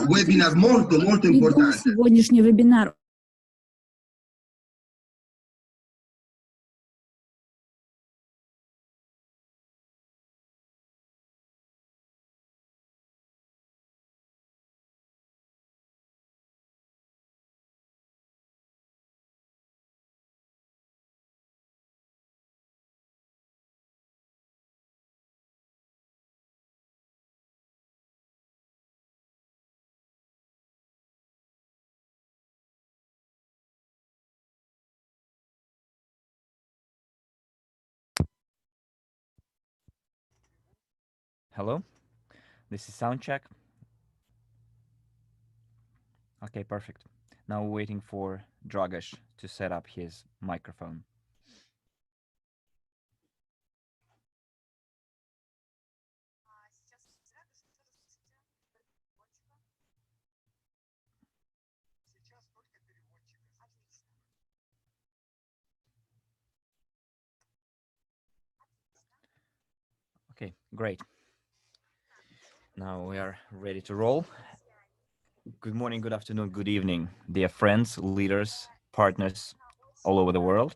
webinar molto importante. Сегодняшний вебинар. Hello, this is soundcheck. Okay, perfect. Now we're waiting for Dragosh to set up his microphone. Okay, great. Now we are ready to roll. Good morning, good afternoon, good evening, dear friends, leaders, partners all over the world.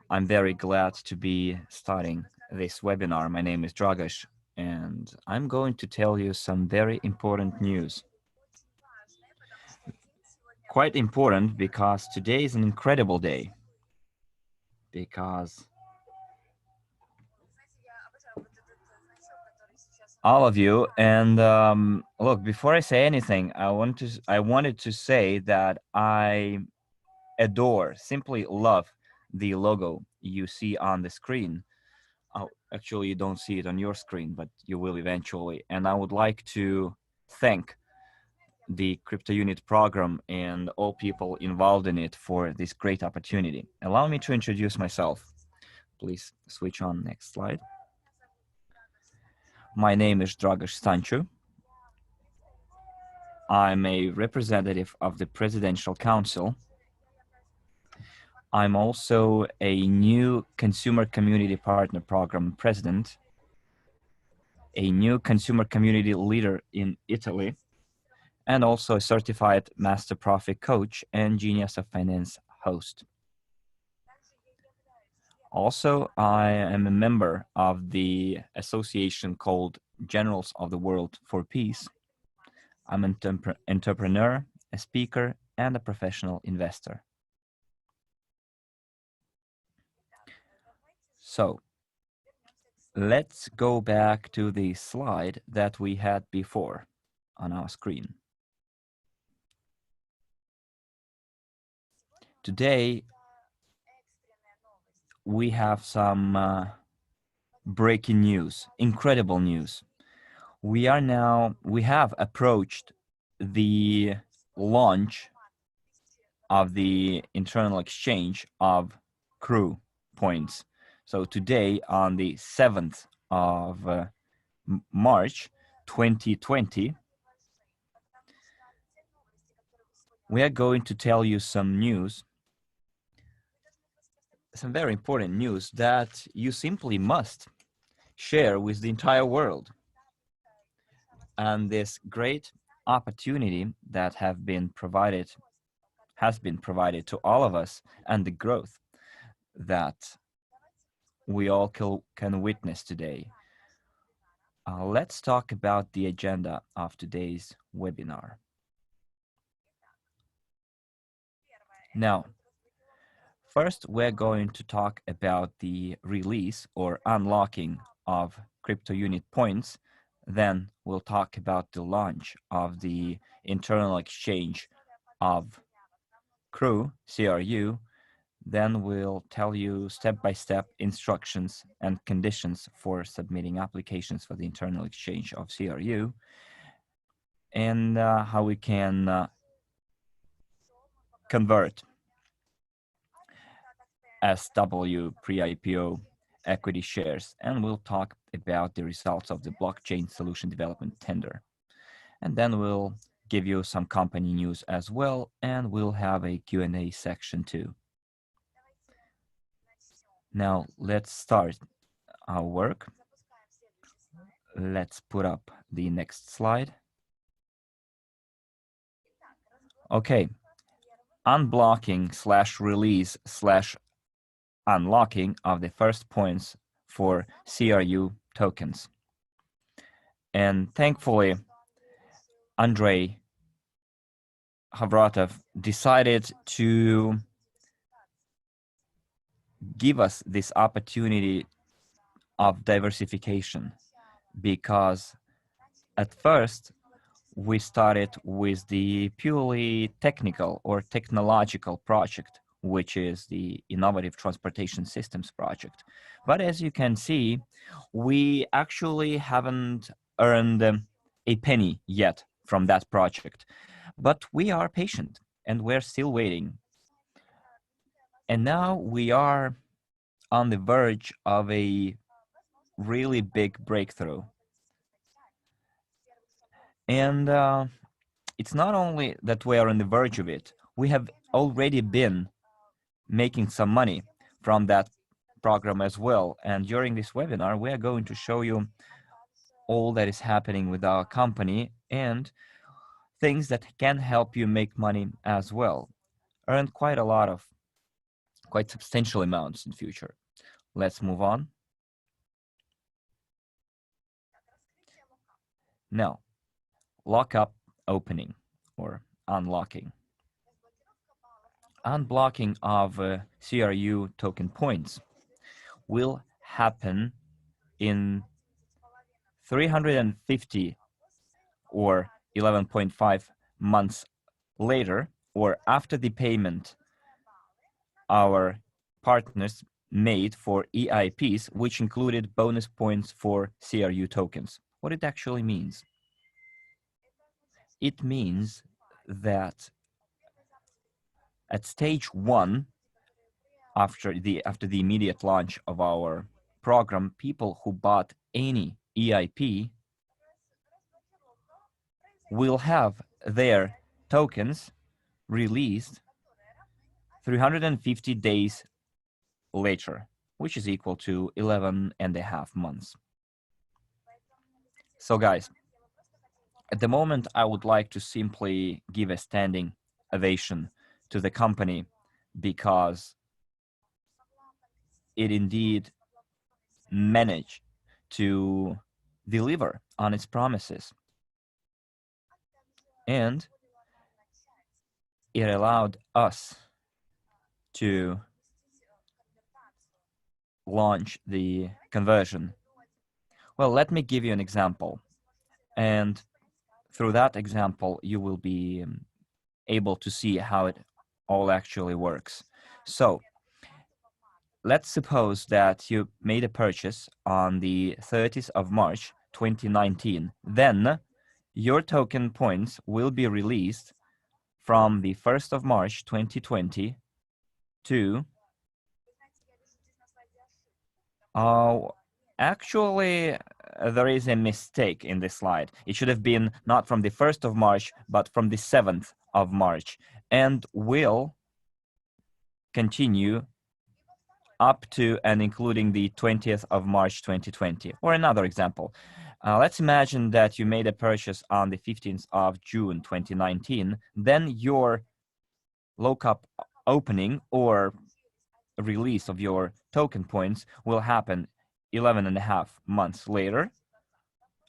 I'm very glad to be starting this webinar. My name is Dragosh, and I'm going to tell you some very important news. Quite important because today is an incredible day. Because all of you, and look, before I say anything, I wanted to say that I adore, simply love the logo you see on the screen. Oh, actually, you don't see it on your screen, but you will eventually. And I would like to thank the CryptoUnit program and all people involved in it for this great opportunity. Allow me to introduce myself. Please switch on next slide. My name is Dragosh Stanchu. I'm a representative of the Presidential Council. I'm also a new Consumer Community Partner Program President, a new Consumer Community Leader in Italy, and also a Certified Master Profit Coach and Genius of Finance host. Also, I am a member of the association called Generals of the World for Peace. I'm an entrepreneur, a speaker, and a professional investor. So, let's go back to the slide that we had before on our screen. Today, we have some breaking news, incredible news. We have approached the launch of the internal exchange of CRU points. So today, on the 7th of March 2020, we are going to tell you some news, some very important news that you simply must share with the entire world. And this great opportunity that has been provided to all of us, and the growth that we all can witness today. Let's talk about the agenda of today's webinar. Now, first, we're going to talk about the release or unlocking of CryptoUnit points. Then we'll talk about the launch of the internal exchange of CRU. Then we'll tell you step-by-step instructions and conditions for submitting applications for the internal exchange of CRU, and how we can convert SW pre-IPO equity shares. And we'll talk about the results of the blockchain solution development tender. And then we'll give you some company news as well, and we'll have a Q&A section too. Now, let's start our work. Let's put up the next slide. Okay, unblocking / release / unlocking of the first points for CRU tokens. And thankfully, Andrei Havratov decided to give us this opportunity of diversification, because at first we started with the purely technical or technological project, which is the Innovative Transportation Systems project. But as you can see, we actually haven't earned a penny yet from that project. But we are patient and we're still waiting. And now we are on the verge of a really big breakthrough. And it's not only that we are on the verge of it, we have already been making some money from that program as well. And during this webinar, we are going to show you all that is happening with our company and things that can help you make money as well. Earn quite substantial amounts in future. Let's move on. Now, lockup opening or unlocking. Unblocking of CRU token points will happen in 350 or 11.5 months later, or after the payment our partners made for EIPs, which included bonus points for CRU tokens. What it actually means? It means that at stage 1, after the immediate launch of our program, people who bought any EIP will have their tokens released 350 days later, which is equal to 11.5 months. So guys, at the moment, I would like to simply give a standing ovation to the company, because it indeed managed to deliver on its promises. And it allowed us to launch the conversion. Well, let me give you an example. And through that example, you will be able to see how it all actually works. So let's suppose that you made a purchase on the 30th of March 2019. Then your token points will be released from the 1st of March 2020 to actually, there is a mistake in this slide. It should have been not from the 1st of March, but from the 7th of March, and will continue up to and including the 20th of March 2020. Or another example. Let's imagine that you made a purchase on the 15th of June 2019. Then your lockup opening or release of your token points will happen 11.5 months later,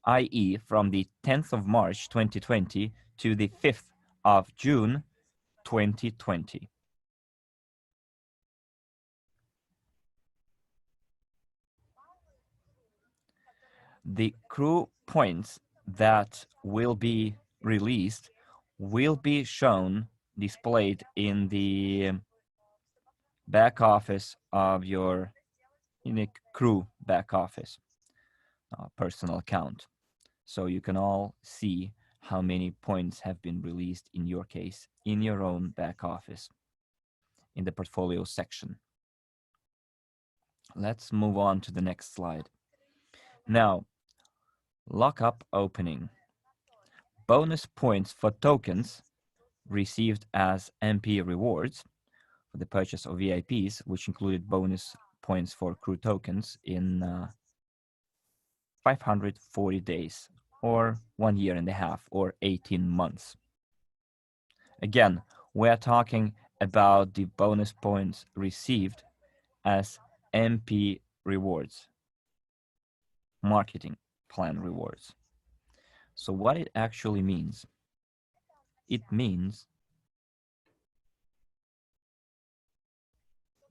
i.e. from the 10th of March 2020 to the 5th of June 2020. The CRU points that will be released will be shown displayed in the back office of your unique CRU back office personal account. So you can all see how many points have been released in your case in your own back office in the portfolio section. Let's move on to the next slide. Now, lockup opening. Bonus points for tokens received as MP rewards for the purchase of VIPs, which included bonus points for CRU tokens in 540 days, or 1.5 years, or 18 months. Again, we are talking about the bonus points received as MP rewards, marketing plan rewards. So what it actually means? It means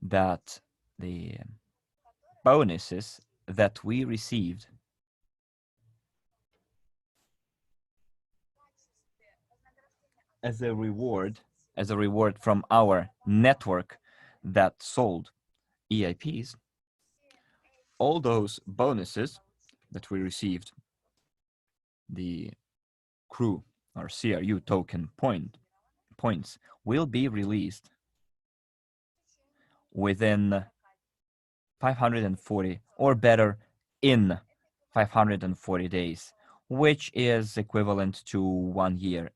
that the bonuses that we received as a reward from our network that sold EIPs, all those bonuses that we received, the CRU or CRU token points, will be released within 540, or better, in 540 days, which is equivalent to 1.5 years.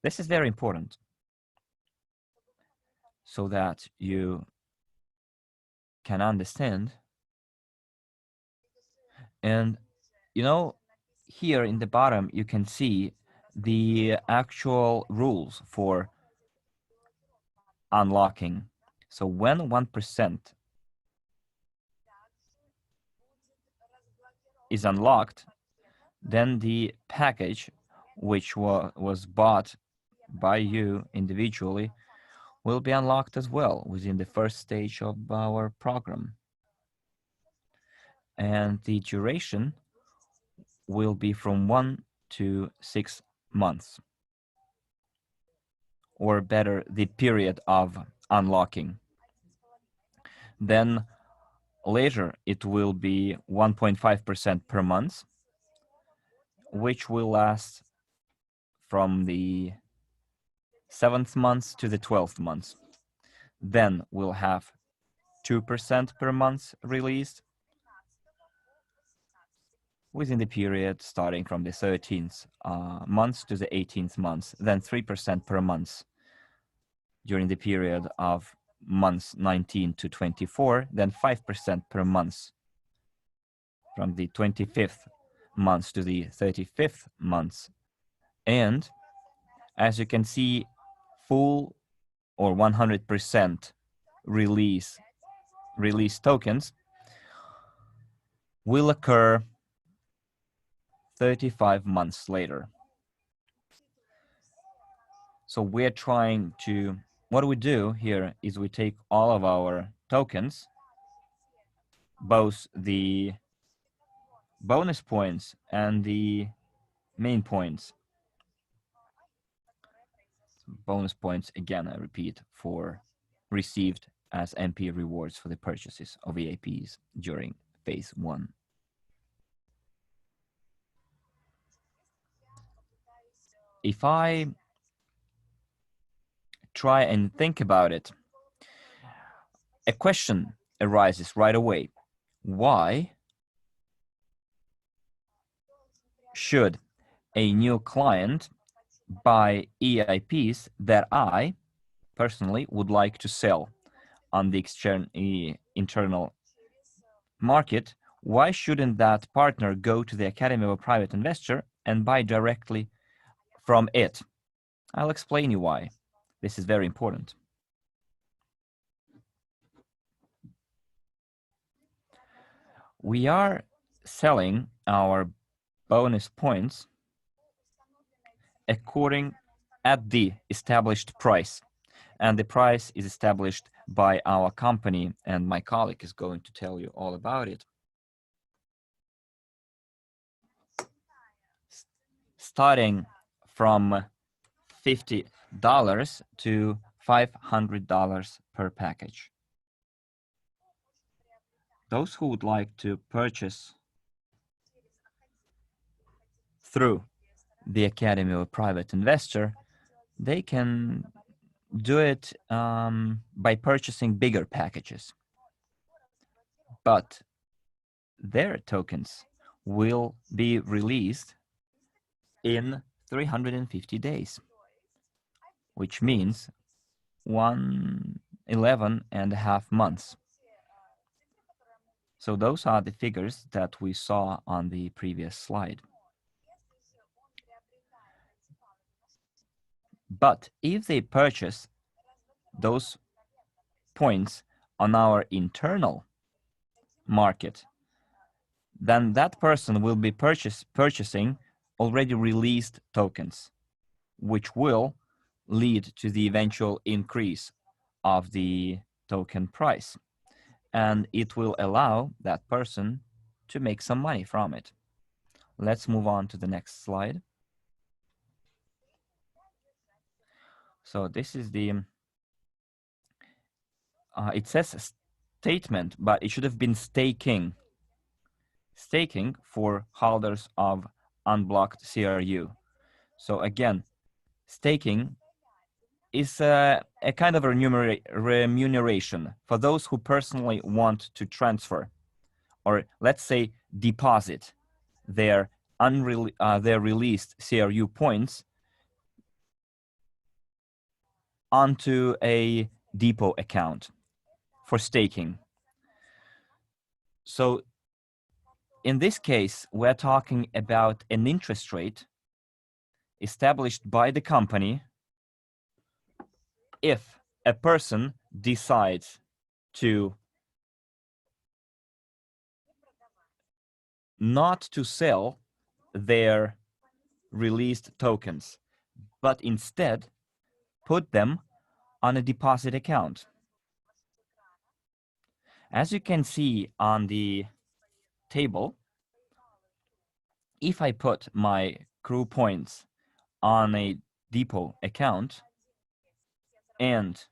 This is very important so that you can understand. And you know, here in the bottom, you can see the actual rules for unlocking. So when 1% is unlocked, then the package which was bought by you individually will be unlocked as well within the first stage of our program. And the duration will be from 1 to 6 months, or better, the period of unlocking. Then later it will be 1.5% per month, which will last from the 7th month to the 12th month. Then we'll have 2% per month released within the period starting from the 13th month to the 18th month, then 3% per month during the period of months 19 to 24, then 5% per month from the 25th month to the 35th month. And as you can see, full or 100% release tokens will occur 35 months later. So we're trying to, what we do here is we take all of our tokens, both the bonus points and the main points. Bonus points, again, I repeat, for received as MP rewards for the purchases of EAPs during phase 1. If I try and think about it, a question arises right away. Why should a new client buy EIPs that I personally would like to sell on the internal market? Why shouldn't that partner go to the Academy of a Private Investor and buy directly from it? I'll explain you why. This is very important. We are selling our bonus points according at the established price, and the price is established by our company, and my colleague is going to tell you all about it. Starting from $50 to $500 per package. Those who would like to purchase through the Academy of a Private Investor, they can do it by purchasing bigger packages. But their tokens will be released in 350 days, which means 11.5 months. So those are the figures that we saw on the previous slide. But if they purchase those points on our internal market, then that person will be purchasing already released tokens, which will lead to the eventual increase of the token price. And it will allow that person to make some money from it. Let's move on to the next slide. So this is the, it says statement, but it should have been staking. Staking for holders of unblocked CRU. So again, staking is a kind of remuneration for those who personally want to transfer, or let's say deposit their released CRU points onto a depot account for staking. So in this case, we're talking about an interest rate established by the company if a person decides to not to sell their released tokens, but instead put them on a deposit account. As you can see on the table, if I put my CRU points on a depot account and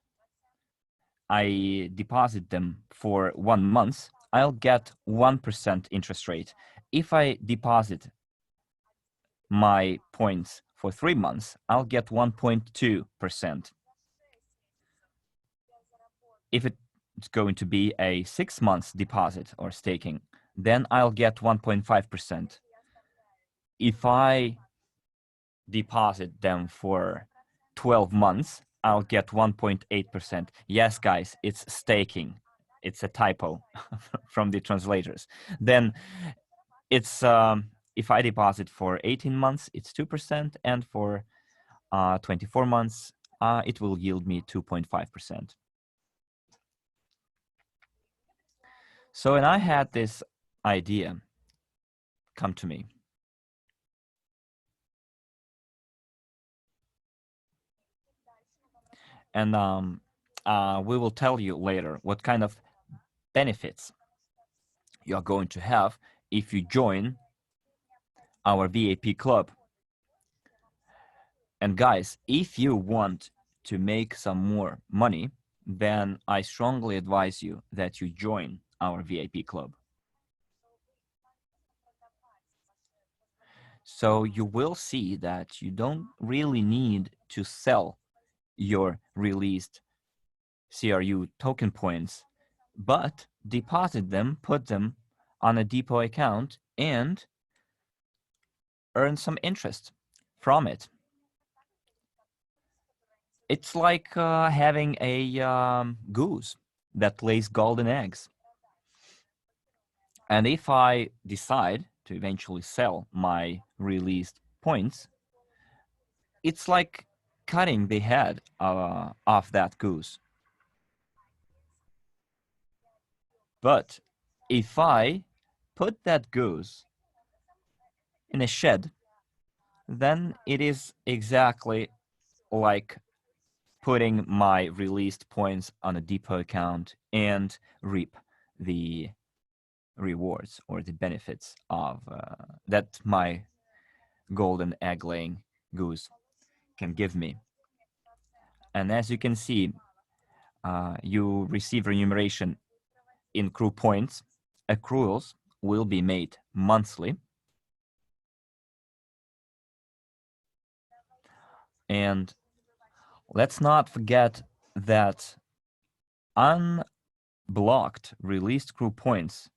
I deposit them for 1 month, I'll get 1% interest rate. If I deposit my points for 3 months, I'll get 1.2%. If it's going to be a 6 months deposit or staking, then I'll get 1.5%. If I deposit them for 12 months, I'll get 1.8%. Yes, guys, it's staking. It's a typo from the translators. Then it's, if I deposit for 18 months, it's 2%, and for 24 months, it will yield me 2.5%. So, and I had this idea come to me. And we will tell you later what kind of benefits you are going to have if you join our VIP club. And guys, if you want to make some more money, then I strongly advise you that you join our VIP club. So you will see that you don't really need to sell your released CRU token points, but deposit them, put them on a depot account, and earn some interest from it. It's like having a goose that lays golden eggs. And if I decide to eventually sell my released points, it's like cutting the head off that goose. But if I put that goose in a shed, then it is exactly like putting my released points on a depot account and reap the rewards or the benefits of that my golden egg laying goose can give me. And as you can see, you receive remuneration in CRU points. Accruals will be made monthly. And let's not forget that unblocked released CRU points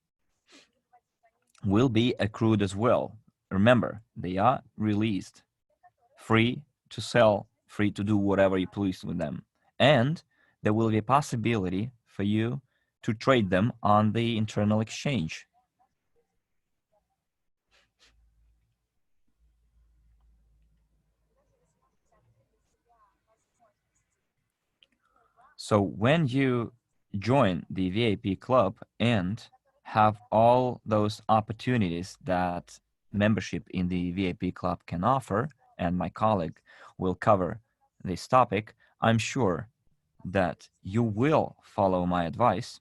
will be accrued as well. Remember, they are released, free to sell, free to do whatever you please with them. And there will be a possibility for you to trade them on the internal exchange. So when you join the VIP club and have all those opportunities that membership in the VIP club can offer, and my colleague will cover this topic, I'm sure that you will follow my advice.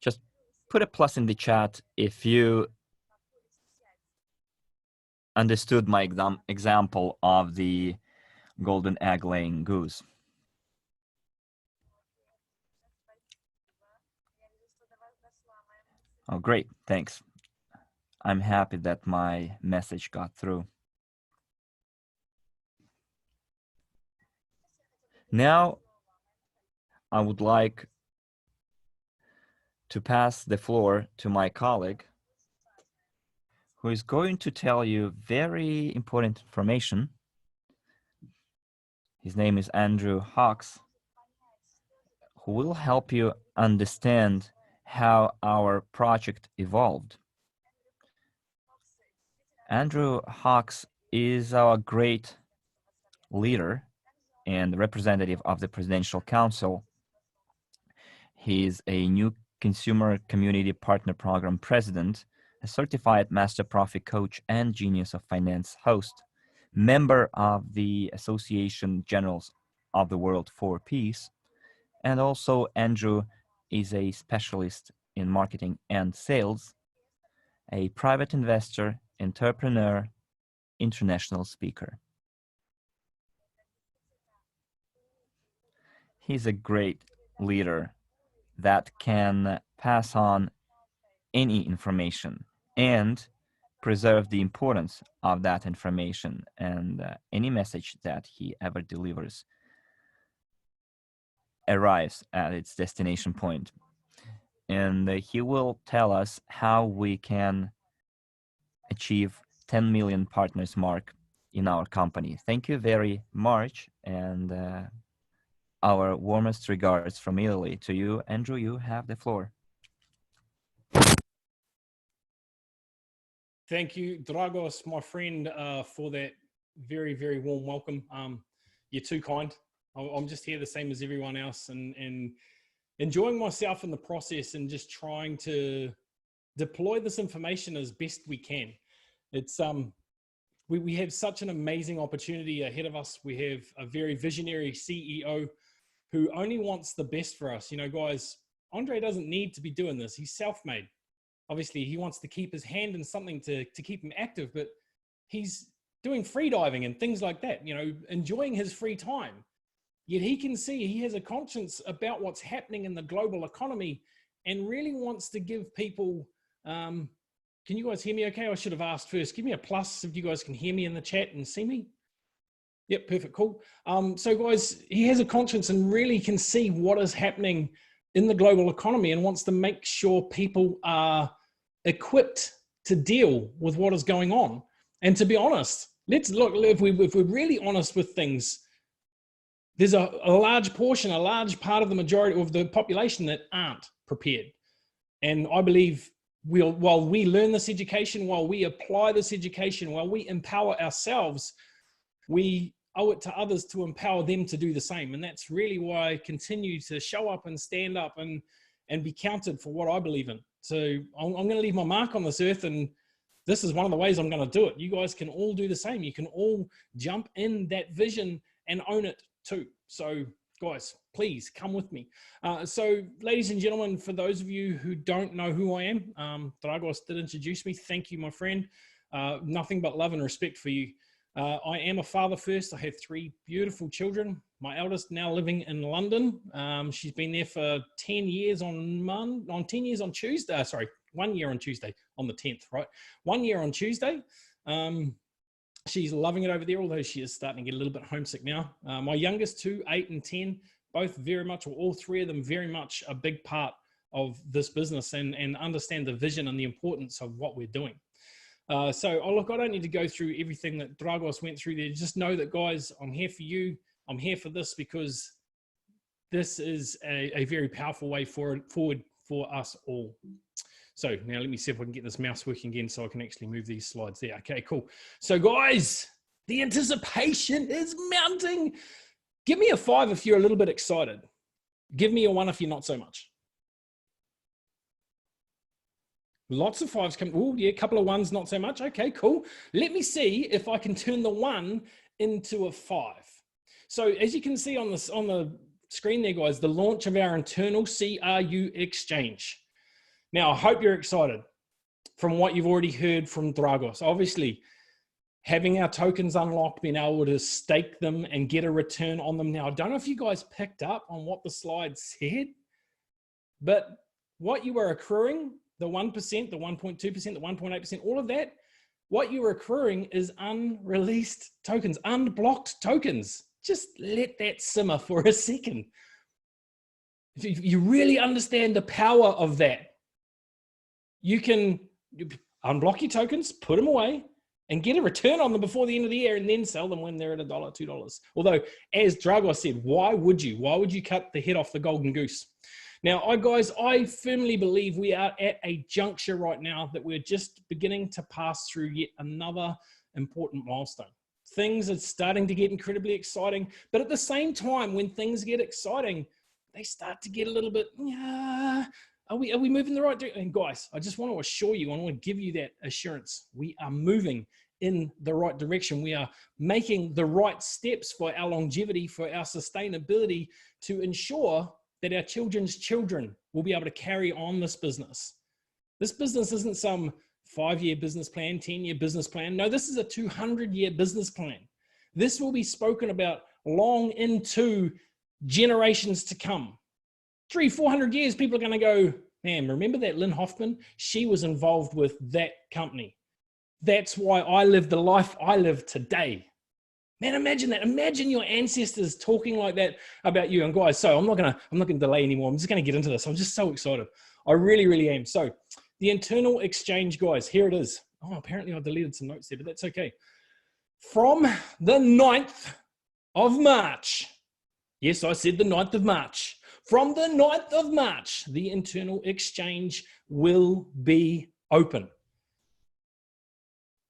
Just put a plus in the chat if you understood my example of the golden egg laying goose. Oh, great, thanks. I'm happy that my message got through. Now, I would like to pass the floor to my colleague, who is going to tell you very important information. His name is Andrew Hawks, who will help you understand how our project evolved. Andrew Hawks is our great leader and representative of the Presidential Council. He is a new Consumer Community Partner Program President, a certified Master Profit Coach and Genius of Finance host, member of the Association Generals of the World for Peace, and also Andrew is a specialist in marketing and sales, a private investor, entrepreneur, international speaker. He's a great leader that can pass on any information and preserve the importance of that information, and any message that he ever delivers arrives at its destination point. And he will tell us how we can achieve 10 million partners mark in our company. Thank you very much, and our warmest regards from Italy to you. Andrew, you have the floor. Thank you, Dragos, my friend, for that very, very warm welcome. You're too kind. I'm just here the same as everyone else, and enjoying myself in the process and just trying to deploy this information as best we can. It's we have such an amazing opportunity ahead of us. We have a very visionary CEO who only wants the best for us. You know, guys, Andre doesn't need to be doing this. He's self-made. Obviously, he wants to keep his hand in something to keep him active, but he's doing free diving and things like that, you know, enjoying his free time. Yet he can see he has a conscience about what's happening in the global economy and really wants to give people, can you guys hear me okay? I should have asked first. Give me a plus if you guys can hear me in the chat and see me. Yep, perfect, cool. So guys, he has a conscience and really can see what is happening in the global economy and wants to make sure people are equipped to deal with what is going on. And to be honest, let's look, if we're really honest with things, there's a large portion, a large part of the majority of the population that aren't prepared. And I believe while we learn this education, while we apply this education, while we empower ourselves, we owe it to others to empower them to do the same. And that's really why I continue to show up and stand up and be counted for what I believe in. So I'm going to leave my mark on this earth, and this is one of the ways I'm going to do it. You guys can all do the same. You can all jump in that vision and own it too. So guys, please come with me. So ladies and gentlemen, for those of you who don't know who I am, Dragos did introduce me. Thank you, my friend. Nothing but love and respect for you. I am a father first. I have 3 beautiful children. My eldest now living in London. She's been there for 10 years on 10 years on Tuesday. Sorry, 1 year on Tuesday, on the 10th, right? 1 year on Tuesday. She's loving it over there, although she is starting to get a little bit homesick now. My youngest 2, 8 and 10, both very much, or all 3 of them very much a big part of this business and understand the vision and the importance of what we're doing. So, look, I don't need to go through everything that Dragos went through there. Just know that, guys, I'm here for you. I'm here for this because this is a very powerful way forward for us all. So now let me see if I can get this mouse working again so I can actually move these slides there. Okay, cool. So guys, the anticipation is mounting. Give me a 5 if you're a little bit excited. Give me a 1 if you're not so much. Lots of 5s come. Oh, yeah, a couple of 1s, not so much. Okay, cool. Let me see if I can turn the 1 into a 5. So as you can see on the screen there, guys, the launch of our internal CRU exchange. Now, I hope you're excited from what you've already heard from Dragos. Obviously, having our tokens unlocked, being able to stake them and get a return on them. Now, I don't know if you guys picked up on what the slide said, but what you were accruing, the 1%, the 1.2%, the 1.8%, all of that, what you were accruing is unreleased tokens, unblocked tokens. Just let that simmer for a second. If you really understand the power of that, you can unblock your tokens, put them away, and get a return on them before the end of the year, and then sell them when they're at $1, $2. Although, as Dragos said, why would you? Why would you cut the head off the golden goose? Now, I firmly believe we are at a juncture right now that we're just beginning to pass through yet another important milestone. Things are starting to get incredibly exciting, but at the same time, when things get exciting, they start to get a little bit, yeah, are we moving the right direction? And guys, I just want to assure you, I want to give you that assurance. We are moving in the right direction. We are making the right steps for our longevity, for our sustainability, to ensure that our children's children will be able to carry on this business. This business isn't some 5-year business plan, 10-year business plan. No, this is a 200-year business plan. This will be spoken about long into generations to come. 300-400 years, people are going to go, man, remember that Lynn Hoffman? She was involved with that company. That's why I live the life I live today. Man, imagine that. Imagine your ancestors talking like that about you. And guys, so I'm not gonna delay anymore. I'm just gonna get into this. I'm just so excited. I really, really am. So the internal exchange, guys, here it is. Oh, apparently I deleted some notes there, but that's okay. From the 9th of March. Yes, I said the 9th of March. From the 9th of March, the internal exchange will be open.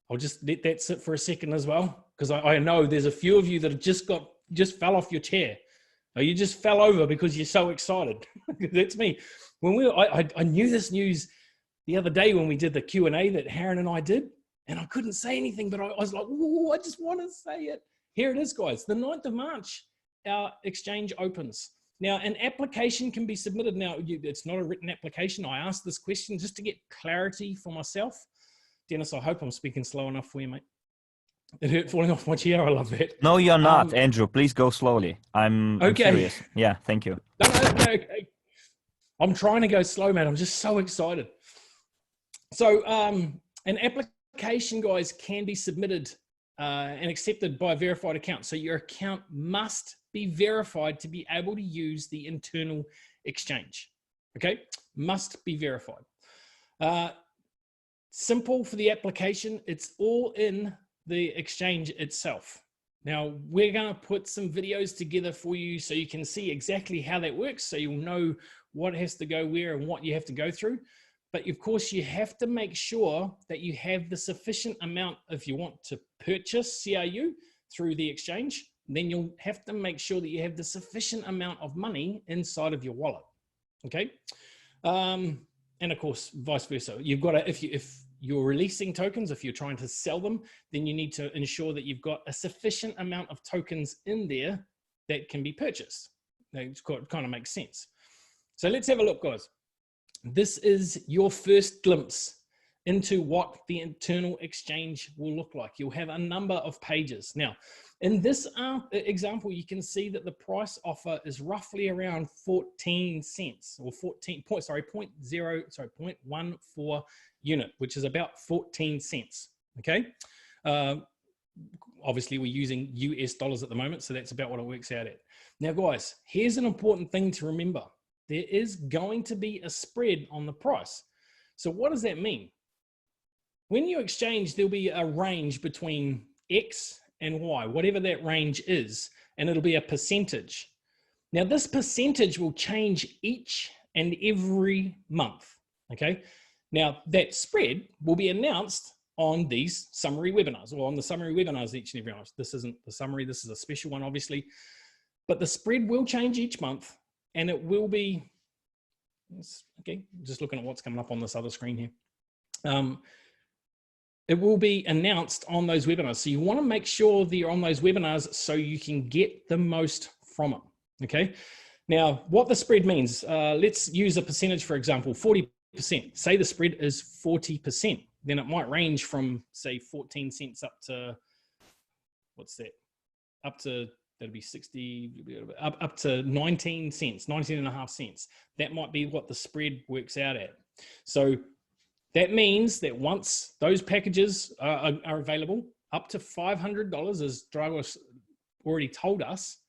I'll just let that sit for a second as well, because I know there's a few of you that have just fell off your chair. Or you just fell over because you're so excited. That's me. I knew this news the other day when we did the Q&A that Harren and I did, and I couldn't say anything, but I was like, oh, I just want to say it. Here it is, guys. The 9th of March, our exchange opens. Now, an application can be submitted. Now, it's not a written application. I asked this question just to get clarity for myself. Dennis, I hope I'm speaking slow enough for you, mate. It hurt falling off my chair. I love that. No, you're not, Andrew. Please go slowly. I'm serious. Yeah, thank you. No, okay. I'm trying to go slow, man. I'm just so excited. So an application, guys, can be submitted and accepted by a verified account. So your account must be verified to be able to use the internal exchange. Okay, must be verified. Simple for the application. It's all in the exchange itself. Now, we're going to put some videos together for you so you can see exactly how that works, so you'll know what has to go where and what you have to go through. But of course, you have to make sure that you have the sufficient amount. If you want to purchase CRU through the exchange, then you'll have to make sure that you have the sufficient amount of money inside of your wallet. Okay. And of course, vice versa. You've got to, if you're releasing tokens, if you're trying to sell them, then you need to ensure that you've got a sufficient amount of tokens in there that can be purchased. It kind of makes sense. So let's have a look, guys. This is your first glimpse into what the internal exchange will look like. You'll have a number of pages. Now, in this example, you can see that the price offer is roughly around 14 cents or 0.14 unit, which is about 14 cents. Okay. Obviously we're using US dollars at the moment, so that's about what it works out at. Now, guys, here's an important thing to remember. There is going to be a spread on the price. So what does that mean? When you exchange, there'll be a range between X and Y, whatever that range is, and it'll be a percentage. Now, this percentage will change each and every month, okay? Now, that spread will be announced on these summary webinars, or on the summary webinars each and every month. This isn't the summary, this is a special one, obviously. But the spread will change each month, and it will be, okay, just looking at what's coming up on this other screen here. It will be announced on those webinars. So you want to make sure that you're on those webinars so you can get the most from it, okay? Now, what the spread means, let's use a percentage, for example, 40%. Say the spread is 40%. Then it might range from, say, 14 cents up to, what's that? Up to, that'd be 60, up to 19 cents, 19.5 cents. That might be what the spread works out at. So that means that once those packages are available, up to $500, as Dragos already told us,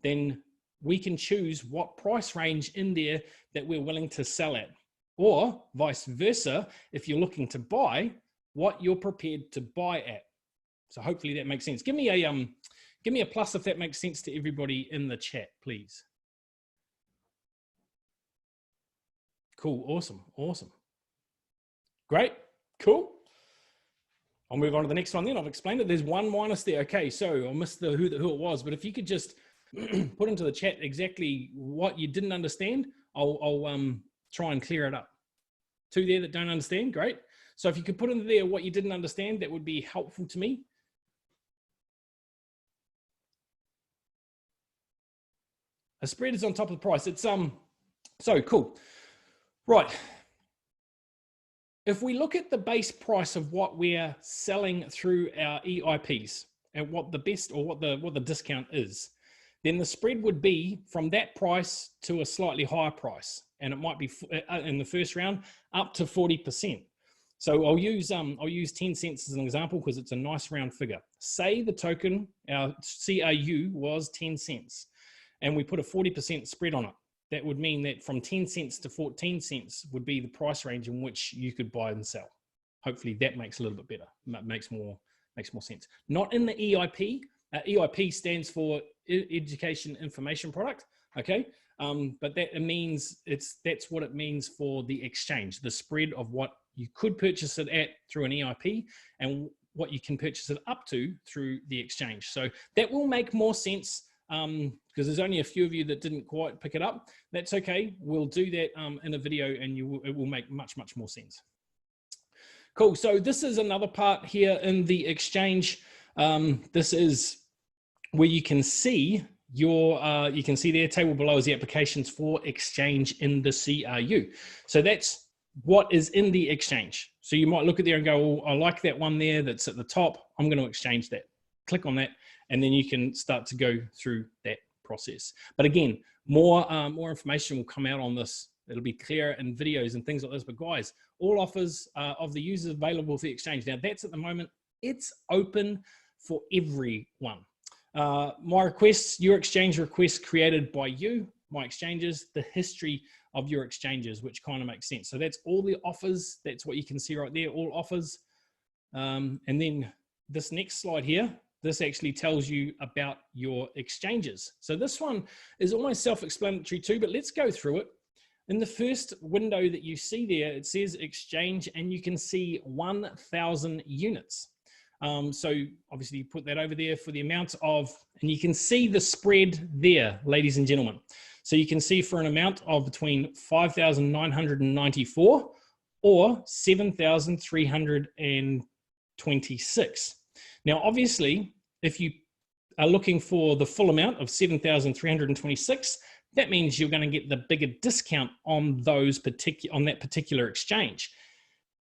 then we can choose what price range in there that we're willing to sell at. Or vice versa, if you're looking to buy, what you're prepared to buy at. So hopefully that makes sense. Give me a plus if that makes sense to everybody in the chat, please. Cool, awesome, awesome. Great, cool. I'll move on to the next one then. I've explained it. There's one minus there. Okay, so I missed the who it was, but if you could just put into the chat exactly what you didn't understand, I'll try and clear it up. Two there that don't understand, great. So if you could put in there what you didn't understand, that would be helpful to me. A spread is on top of the price. It's so cool. Right. If we look at the base price of what we're selling through our EIPs and what the best or what the discount is, then the spread would be from that price to a slightly higher price. And it might be in the first round up to 40%. So I'll use 10 cents as an example because it's a nice round figure. Say the token, our CRU was 10 cents and we put a 40% spread on it. That would mean that from 10 cents to 14 cents would be the price range in which you could buy and sell. Hopefully that makes a little bit better, makes more sense. Not in the EIP. EIP stands for Education Information Product, okay? But that means that's what it means for the exchange, the spread of what you could purchase it at through an EIP and what you can purchase it up to through the exchange. So that will make more sense because there's only a few of you that didn't quite pick it up. That's okay. We'll do that in a video and it will make much more sense. Cool. So this is another part here in the exchange. This is where you can see you can see their table below is the applications for exchange in the CRU. So that's what is in the exchange. So you might look at there and go, oh, I like that one there that's at the top. I'm going to exchange that. Click on that, and then you can start to go through that process. But again, more information will come out on this. It'll be clear in videos and things like this. But guys, all offers of the users available for the exchange. Now that's at the moment, it's open for everyone. My requests, your exchange requests created by you, my exchanges, the history of your exchanges, which kind of makes sense. So that's all the offers. That's what you can see right there, all offers. And then this next slide here, this actually tells you about your exchanges. So this one is almost self-explanatory too, but let's go through it. In the first window that you see there, it says exchange, and you can see 1,000 units. So obviously you put that over there for the amount of, and you can see the spread there, ladies and gentlemen. So you can see for an amount of between 5,994 or 7,326. Now, obviously, if you are looking for the full amount of 7,326, that means you're going to get the bigger discount on that particular exchange.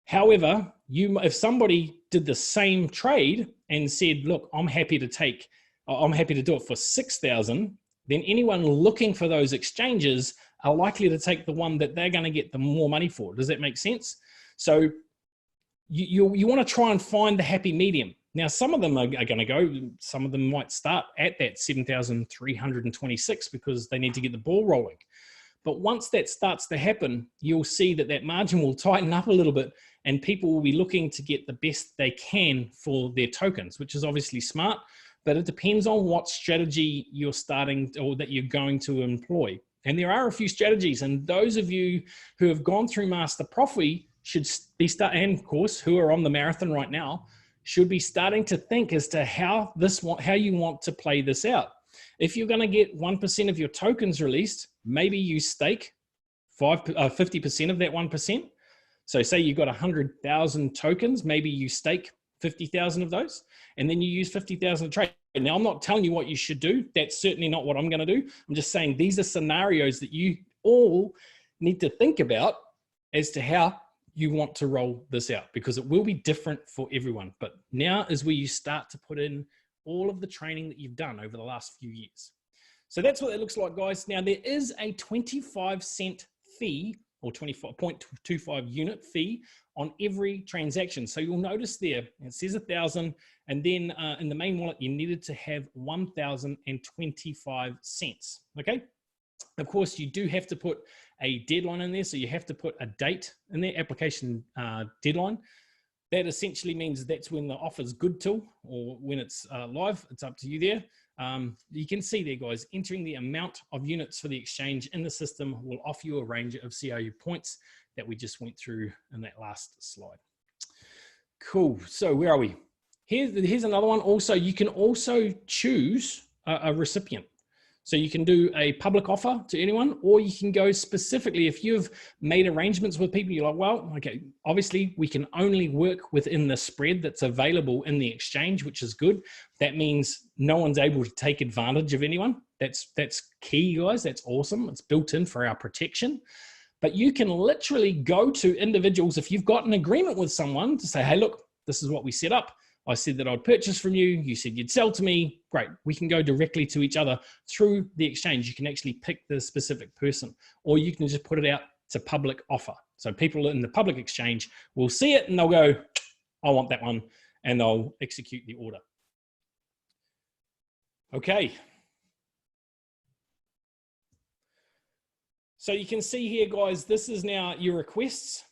However, if somebody did the same trade and said, look, I'm happy to do it for 6,000, then anyone looking for those exchanges are likely to take the one that they're going to get the more money for. Does that make sense? So you want to try and find the happy medium. Now, some of them are going to go, some of them might start at that 7,326 because they need to get the ball rolling. But once that starts to happen, you'll see that that margin will tighten up a little bit and people will be looking to get the best they can for their tokens, which is obviously smart, but it depends on what strategy you're starting or that you're going to employ. And there are a few strategies, and those of you who have gone through Master Profit should be and of course, who are on the marathon right now, should be starting to think as to how you want to play this out. If you're going to get 1% of your tokens released, maybe you stake 50% of that 1%. So say you've got 100,000 tokens, maybe you stake 50,000 of those, and then you use 50,000 to trade. Now, I'm not telling you what you should do. That's certainly not what I'm going to do. I'm just saying these are scenarios that you all need to think about as to how you want to roll this out, because it will be different for everyone. But now is where you start to put in all of the training that you've done over the last few years. So that's what it looks like, guys. Now, there is a 25-cent fee, or 25.25 unit fee on every transaction. So you'll notice there, it says 1,000, and then in the main wallet, you needed to have 1,025 cents, okay? Of course, you do have to put a deadline in there. So you have to put a date in there, application deadline. That essentially means that's when the offer's good till, or when it's live. It's up to you there. You can see there, guys, entering the amount of units for the exchange in the system will offer you a range of CRU points that we just went through in that last slide. Cool. So where are we? Here's another one. Also, you can also choose a recipient. So you can do a public offer to anyone, or you can go specifically, if you've made arrangements with people, you're like, well, okay, obviously we can only work within the spread that's available in the exchange, which is good. That means no one's able to take advantage of anyone. That's key, guys. That's awesome. It's built in for our protection. But you can literally go to individuals if you've got an agreement with someone to say, hey, look, this is what we set up. I said that I'd purchase from you. You said you'd sell to me. Great. We can go directly to each other through the exchange. You can actually pick the specific person, or you can just put it out to public offer. So people in the public exchange will see it and they'll go, I want that one, and they'll execute the order. Okay. So you can see here, guys, this is now your requests.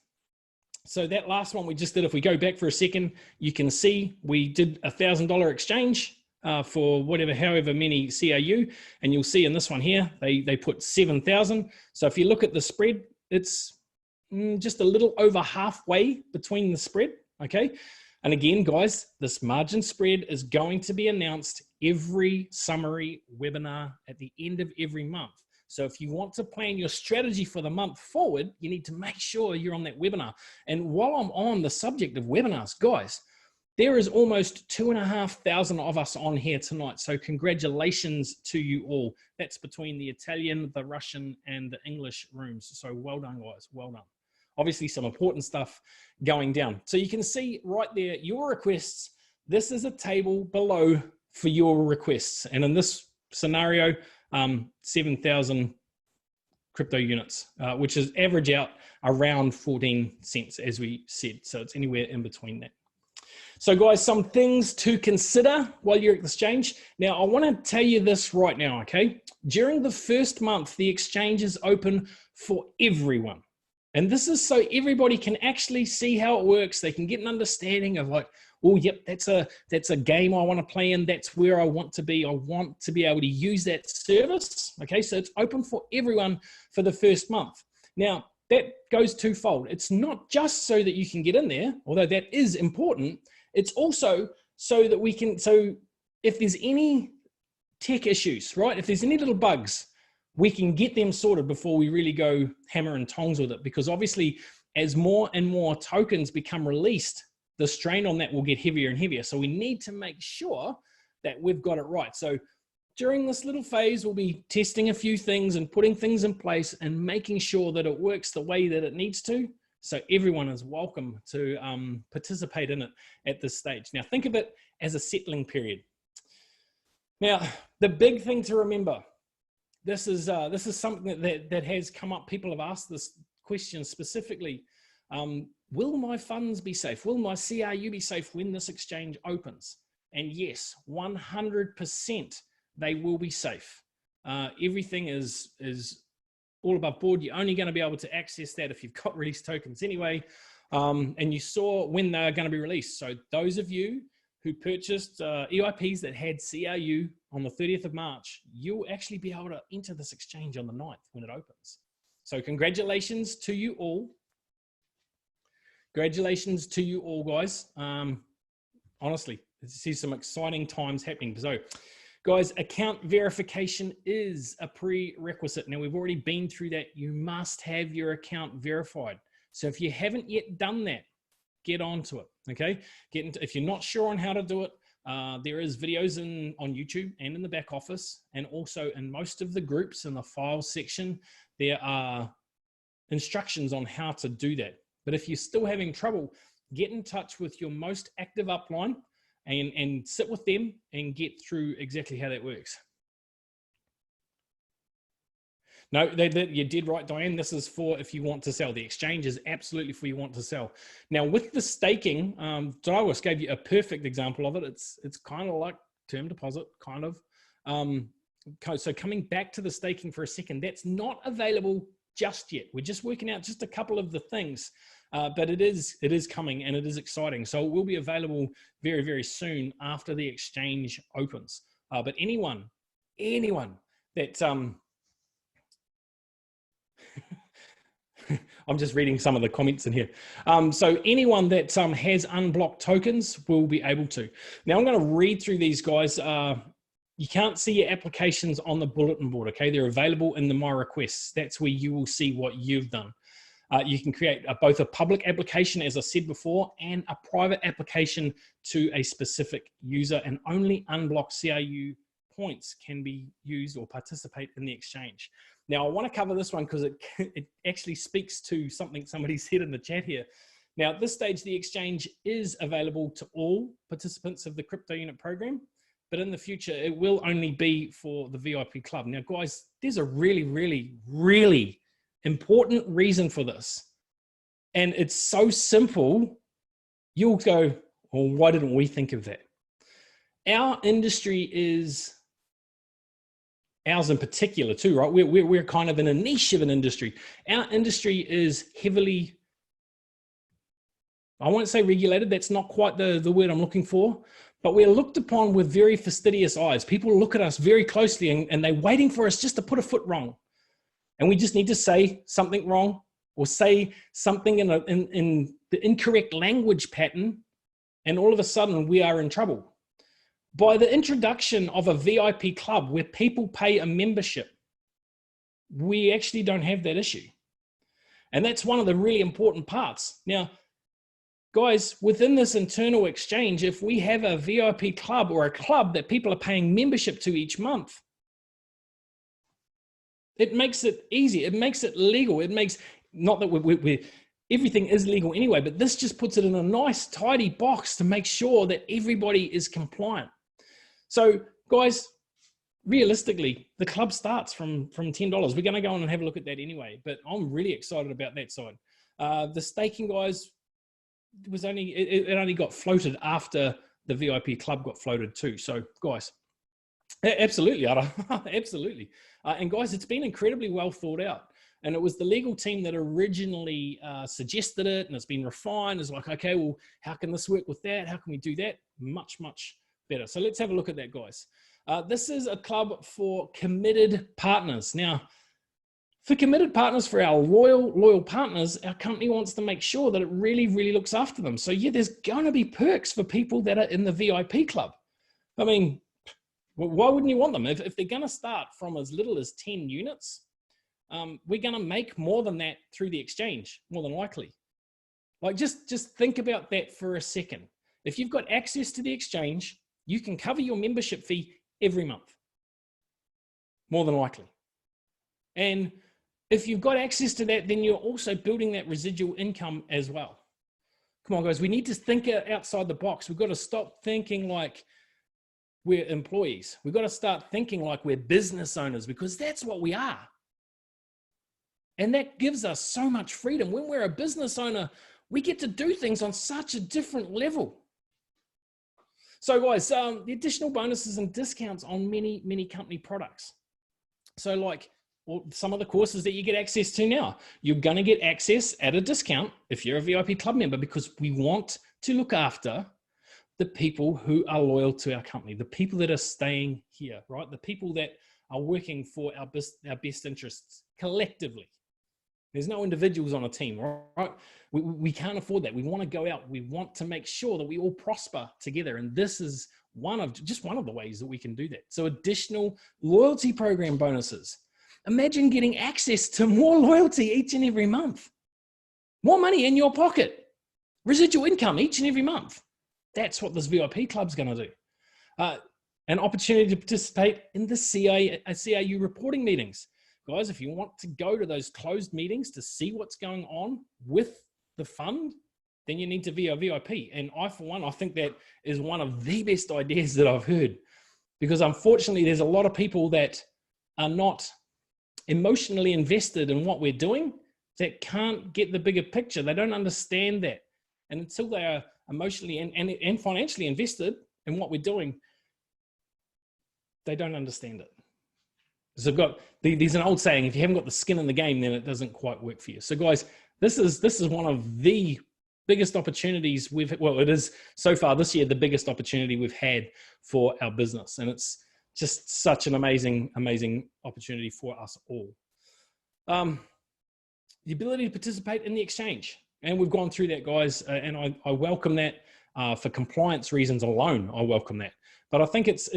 So that last one we just did, if we go back for a second, you can see we did $1,000 exchange for however many CRU, and you'll see in this one here, they put 7,000. So if you look at the spread, it's just a little over halfway between the spread, okay? And again, guys, this margin spread is going to be announced every summary webinar at the end of every month. So if you want to plan your strategy for the month forward, you need to make sure you're on that webinar. And while I'm on the subject of webinars, guys, there is almost 2,500 of us on here tonight. So congratulations to you all. That's between the Italian, the Russian, and the English rooms. So well done, guys, well done. Obviously some important stuff going down. So you can see right there, your requests. This is a table below for your requests. And in this scenario, 7,000 crypto units, which is average out around 14 cents, as we said. So it's anywhere in between that. So guys, some things to consider while you're at the exchange. Now, I want to tell you this right now, okay? During the first month, the exchange is open for everyone. And this is so everybody can actually see how it works. They can get an understanding of like, oh, yep, that's a game I want to play in. That's where I want to be. I want to be able to use that service. Okay, so it's open for everyone for the first month. Now, that goes twofold. It's not just so that you can get in there, although that is important. It's also so that we can, so if there's any tech issues, right? If there's any little bugs, we can get them sorted before we really go hammer and tongs with it. Because obviously, as more and more tokens become released, the strain on that will get heavier and heavier. So we need to make sure that we've got it right. So during this little phase, we'll be testing a few things and putting things in place and making sure that it works the way that it needs to. So everyone is welcome to participate in it at this stage. Now think of it as a settling period. Now, the big thing to remember, this is something that has come up. People have asked this question specifically. Will my funds be safe? Will my CRU be safe when this exchange opens? And yes, 100% they will be safe. Everything is all above board. You're only going to be able to access that if you've got released tokens anyway. And you saw when they're going to be released. So those of you who purchased EIPs that had CRU on the 30th of March, you'll actually be able to enter this exchange on the 9th when it opens. So congratulations to you all. congratulations to you all, guys. Honestly, I see some exciting times happening. So, guys, account verification is a prerequisite. Now, we've already been through that. You must have your account verified. So if you haven't yet done that, get onto it, okay? If you're not sure on how to do it, there is videos on YouTube and in the back office, and also in most of the groups in the files section, there are instructions on how to do that. But if you're still having trouble, get in touch with your most active upline and sit with them and get through exactly how that works. No, you did right, Diane. This is for if you want to sell. The exchange is absolutely for you want to sell. Now, with the staking, Daiwas gave you a perfect example of it. It's kind of like term deposit, kind of. So coming back to the staking for a second, that's not available just yet. We're just working out just a couple of the things, but it is coming and it is exciting. So it will be available very, very soon after the exchange opens. But anyone that I'm just reading some of the comments in here. So anyone that has unblocked tokens will be able to. Now I'm going to read through these, guys. You can't see your applications on the bulletin board, okay? They're available in the My Requests. That's where you will see what you've done. You can create both a public application, as I said before, and a private application to a specific user, and only unblocked CRU points can be used or participate in the exchange. Now, I want to cover this one because it actually speaks to something somebody said in the chat here. Now, at this stage, the exchange is available to all participants of the CryptoUnit program, but in the future, it will only be for the VIP club. Now, guys, there's a really, really, really important reason for this. And it's so simple, you'll go, well, why didn't we think of that? Our industry is, ours in particular too, right? We're kind of in a niche of an industry. Our industry is heavily, I won't say regulated, that's not quite the word I'm looking for, but we're looked upon with very fastidious eyes. People look at us very closely and they're waiting for us just to put a foot wrong. And we just need to say something wrong or say something in the incorrect language pattern, and all of a sudden we are in trouble. By the introduction of a VIP club where people pay a membership, we actually don't have that issue. And that's one of the really important parts. Now, guys, within this internal exchange, if we have a VIP club or a club that people are paying membership to each month, it makes it easy. It makes it legal. It makes, not that everything is legal anyway, but this just puts it in a nice, tidy box to make sure that everybody is compliant. So, guys, realistically, the club starts from $10. We're going to go on and have a look at that anyway, but I'm really excited about that side. The staking, guys, was it only got floated after the VIP club got floated too. So, guys, absolutely, Ara, absolutely. And guys, it's been incredibly well thought out. And it was the legal team that originally suggested it, and it's been refined. It's like, okay, well, how can this work with that? How can we do that? Much, much better. So let's have a look at that, guys. This is a club for committed partners. Now, for committed partners, for our loyal partners, our company wants to make sure that it really, really looks after them. So yeah, there's going to be perks for people that are in the VIP club. I mean, why wouldn't you want them? If they're going to start from as little as 10 units, we're going to make more than that through the exchange, more than likely. Like, just think about that for a second. If you've got access to the exchange, you can cover your membership fee every month, more than likely. And if you've got access to that, then you're also building that residual income as well. Come on, guys, we need to think outside the box. We've got to stop thinking like we're employees. We've got to start thinking like we're business owners, because that's what we are. And that gives us so much freedom. When we're a business owner, we get to do things on such a different level. So guys, the additional bonuses and discounts on many, many company products. So like some of the courses that you get access to now, you're going to get access at a discount if you're a VIP club member, because we want to look after the people who are loyal to our company, the people that are staying here, right? The people that are working for our best interests collectively. There's no individuals on a team, right? We can't afford that. We want to go out. We want to make sure that we all prosper together. And this is one of the ways that we can do that. So additional loyalty program bonuses. Imagine getting access to more loyalty each and every month. More money in your pocket. Residual income each and every month. That's what this VIP club's going to do. An opportunity to participate in the CRU reporting meetings. Guys, if you want to go to those closed meetings to see what's going on with the fund, then you need to be a VIP. And I, for one, I think that is one of the best ideas that I've heard, because unfortunately, there's a lot of people that are not emotionally invested in what we're doing, that can't get the bigger picture. They don't understand that. And until they are emotionally and financially invested in what we're doing, they don't understand it. So there's an old saying, if you haven't got the skin in the game, then it doesn't quite work for you. So guys, this is one of the biggest opportunities it is so far this year, the biggest opportunity we've had for our business. And it's just such an amazing, amazing opportunity for us all. The ability to participate in the exchange. And we've gone through that, guys. And I welcome that for compliance reasons alone. I welcome that. But I think it's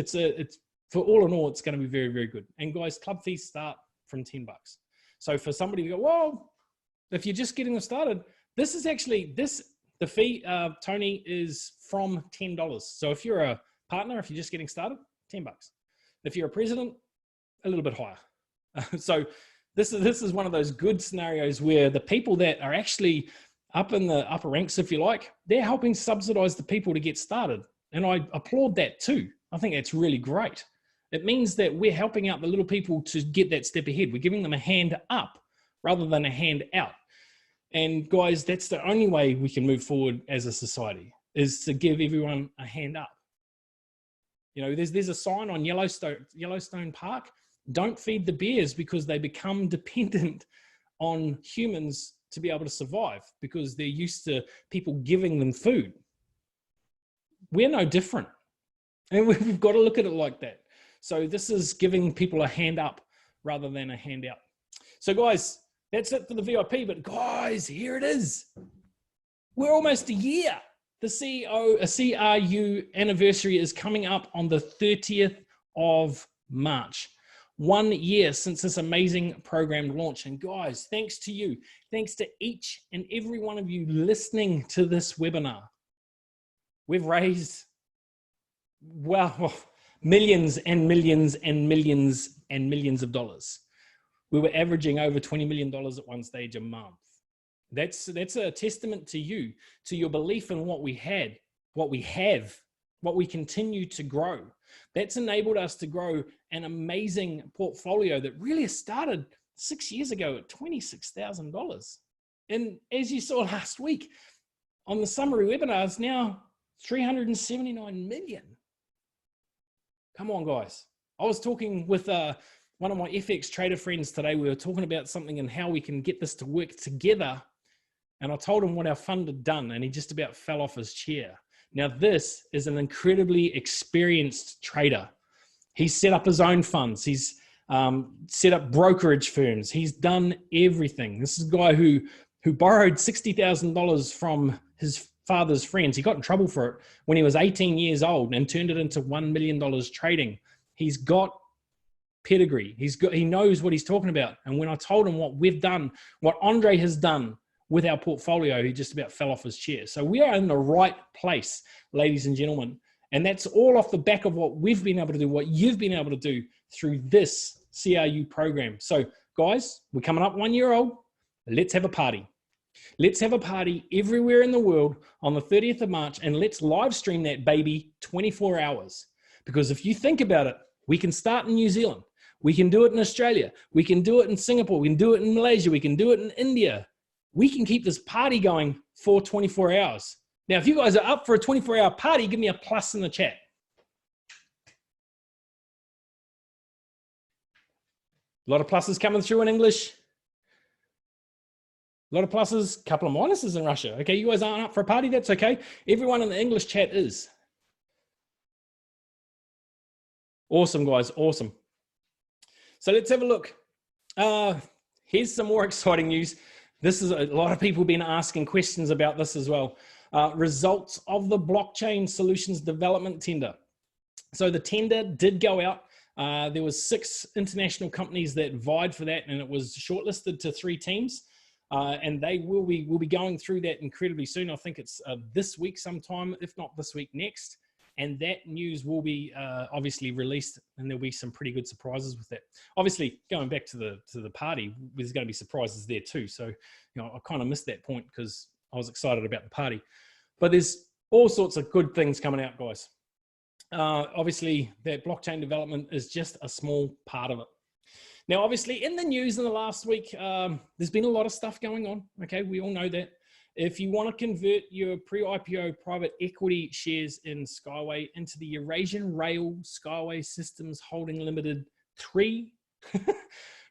for all in all, it's going to be very, very good. And guys, club fees start from $10. So for somebody to go, well, if you're just getting them started, this is actually, the fee, Tony, is from $10. So if you're a partner, if you're just getting started, $10. If you're a president, a little bit higher. So this is one of those good scenarios where the people that are actually up in the upper ranks, if you like, they're helping subsidize the people to get started. And I applaud that too. I think that's really great. It means that we're helping out the little people to get that step ahead. We're giving them a hand up rather than a hand out. And guys, that's the only way we can move forward as a society, is to give everyone a hand up. You know, there's a sign on Yellowstone Park, don't feed the bears, because they become dependent on humans to be able to survive because they're used to people giving them food. We're no different. And we've got to look at it like that. So this is giving people a hand up rather than a hand out. So guys, that's it for the VIP, but guys, here it is. We're almost a year. The CRU anniversary is coming up on the 30th of March. 1 year since this amazing program launched. And guys, thanks to you, thanks to each and every one of you listening to this webinar, we've raised, well, millions and millions and millions and millions of dollars. We were averaging over $20 million at one stage a month. That's a testament to you, to your belief in what we had, what we have, what we continue to grow. That's enabled us to grow an amazing portfolio that really started 6 years ago at $26,000. And as you saw last week on the summary webinars, now 379 million. Come on, guys. I was talking with one of my FX trader friends today. We were talking about something and how we can get this to work together. And I told him what our fund had done, and he just about fell off his chair. Now, this is an incredibly experienced trader. He's set up his own funds. He's set up brokerage firms. He's done everything. This is a guy who borrowed $60,000 from his father's friends. He got in trouble for it when he was 18 years old and turned it into $1 million trading. He's got pedigree. He knows what he's talking about. And when I told him what we've done, what Andre has done with our portfolio, he just about fell off his chair. So we are in the right place, ladies and gentlemen. And that's all off the back of what we've been able to do, what you've been able to do through this CRU program. So guys, we're coming up 1 year old. Let's have a party. Let's have a party everywhere in the world on the 30th of March, and let's live stream that baby 24 hours. Because if you think about it, we can start in New Zealand. We can do it in Australia. We can do it in Singapore. We can do it in Malaysia. We can do it in India. We can keep this party going for 24 hours. Now, if you guys are up for a 24-hour party, give me a plus in the chat. A lot of pluses coming through in English. A lot of pluses, a couple of minuses in Russia. Okay, you guys aren't up for a party, that's okay. Everyone in the English chat is. Awesome, guys, awesome. So let's have a look. here's some more exciting news. This is a lot of people been asking questions about this as well. Results of the blockchain solutions development tender. So the tender did go out. There was 6 international companies that vied for that, and it was shortlisted to 3 teams. And they will be going through that incredibly soon. I think it's this week sometime, if not this week, next. And that news will be obviously released, and there'll be some pretty good surprises with that. Obviously, going back to the party, there's going to be surprises there too. So, you know, I kind of missed that point because I was excited about the party. But there's all sorts of good things coming out, guys. Obviously, that blockchain development is just a small part of it. Now, obviously, in the news in the last week, there's been a lot of stuff going on. Okay, we all know that. If you want to convert your pre-IPO private equity shares in Skyway into the Eurasian Rail Skyway Systems Holding Limited 3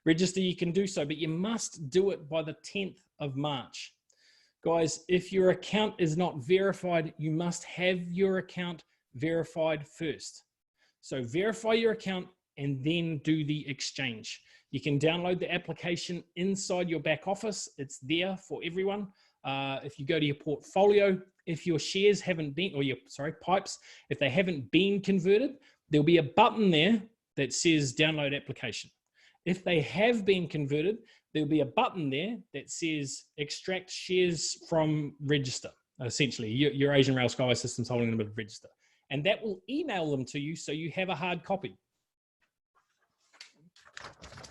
register, you can do so, but you must do it by the 10th of March. Guys, if your account is not verified, you must have your account verified first. So verify your account and then do the exchange. You can download the application inside your back office. It's there for everyone. If you go to your portfolio, if your shares haven't been, or your, pipes, if they haven't been converted, there'll be a button there that says download application. If they have been converted, there'll be a button there that says extract shares from register, essentially, your Asian Rail Skyway Systems Holding Limited register. And that will email them to you so you have a hard copy.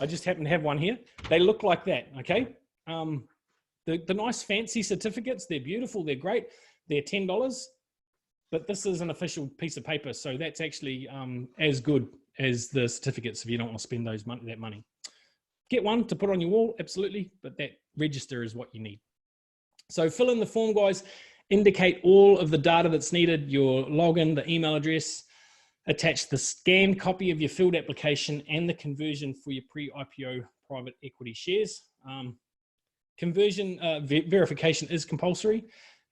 I just happen to have one here. They look like that, okay? The nice fancy certificates, they're beautiful, they're great. They're $10, but this is an official piece of paper. So that's actually as good as the certificates if you don't want to spend that money. Get one to put on your wall, absolutely, but that register is what you need. So fill in the form, guys. Indicate all of the data that's needed, your login, the email address, attach the scanned copy of your filled application and the conversion for your pre-IPO private equity shares. Conversion verification is compulsory.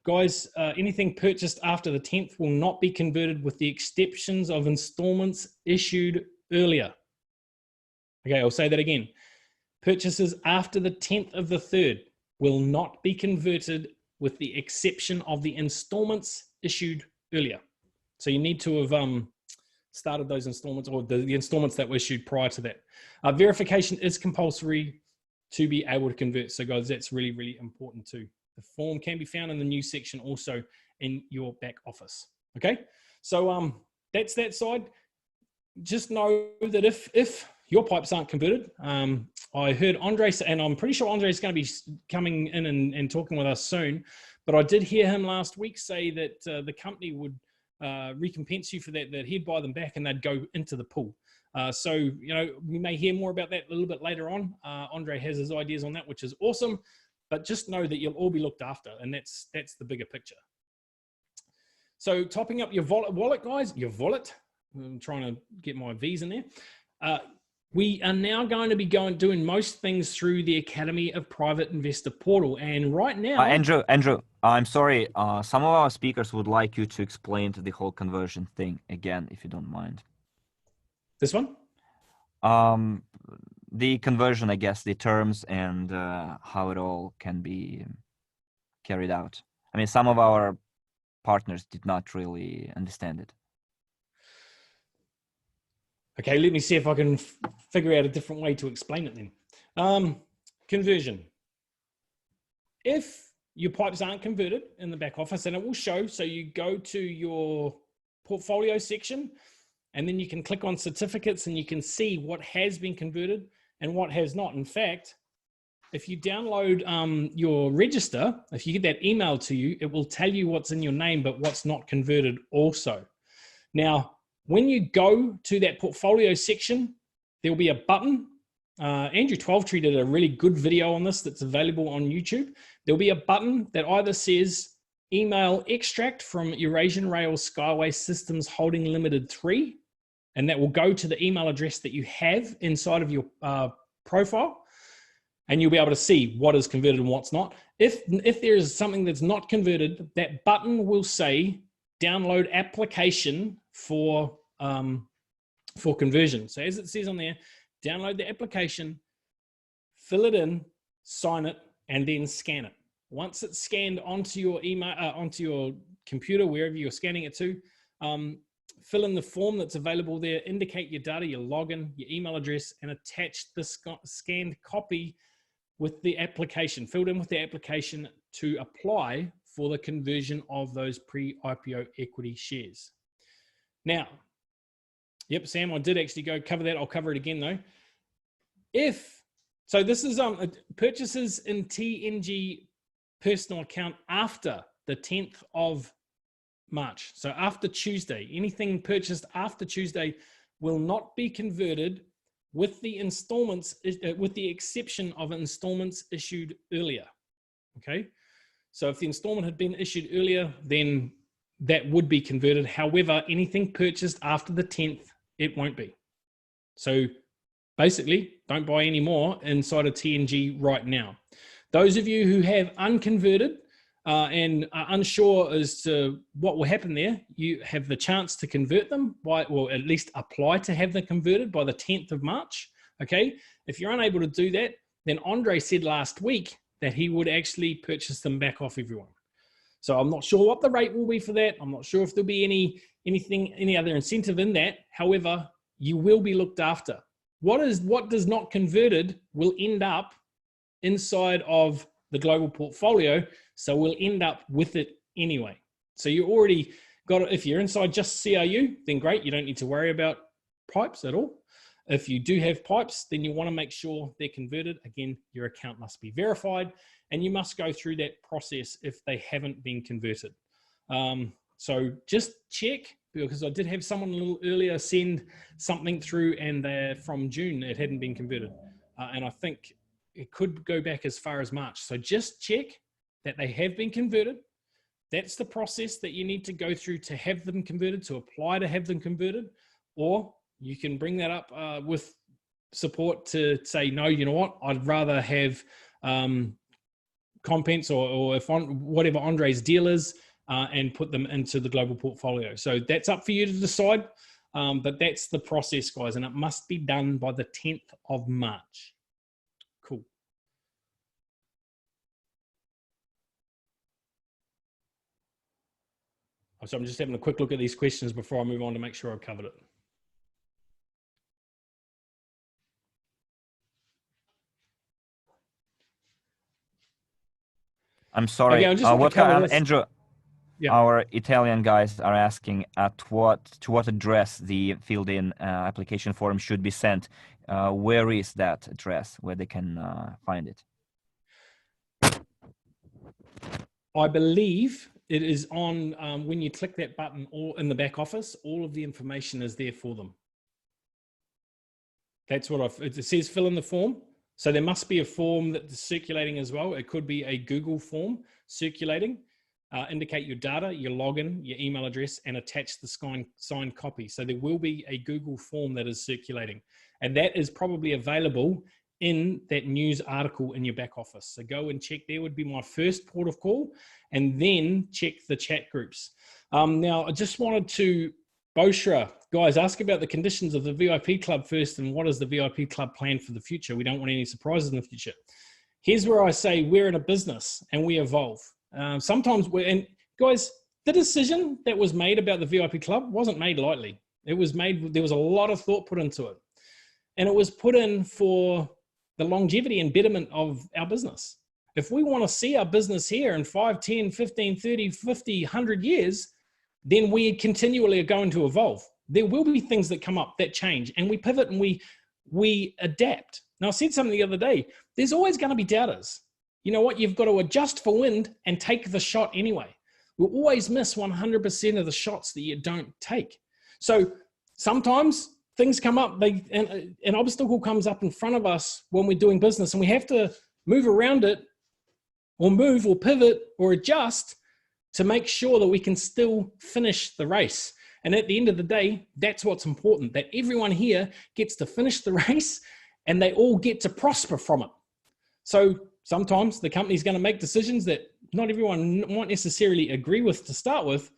Guys, anything purchased after the 10th will not be converted with the exceptions of installments issued earlier. Okay, I'll say that again. Purchases after the 10th of the 3rd will not be converted with the exception of the installments issued earlier. So you need to have started those installments, or the installments that were issued prior to that. Verification is compulsory to be able to convert. So guys, that's really, really important too. The form can be found in the news section also in your back office. Okay, so that's that side. Just know that if your pipes aren't converted, I heard Andre, and I'm pretty sure Andre is going to be coming in and talking with us soon, but I did hear him last week say that the company would recompense you for that, that he'd buy them back and they'd go into the pool. So, you know, we may hear more about that a little bit later on. Andre has his ideas on that, which is awesome, but just know that you'll all be looked after, and that's the bigger picture. So topping up your wallet, guys, your wallet, I'm trying to get my V's in there. We are now going to be doing most things through the Academy of Private Investor portal. And right now... Andrew, I'm sorry. Some of our speakers would like you to explain the whole conversion thing again, if you don't mind. This one? The conversion, I guess, the terms and how it all can be carried out. I mean, some of our partners did not really understand it. Okay, let me see if I can figure out a different way to explain it then. Conversion. If your pipes aren't converted in the back office, and it will show, so you go to your portfolio section, and then you can click on certificates and you can see what has been converted and what has not. In fact, if you download your register, if you get that email to you, it will tell you what's in your name, but what's not converted also. Now, when you go to that portfolio section, there'll be a button. Andrew 12tree did a really good video on this that's available on YouTube. There'll be a button that either says email extract from Eurasian Rail Skyway Systems Holding Limited 3, and that will go to the email address that you have inside of your profile, and you'll be able to see what is converted and what's not. If there is something that's not converted, that button will say download application for conversion. So as it says on there, download the application, fill it in, sign it, and then scan it. Once it's scanned onto your email, onto your computer, wherever you're scanning it to, fill in the form that's available there, indicate your data, your login, your email address, and attach the scanned copy with the application, filled in with the application to apply for the conversion of those pre-IPO equity shares. Now, yep, Sam, I did actually go cover that. I'll cover it again though. So this is purchases in TNG personal account after the 10th of March. So after Tuesday, anything purchased after Tuesday will not be converted with the installments, with the exception of installments issued earlier. Okay. So if the installment had been issued earlier, then that would be converted. However, anything purchased after the 10th, it won't be. So basically, don't buy any more inside of TNG right now. Those of you who have unconverted and are unsure as to what will happen there, you have the chance to convert them well, at least apply to have them converted by the 10th of March. Okay. If you're unable to do that, then Andre said last week that he would actually purchase them back off everyone. So I'm not sure what the rate will be for that. I'm not sure if there'll be any other incentive in that. However, you will be looked after. What does not converted will end up inside of the global portfolio. So we'll end up with it anyway. So you already got it. If you're inside just CRU, then great. You don't need to worry about pipes at all. If you do have pipes, then you want to make sure they're converted. Again, your account must be verified and you must go through that process if they haven't been converted. So just check, because I did have someone a little earlier send something through and they're from June, it hadn't been converted. And I think it could go back as far as March. So just check that they have been converted. That's the process that you need to go through to have them converted, to apply to have them converted, or you can bring that up with support to say, no, you know what, I'd rather have Compens or if whatever Andre's deal is and put them into the global portfolio. So that's up for you to decide, but that's the process, guys, and it must be done by the 10th of March. Cool. So I'm just having a quick look at these questions before I move on to make sure I've covered it. I'm sorry. Okay, Andrew, yeah. Our Italian guys are asking to what address the filled-in application form should be sent. Where is that address where they can find it? I believe it is on when you click that button or in the back office, all of the information is there for them. That's what it says fill in the form. So there must be a form that's circulating as well. It could be a Google form circulating. Indicate your data, your login, your email address, and attach the signed copy. So there will be a Google form that is circulating. And that is probably available in that news article in your back office. So go and check. There would be my first port of call, and then check the chat groups. Now, I just wanted to, Boshra, guys, ask about the conditions of the VIP club first, and what is the VIP club plan for the future? We don't want any surprises in the future. Here's where I say we're in a business and we evolve. Sometimes and guys, the decision that was made about the VIP club wasn't made lightly. It was made, there was a lot of thought put into it. And it was put in for the longevity and betterment of our business. If we want to see our business here in 5, 10, 15, 30, 50, 100 years, then we continually are going to evolve. There will be things that come up that change, and we pivot and we adapt. Now, I said something the other day, there's always going to be doubters. You know what? You've got to adjust for wind and take the shot anyway. We'll always miss 100% of the shots that you don't take. So sometimes things come up, an obstacle comes up in front of us when we're doing business, and we have to move around it or move or pivot or adjust to make sure that we can still finish the race. And at the end of the day, that's what's important, that everyone here gets to finish the race and they all get to prosper from it. So sometimes the company's going to make decisions that not everyone won't necessarily agree with to start with,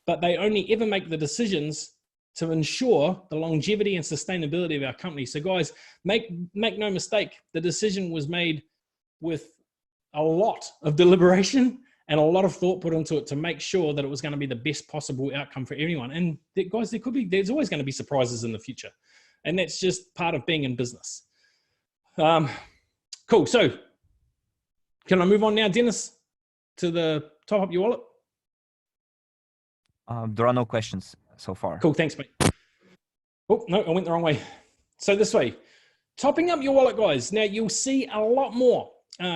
but they only ever make the decisions to ensure the longevity and sustainability of our company. So guys, make no mistake, the decision was made with a lot of deliberation and a lot of thought put into it to make sure that it was going to be the best possible outcome for everyone. And guys, there's always going to be surprises in the future. And that's just part of being in business. Cool. So can I move on now, Dennis, to the top up your wallet? There are no questions so far. Cool. Thanks, mate. Oh, no, I went the wrong way. So this way, topping up your wallet, guys. Now you'll see a lot more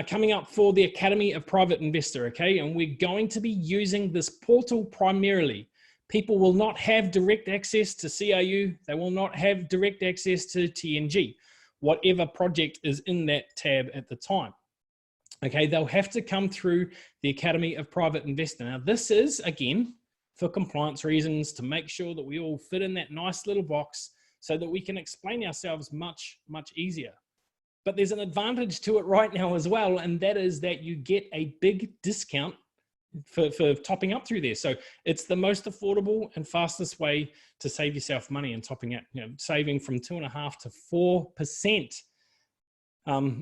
coming up for the Academy of Private Investor. Okay. And we're going to be using this portal primarily. People will not have direct access to CRU. They will not have direct access to TNG, whatever project is in that tab at the time. Okay. They'll have to come through the Academy of Private Investor. Now this is, again, for compliance reasons, to make sure that we all fit in that nice little box so that we can explain ourselves much, much easier. But there's an advantage to it right now as well, and that is that you get a big discount for topping up through there. So it's the most affordable and fastest way to save yourself money and topping up, saving from 2.5% to 4%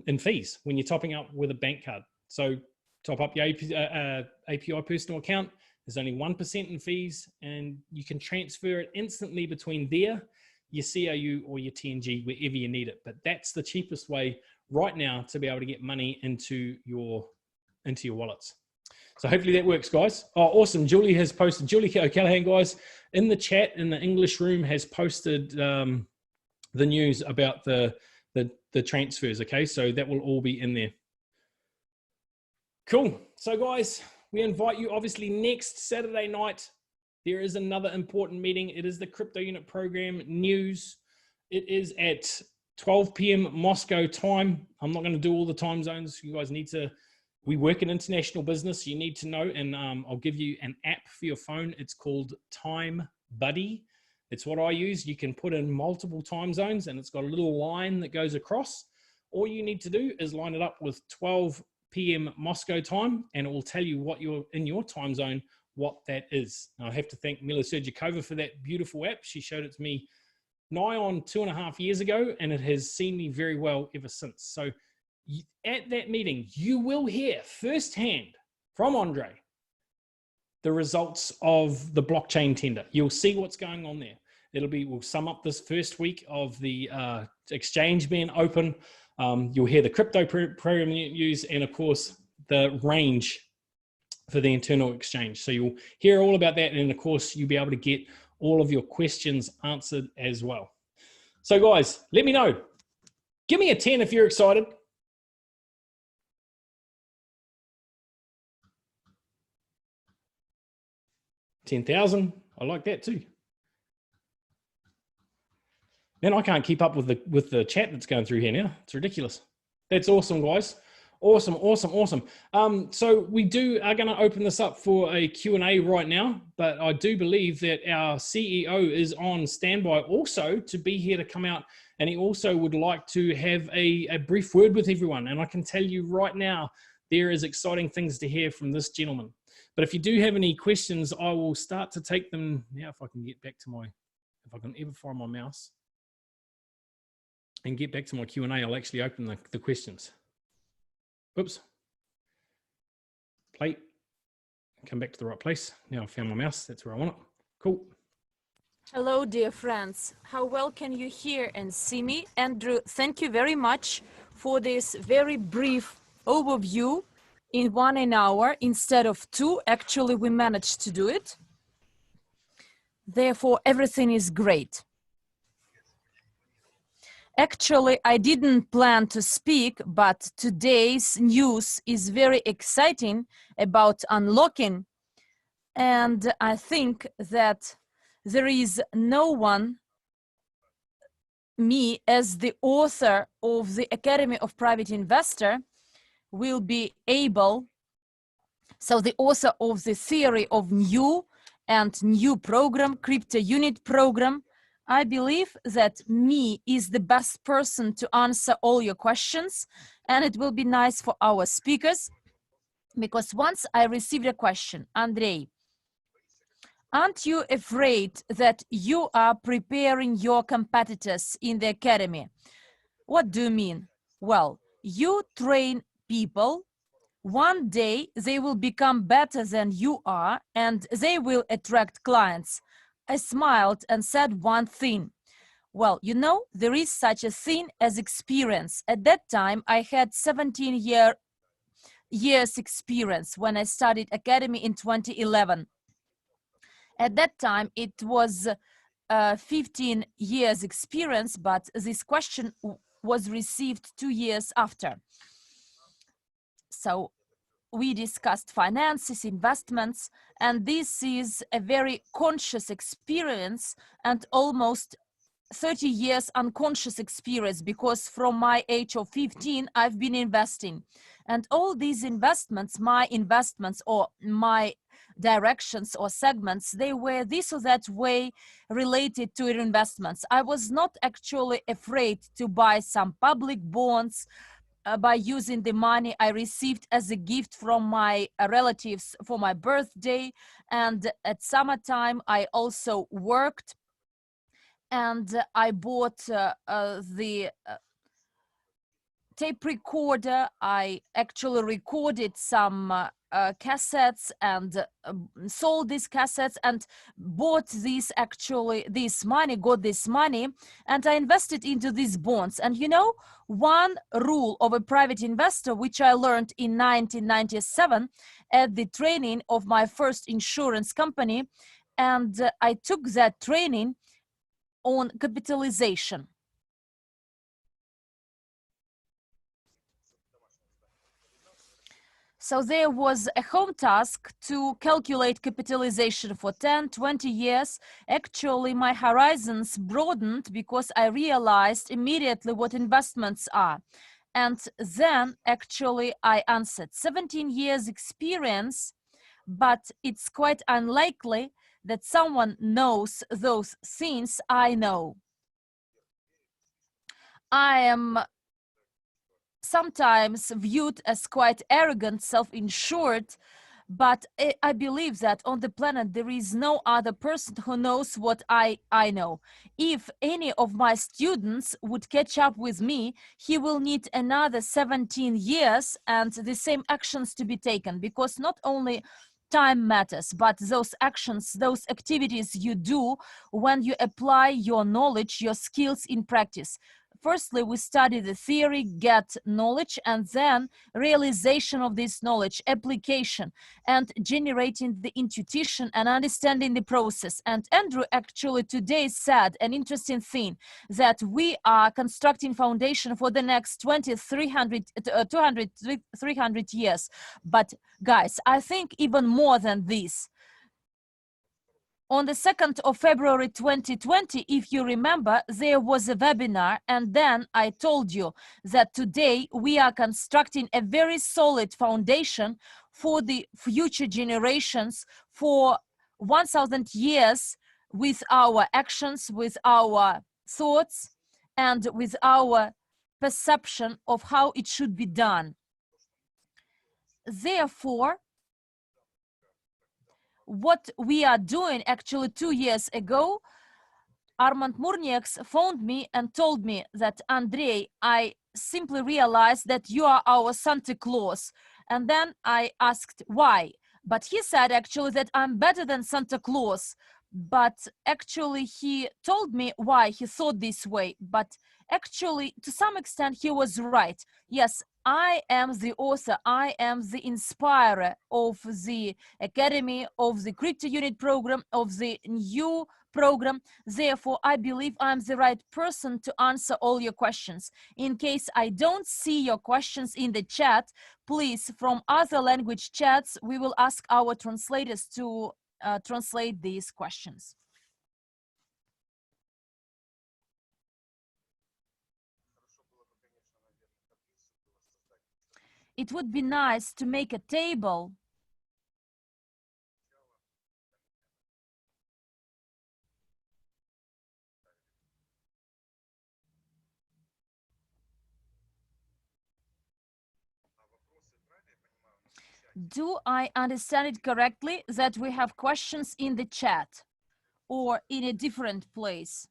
in fees when you're topping up with a bank card. So top up your API personal account. There's only 1% in fees, and you can transfer it instantly between there, your CRU or your TNG, wherever you need it. But that's the cheapest way right now to be able to get money into your wallets. So hopefully that works, guys. Oh, awesome. Julie has posted, Julie O'Callaghan, guys, in the chat in the English room has posted the news about the transfers. Okay, so that will all be in there. Cool. So guys, we invite you, obviously, next Saturday night, there is another important meeting. It is the CryptoUnit program news. It is at 12 p.m. Moscow time. I'm not going to do all the time zones. You guys need to, we work in international business. You need to know, and I'll give you an app for your phone. It's called Time Buddy. It's what I use. You can put in multiple time zones, and it's got a little line that goes across. All you need to do is line it up with 12 p.m. Moscow time, and it will tell you what you're in your time zone, what that is. Now, I have to thank Mila Sergikova for that beautiful app. She showed it to me nigh on 2.5 years ago, and it has seen me very well ever since. So at that meeting, you will hear firsthand from Andre the results of the blockchain tender. You'll see what's going on there. We'll sum up this first week of the exchange being open. You'll hear the crypto program news, and of course the range for the internal exchange. So you'll hear all about that, and of course you'll be able to get all of your questions answered as well. So guys, let me know. Give me a 10 if you're excited. 10,000. I like that too. Man, I can't keep up with the chat that's going through here now. It's ridiculous. That's awesome, guys. Awesome, awesome, awesome. So we are going to open this up for a Q&A right now, but I do believe that our CEO is on standby also to be here to come out, and he also would like to have a brief word with everyone. And I can tell you right now, there is exciting things to hear from this gentleman. But if you do have any questions, I will start to take them now. If I can get back to if I can ever find my mouse and get back to my Q&A, I'll actually open the questions. Oops. Plate. Come back to the right place. Now I found my mouse. That's where I want it. Cool. Hello, dear friends. How well can you hear and see me? Andrew, thank you very much for this very brief overview in 1 hour instead of 2. Actually, we managed to do it. Therefore, everything is great. Actually, I didn't plan to speak, but today's news is very exciting about unlocking. And I think that there is no one, me as the author of the Academy of Private Investor, will be able, so the author of the theory of N.E.E.W program, CryptoUnit program, I believe that me is the best person to answer all your questions, and it will be nice for our speakers, because once I received a question, Andrei, Aren't you afraid that you are preparing your competitors in the academy? What do you mean? Well, you train people. One day they will become better than you are and they will attract clients. I smiled and said one thing. Well, you know, there is such a thing as experience. At that time, I had 17 years experience when I studied academy in 2011. At that time, it was 15 years experience, but this question was received 2 years after. So we discussed finances, investments, and this is a very conscious experience and almost 30 years unconscious experience, because from my age of 15 I've been investing, and all these investments, my investments or my directions or segments, they were this or that way related to investments. I was not actually afraid to buy some public bonds by using the money I received as a gift from my relatives for my birthday. And at summertime I also worked, and I bought the tape recorder. I actually recorded some cassettes and sold these cassettes and bought this money, got this money, and I invested into these bonds. And you know, one rule of a private investor, which I learned in 1997 at the training of my first insurance company, and I took that training on capitalization. So there was a home task to calculate capitalization for 10, 20 years. Actually, my horizons broadened because I realized immediately what investments are. And then actually I answered 17 years experience, but it's quite unlikely that someone knows those things I know. I am sometimes viewed as quite arrogant, self-insured, but I believe that on the planet there is no other person who knows what I know. If any of my students would catch up with me, he will need another 17 years and the same actions to be taken, because not only time matters, but those actions, those activities you do when you apply your knowledge, your skills in practice. Firstly, we study the theory, get knowledge, and then realization of this knowledge, application, and generating the intuition and understanding the process. And Andrew actually today said an interesting thing, that we are constructing foundation for the next 200, 300 years. But guys, I think even more than this. On the 2nd of February 2020, if you remember, there was a webinar, and then I told you that today we are constructing a very solid foundation for the future generations for 1,000 years with our actions, with our thoughts, and with our perception of how it should be done. Therefore, what we are doing, actually 2 years ago, Armand Murnieks phoned me and told me that, Andrei, I simply realized that you are our Santa Claus. And then I asked why. But he said actually that I'm better than Santa Claus. But actually he told me why he thought this way. But actually, to some extent, he was right. Yes, I am the author, I am the inspirer of the Academy, of the CryptoUnit program, of the N.E.E.W program. Therefore, I believe I'm the right person to answer all your questions. In case I don't see your questions in the chat, please, from other language chats, we will ask our translators to translate these questions. It would be nice to make a table Do I understand it correctly that we have questions in the chat or in a different place?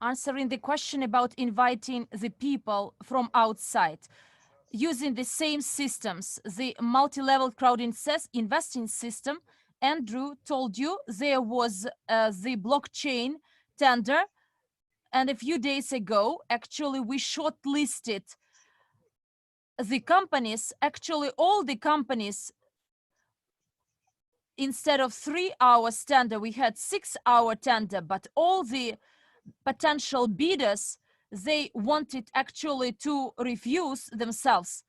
Answering the question about inviting the people from outside. Using the same systems, the multi-level crowd investing system, Andrew told you there was the blockchain tender. And a few days ago, actually, we shortlisted the companies, actually all the companies. Instead of 3 hours tender, we had 6-hour tender, but all the potential bidders, they wanted actually to refuse themselves.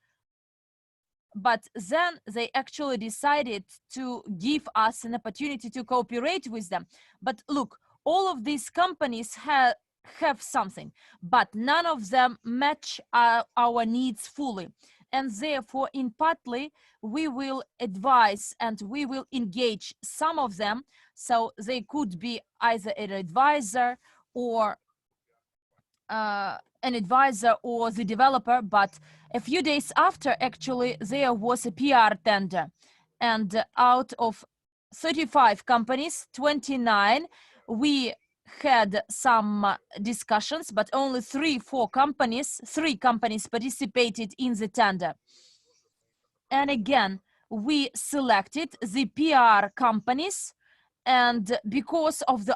But then they actually decided to give us an opportunity to cooperate with them. But look, all of these companies have something, but none of them match our needs fully. And therefore, in partly, we will advise and we will engage some of them. So they could be either an advisor or an advisor or the developer. But a few days after, actually, there was a PR tender. And out of 35 companies, 29, we had some discussions, but only 3 companies participated in the tender. And again, we selected the PR companies, and because of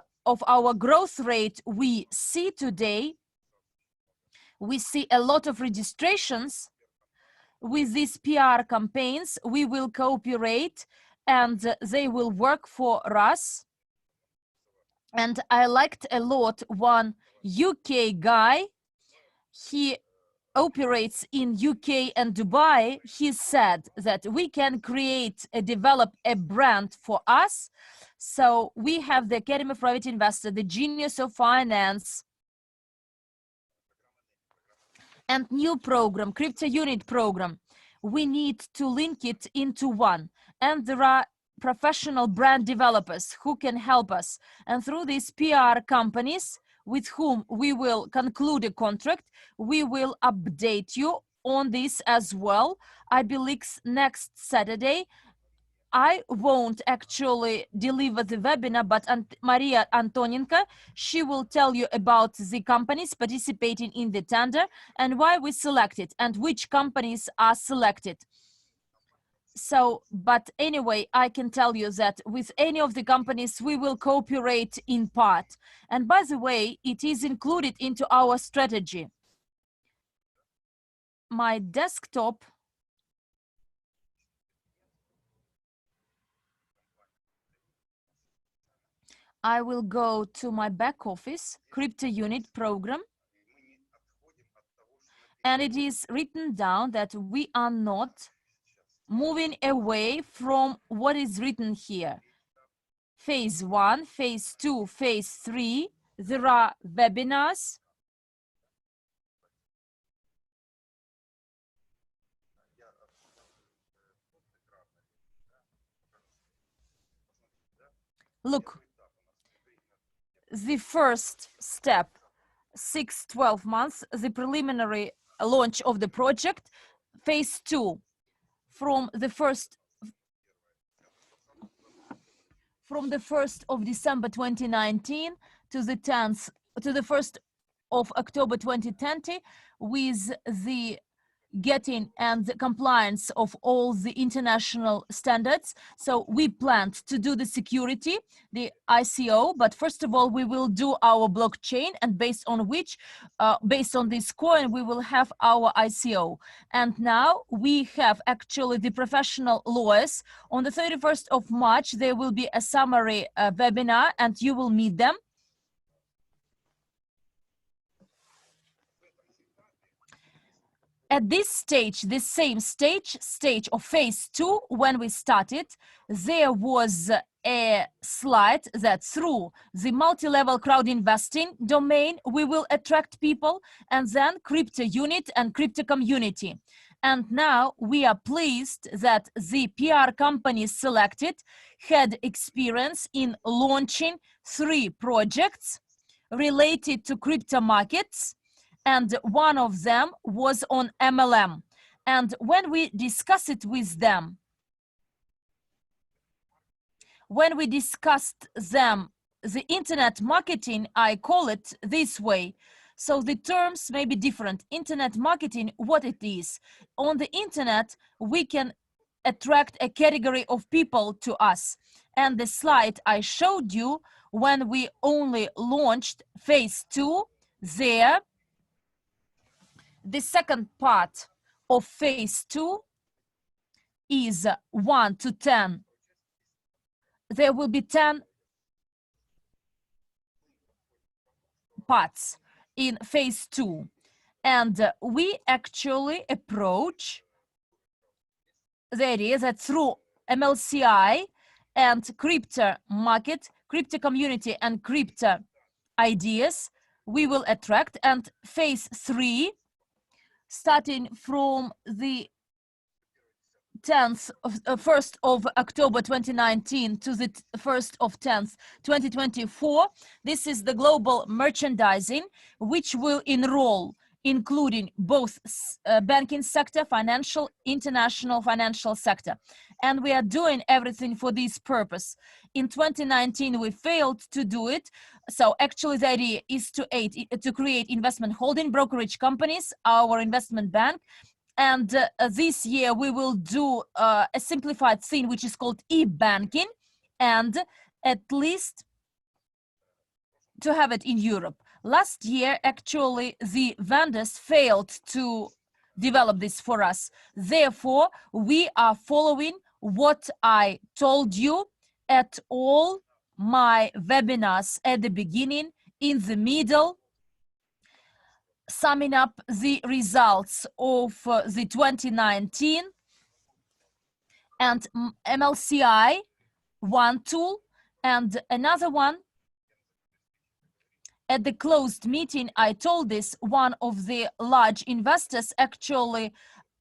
our growth rate we see today, we see a lot of registrations with these PR campaigns. We will cooperate and they will work for us. And I liked a lot one UK guy. He operates in UK and Dubai. He said that we can develop a brand for us. So we have the Academy of Private Investor, the Genius of Finance, and new program, CryptoUnit program. We need to link it into one. And there are professional brand developers who can help us. And through these PR companies with whom we will conclude a contract, we will update you on this as well. I believe next Saturday. I won't actually deliver the webinar, but Maria Antonenko, she will tell you about the companies participating in the tender and why we selected and which companies are selected. So, but anyway, I can tell you that with any of the companies, we will cooperate in part. And by the way, it is included into our strategy. My desktop I will go to my back office, CryptoUnit program, and it is written down that we are not moving away from what is written here. Phase 1, phase 2, phase 3, there are webinars. Look, the first step, 6-12 months, the preliminary launch of the project. Phase 2, from the 1st of December 2019 to the 1st of October 2020, with the getting and the compliance of all the international standards. So we planned to do the security, the ICO, but first of all, we will do our blockchain, and based on which, based on this coin, we will have our ICO. And now we have actually the professional lawyers. On the 31st of March, there will be a summary webinar and you will meet them. At this stage, the same stage of phase 2, when we started, there was a slide that through the multi-level crowd investing domain, we will attract people, and then CryptoUnit and crypto community. And now we are pleased that the PR companies selected had experience in launching 3 projects related to crypto markets, and one of them was on MLM. And when we discussed it with them, the internet marketing, I call it this way. So the terms may be different. Internet marketing, what it is. On the internet, we can attract a category of people to us. And the slide I showed you when we only launched phase 2, there, the second part of phase 2 is 1 to 10. There will be 10 parts in phase 2. And we actually approach the idea that through MLCI and crypto market, crypto community and crypto ideas, we will attract. And phase 3, starting from the 1st of October 2019 to the 1st of 10th 2024, this is the global merchandising, which will enroll including both banking sector, international financial sector. And we are doing everything for this purpose. In 2019, we failed to do it. So actually the idea is to create investment holding brokerage companies, our investment bank. And this year we will do a simplified thing, which is called e-banking, and at least to have it in Europe. Last year, actually, the vendors failed to develop this for us. Therefore, we are following what I told you at all my webinars at the beginning, in the middle, summing up the results of the 2019 and MLCI, one tool, and another one. At the closed meeting, I told this, one of the large investors actually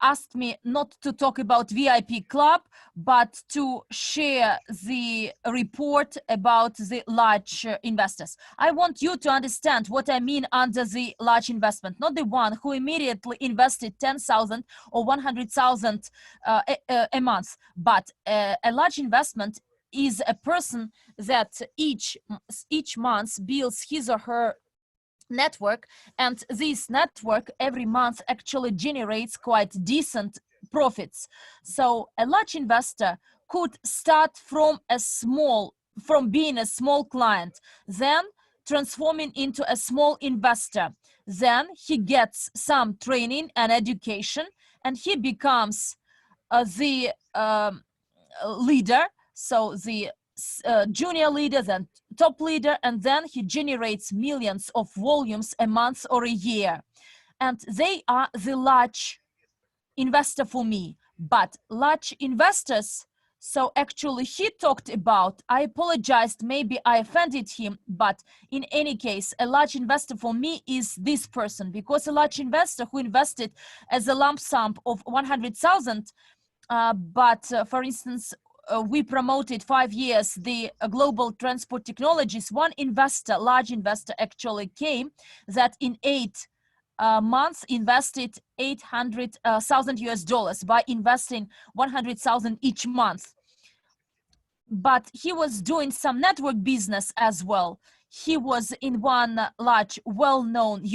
asked me not to talk about VIP club, but to share the report about the large investors. I want you to understand what I mean under the large investment, not the one who immediately invested 10,000 or 100,000 a month, but a large investment is a person that each month builds his or her network, and this network every month actually generates quite decent profits. So a large investor could start from being a small client, then transforming into a small investor. Then he gets some training and education, and he becomes the leader. So the junior leader, then top leader, and then he generates millions of volumes a month or a year. And they are the large investor for me. But large investors, so actually he talked about, I apologized, maybe I offended him, but in any case, a large investor for me is this person, because a large investor who invested as a lump sum of 100,000, but for instance, we promoted 5 years the global transport technologies. One investor, large investor, actually came that in 8 months invested $800,000 by investing 100,000 each month. But he was doing some network business as well. He was in one large, well-known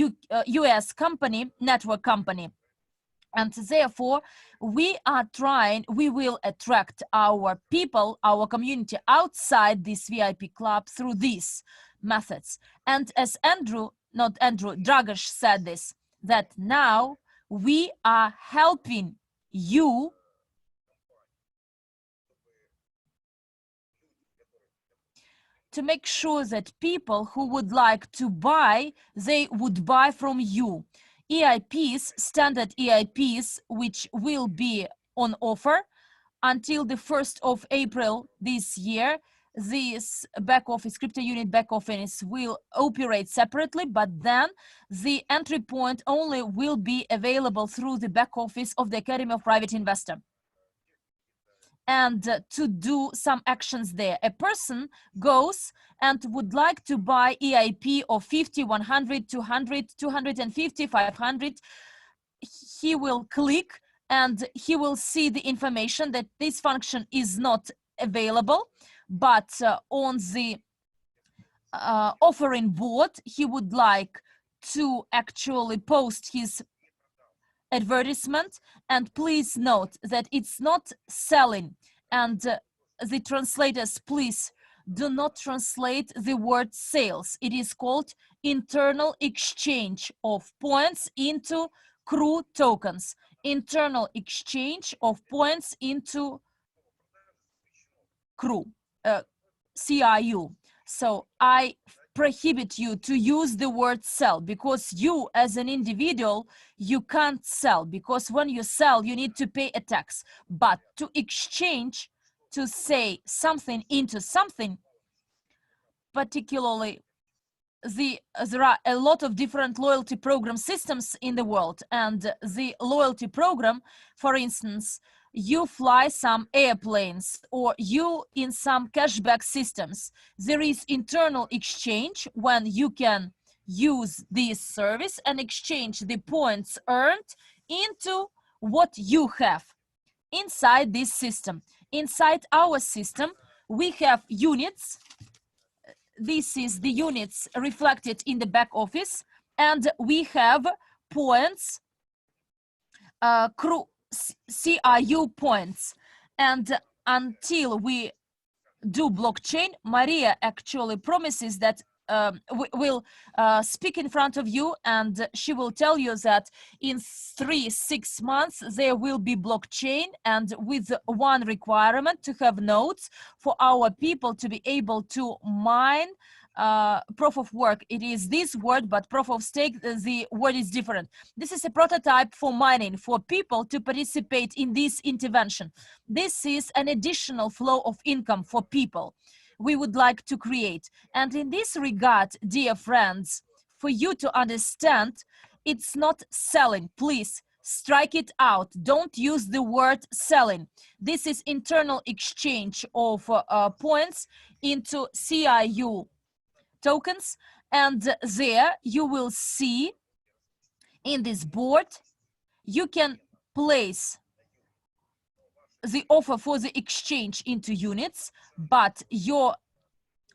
US company, network company. And therefore, we will attract our people, our community outside this VIP club through these methods. And as Dragosh said this, that now we are helping you to make sure that people who would like to buy, they would buy from you. EIPs, standard EIPs, which will be on offer until the 1st of April this year, this back office, CryptoUnit back office will operate separately, but then the entry point only will be available through the back office of the Academy of Private Investor. And to do some actions there, a person goes and would like to buy EIP of 50, 100, 200, 250, 500. He will click and he will see the information that this function is not available, but on the offering board, he would like to actually post his advertisement. And please note that it's not selling, and the translators, please do not translate the word sales. It is called internal exchange of points into CRU tokens. Internal exchange of points into CRU, CRU. So I prohibit you to use the word sell, because you as an individual, you can't sell, because when you sell, you need to pay a tax. But to exchange, to say something into something, particularly there are a lot of different loyalty program systems in the world, and the loyalty program, for instance, you fly some airplanes or you in some cashback systems, there is internal exchange when you can use this service and exchange the points earned into what you have inside this system. Inside our system, we have units. This is the units reflected in the back office, and we have points, CRU points. And until we do blockchain, Maria actually promises that will speak in front of you, and she will tell you that in 3-6 months there will be blockchain, and with one requirement, to have nodes for our people to be able to mine proof of work. It is this word, but proof of stake, the word is different. This is a prototype for mining, for people to participate in this intervention. This is an additional flow of income for people we would like to create. And in this regard, dear friends, for you to understand, it's not selling. Please strike it out. Don't use the word selling. This is internal exchange of points into CRU tokens. And there you will see in this board, you can place the offer for the exchange into units, but your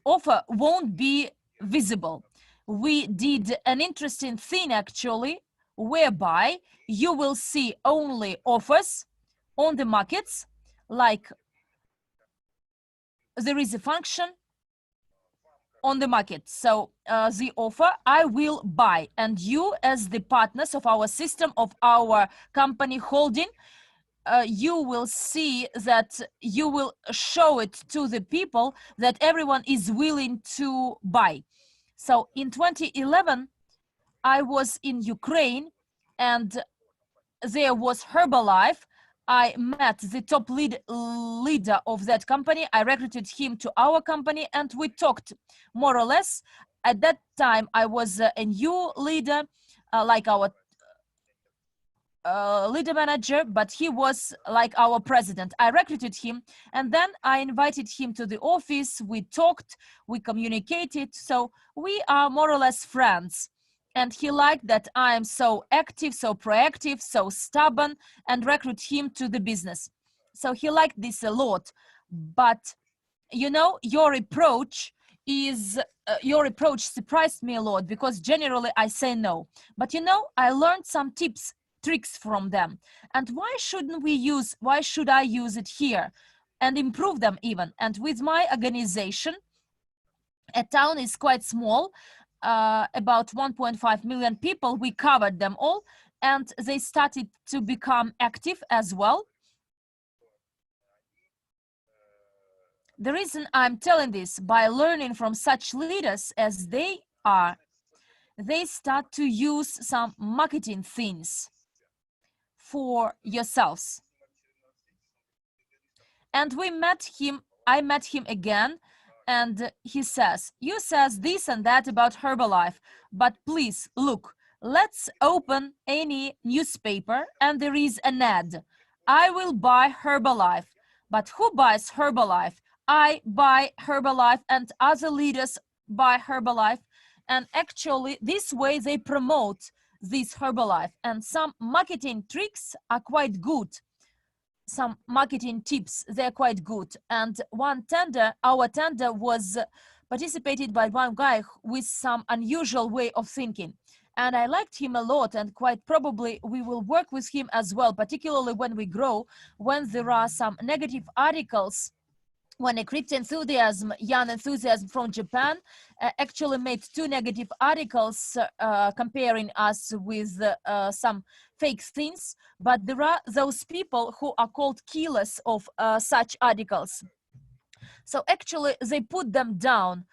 offer won't be visible. We did an interesting thing actually, whereby you will see only offers on the markets, like there is a function on the market. So the offer, I will buy, and you as the partners of our system, of our company holding, you will see that you will show it to the people that everyone is willing to buy. So in 2011, I was in Ukraine, and there was Herbalife. I met the top leader of that company. I recruited him to our company, and we talked more or less. At that time, I was a new leader, like our leader manager, but he was like our president. I recruited him, and then I invited him to the office. We talked, we communicated, so we are more or less friends. And he liked that I am so active, so proactive, so stubborn, and recruit him to the business. So he liked this a lot. But you know, your approach surprised me a lot, because generally I say no. But you know, I learned some tricks from them. And why should I use it here and improve them even? And with my organization, a town is quite small, about 1.5 million people, we covered them all, and they started to become active as well. The reason I'm telling this, by learning from such leaders as they are, they start to use some marketing things for yourselves. And I met him again and he says, you says this and that about Herbalife, but please look, let's open any newspaper and there is an ad. I will buy Herbalife. But who buys Herbalife? I buy Herbalife and other leaders buy Herbalife. And actually this way they promote this Herbalife, and some marketing tricks are quite good. Some marketing tips, they're quite good. And one tender, our tender was participated by one guy with some unusual way of thinking. And I liked him a lot, and quite probably we will work with him as well, particularly when we grow, when there are some negative articles. When a crypto enthusiasm, young enthusiasm from Japan actually made 2 negative articles comparing us with some fake things, but there are those people who are called killers of such articles. So actually they put them down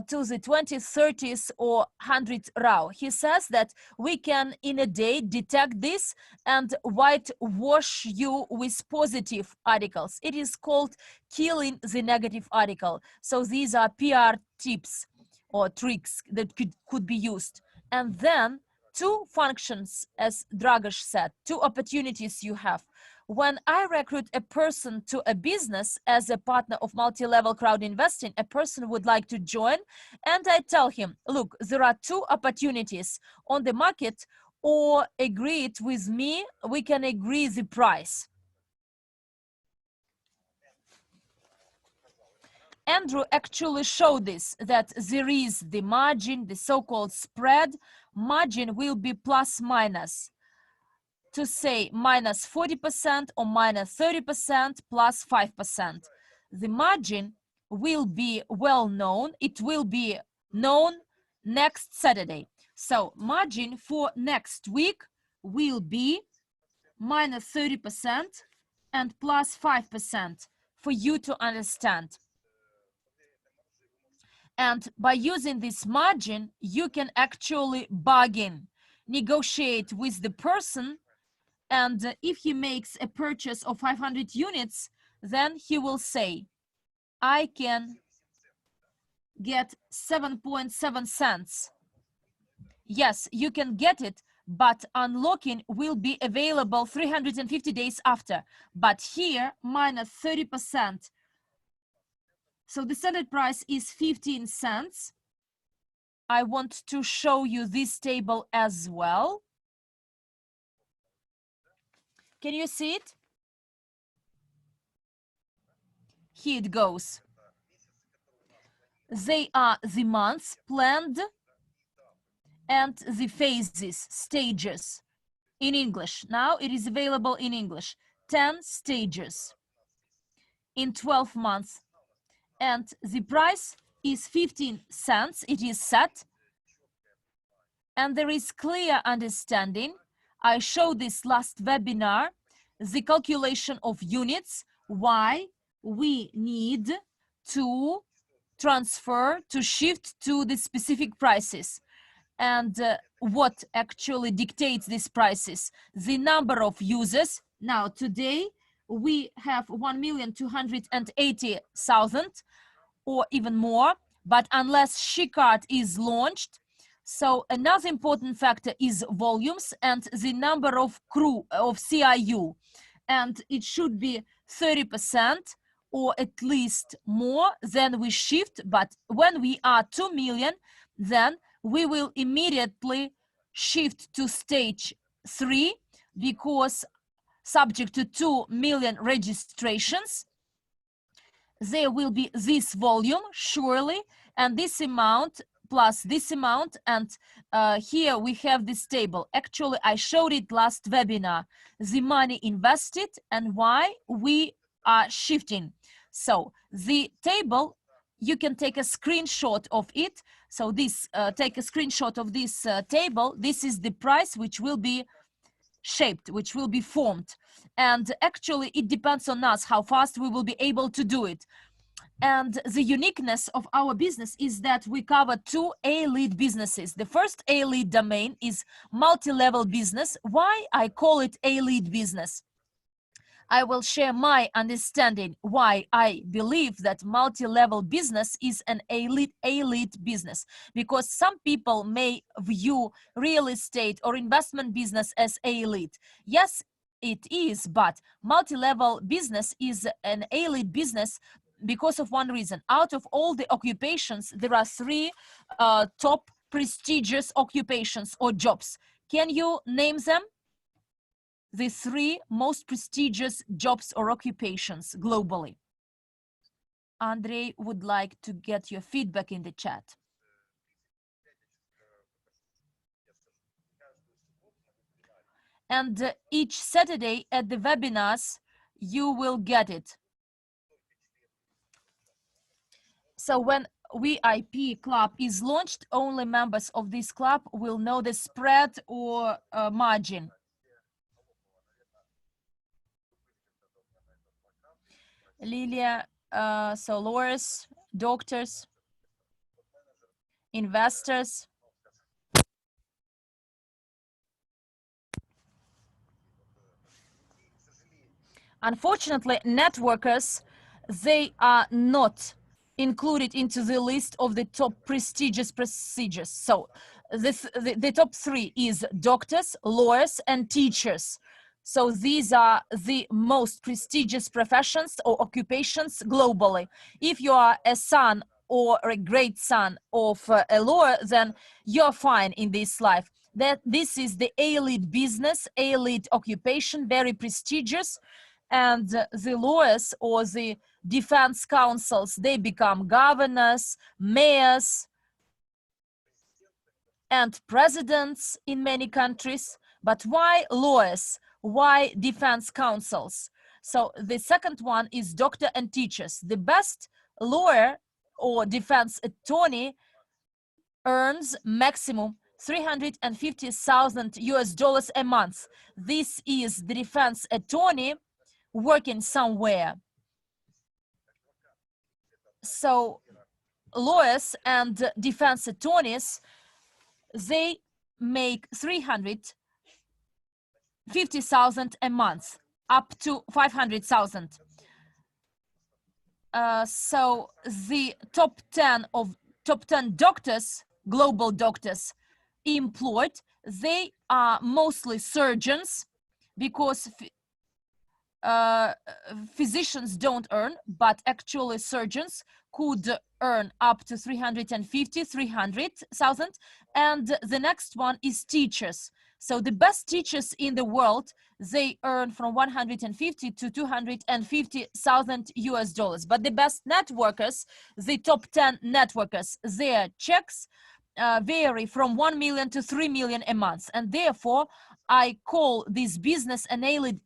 to the 20s, 30s or 100 RAW. He says that we can in a day detect this and whitewash you with positive articles. It is called killing the negative article. So these are PR tips or tricks that could be used. And then 2 functions, as Dragoš said, 2 opportunities you have. When I recruit a person to a business as a partner of multi-level crowd investing, a person would like to join, and I tell him, look, there are 2 opportunities on the market, or agree it with me, we can agree the price. Andrew actually showed this, that there is the margin, the so-called spread. Margin will be plus minus. To say minus 40% or minus 30% plus 5%. The margin will be well known. It will be known next Saturday. So margin for next week will be minus 30% and plus 5% for you to understand. And by using this margin, you can actually bargain, negotiate with the person. And if he makes a purchase of 500 units, then he will say, I can get 7.7 cents. Yes, you can get it, but unlocking will be available 350 days after. But here, minus 30%. So the standard price is 15 cents. I want to show you this table as well. Can you see it? Here it goes. They are the months planned and the phases, stages in English. Now it is available in English. 10 stages in 12 months. And the price is 15 cents. It is set. And there is clear understanding. I showed this last webinar, the calculation of units, why we need to transfer, to shift to the specific prices. And what actually dictates these prices? The number of users. Now today we have 1,280,000 or even more, but unless SheCard is launched. So another important factor is volumes and the number of CRU, and it should be 30% or at least more. Then we shift, but when we are 2 million, then we will immediately shift to stage 3, because subject to 2 million registrations, there will be this volume surely, and this amount plus this amount. And here we have this table. Actually, I showed it last webinar, the money invested and why we are shifting. So the table, you can take a screenshot of it. So this, take a screenshot of this table. This is the price which will be shaped, which will be formed. And actually it depends on us how fast we will be able to do it. And the uniqueness of our business is that we cover 2 A-lead businesses. The first A-lead domain is multi-level business. Why I call it A-lead business? I will share my understanding why I believe that multi-level business is an elite business, because some people may view real estate or investment business as elite. Yes, it is, but multi-level business is an elite business because of one reason. Out of all the occupations, there are three top prestigious occupations or jobs. Can you name them? The three most prestigious jobs or occupations globally. Andrei would like to get your feedback in the chat. And each Saturday at the webinars, you will get it. So when VIP club is launched, only members of this club will know the spread or margin. Lilia, so lawyers, doctors, investors. Unfortunately, networkers, they are not included into the list of the top prestigious procedures. So the top three is doctors, lawyers, and teachers. So these are the most prestigious professions or occupations globally. If you are a son or a great son of a lawyer, then you're fine in this life. That this is the elite business, elite occupation, very prestigious. And the lawyers or the defense counsels, they become governors, mayors, and presidents in many countries. But why lawyers? Why defense counsels? So the second one is doctor and teachers. The best lawyer or defense attorney earns maximum $350,000 a month. This is the defense attorney working somewhere. So lawyers and defense attorneys, they make $350,000 a month, up to $500,000. So the top 10 doctors, global doctors employed, they are mostly surgeons, because physicians don't earn, but actually surgeons could earn up to 300,000. And the next one is teachers. So the best teachers in the world, they earn from 150 to 250,000 US dollars. But the best networkers, the top 10 networkers, their checks vary from 1 million to 3 million a month. And therefore, I call this business an elite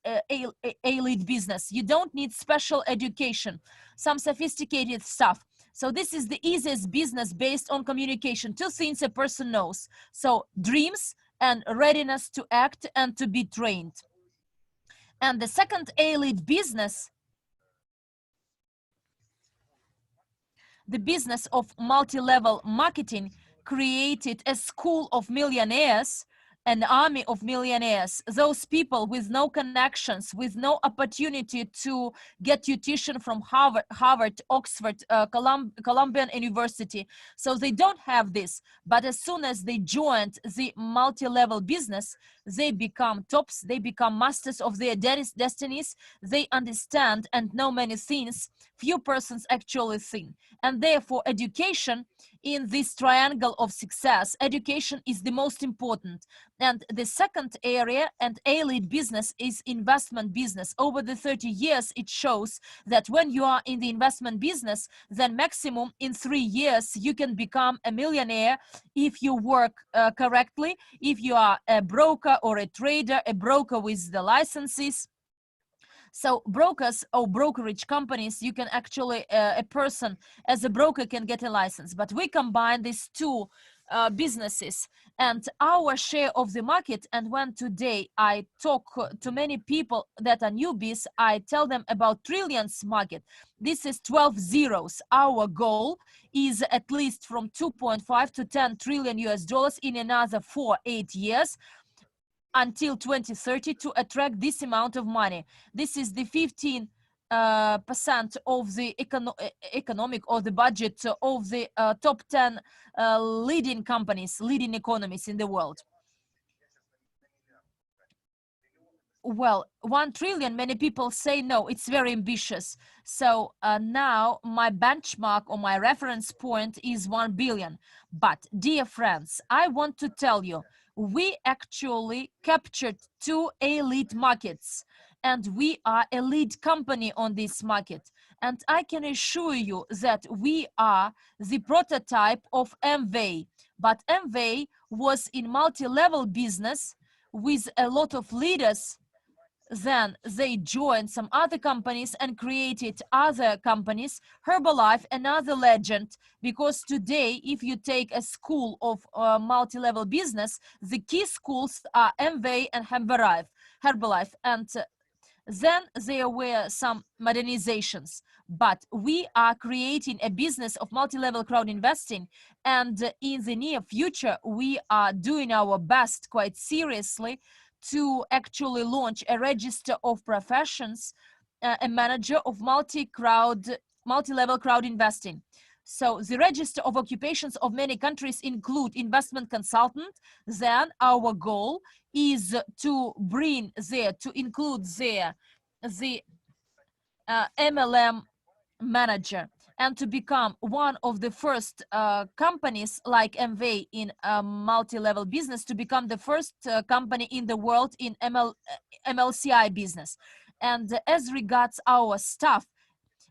business. You don't need special education, some sophisticated stuff. So this is the easiest business based on communication. Two things a person knows. So dreams and readiness to act and to be trained. And the second elite business, the business of multi-level marketing, created a school of millionaires, an army of millionaires, those people with no connections, with no opportunity to get tuition from Harvard, Oxford, Columbian University. So they don't have this. But as soon as they joined the multi-level business, they become tops, they become masters of their destinies. They understand and know many things few persons actually think. And therefore, education in this triangle of success, education is the most important. And the second area and elite business is investment business. Over the 30 years, it shows that when you are in the investment business, then maximum in 3 years, you can become a millionaire if you work correctly, if you are a broker or a trader, a broker with the licenses. So brokers or brokerage companies, you can actually, a person as a broker can get a license, but we combine these two businesses and our share of the market. And when today I talk to many people that are newbies, I tell them about trillions market. This is 12 zeros. Our goal is at least from 2.5 to 10 trillion US dollars in another 4-8 years. until 2030 to attract this amount of money. This is the 15% of the economic or the budget of the top 10 leading companies, leading economies in the world. Well, 1 trillion, many people say no, it's very ambitious. So now my benchmark or my reference point is 1 billion. But dear friends, I want to tell you, we actually captured 2 elite markets, and we are a lead company on this market. And I can assure you that we are the prototype of N.E.E.W. But N.E.E.W was in multi-level business with a lot of leaders. Then they joined some other companies and created other companies, Herbalife, another legend, because today, if you take a school of multi-level business, the key schools are N.E.E.W and Herbalife, and then there were some modernizations, but we are creating a business of multi-level crowd investing, and in the near future, we are doing our best quite seriously to actually launch a register of professions, a manager of multi-level crowd investing. So the register of occupations of many countries include investment consultant. Then our goal is to bring there, to include there the MLM manager, and to become one of the first companies like N.E.E.W in multi-level business, to become the first company in the world in MLCI business. And as regards our staff,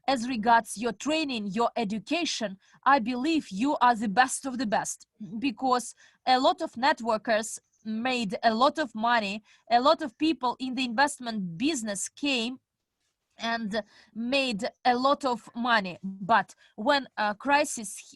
as regards your training, your education, I believe you are the best of the best, because a lot of networkers made a lot of money. A lot of people in the investment business came and made a lot of money, but when a crisis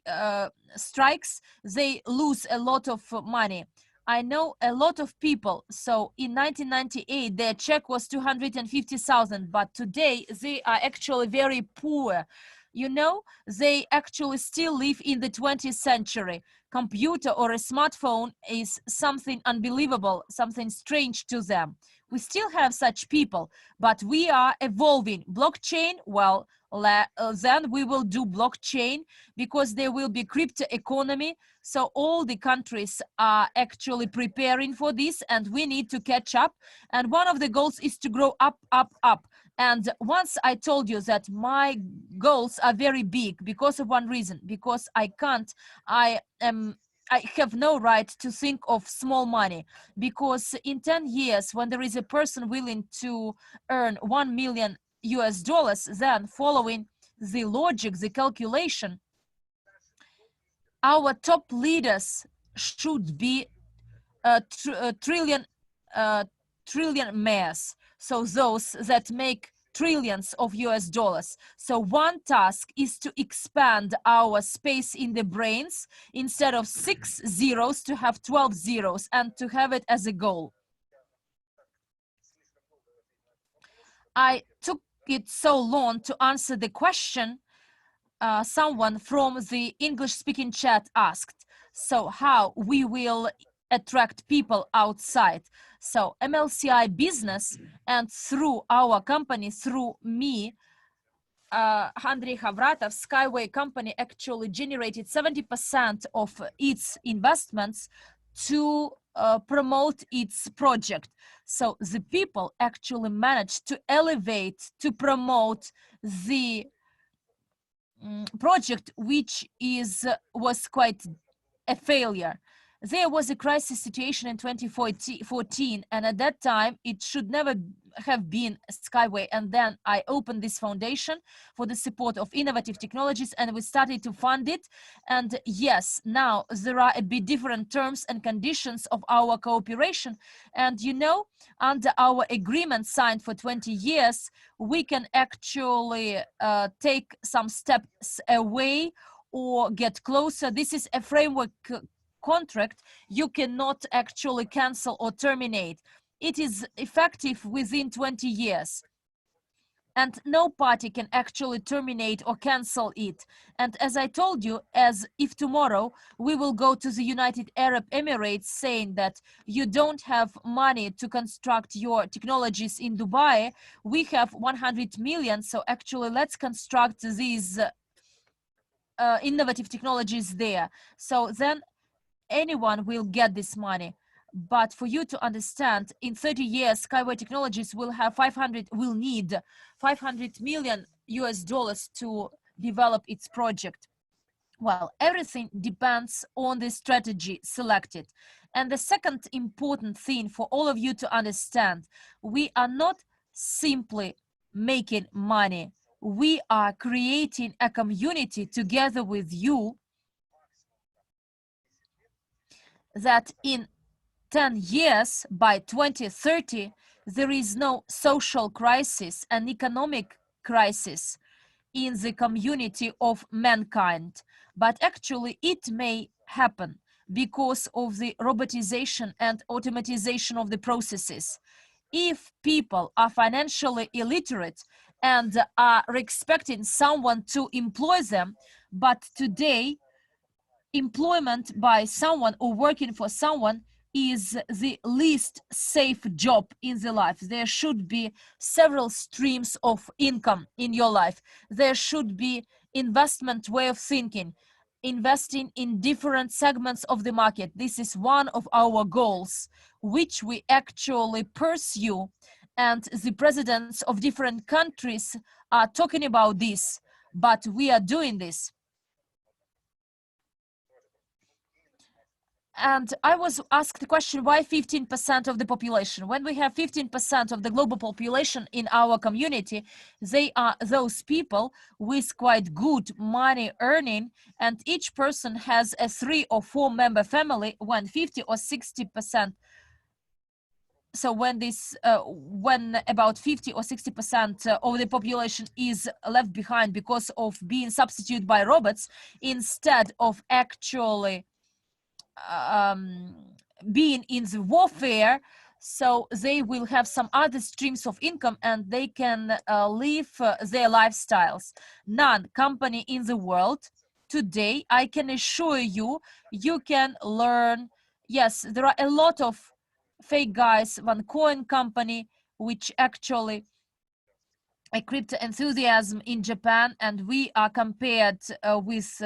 strikes, they lose a lot of money. I know a lot of people. So in 1998, their check was 250,000, but today they are actually very poor. You know, they actually still live in the 20th century. Computer or a smartphone is something unbelievable, something strange to them. We still have such people, but we are evolving. Blockchain, well, then we will do blockchain, because there will be crypto economy. So all the countries are actually preparing for this, and we need to catch up. And one of the goals is to grow up, up, up. And once I told you that my goals are very big because of one reason, because I have no right to think of small money, because in 10 years, when there is a person willing to earn $1 million, then following the logic, the calculation, our top leaders should be trillionaires. So those that make trillions of US dollars. So one task is to expand our space in the brains, instead of 6 zeros to have 12 zeros, and to have it as a goal. I took it so long to answer the question someone from the English-speaking chat asked. So how we will attract people outside? So MLCI business, and through our company, through me, Andrei Havratov, Skyway company actually generated 70% of its investments to promote its project. So the people actually managed to elevate, to promote the project, which was quite a failure. There was a crisis situation in 2014, and at that time it should never have been Skyway. And then I opened this foundation for the support of innovative technologies, and we started to fund it. And yes, now there are a bit different terms and conditions of our cooperation. And you know, under our agreement signed for 20 years, we can actually take some steps away or get closer. This is a framework contract. You cannot actually cancel or terminate. It is effective within 20 years. and no party can actually terminate or cancel it. And as I told you, as if tomorrow we will go to the United Arab Emirates saying that you don't have money to construct your technologies in Dubai, we have 100 million, so actually let's construct these innovative technologies there. So then anyone will get this money. But for you to understand, in 30 years, Skyway Technologies will need 500 million US dollars to develop its project. Well, everything depends on the strategy selected. And the second important thing for all of you to understand, we are not simply making money. We are creating a community together with you that in 10 years, by 2030, there is no social crisis and economic crisis in the community of mankind. But actually, it may happen because of the robotization and automatization of the processes. If people are financially illiterate and are expecting someone to employ them, but today employment by someone or working for someone is the least safe job in the life. There should be several streams of income in your life. There should be investment way of thinking, investing in different segments of the market. This is one of our goals, which we actually pursue. And the presidents of different countries are talking about this, but we are doing this. And I was asked the question, why 15% of the population? When we have 15% of the global population in our community, they are those people with quite good money earning, and each person has a 3 or 4 member family. When 50 or 60%, so when about 50 or 60% of the population is left behind because of being substituted by robots, instead of actually being in the warfare, so they will have some other streams of income and they can live their lifestyles. None company in the world today, I can assure you, you can learn. Yes, there are a lot of fake guys, OneCoin company, which actually a crypto enthusiasm in Japan, and we are compared with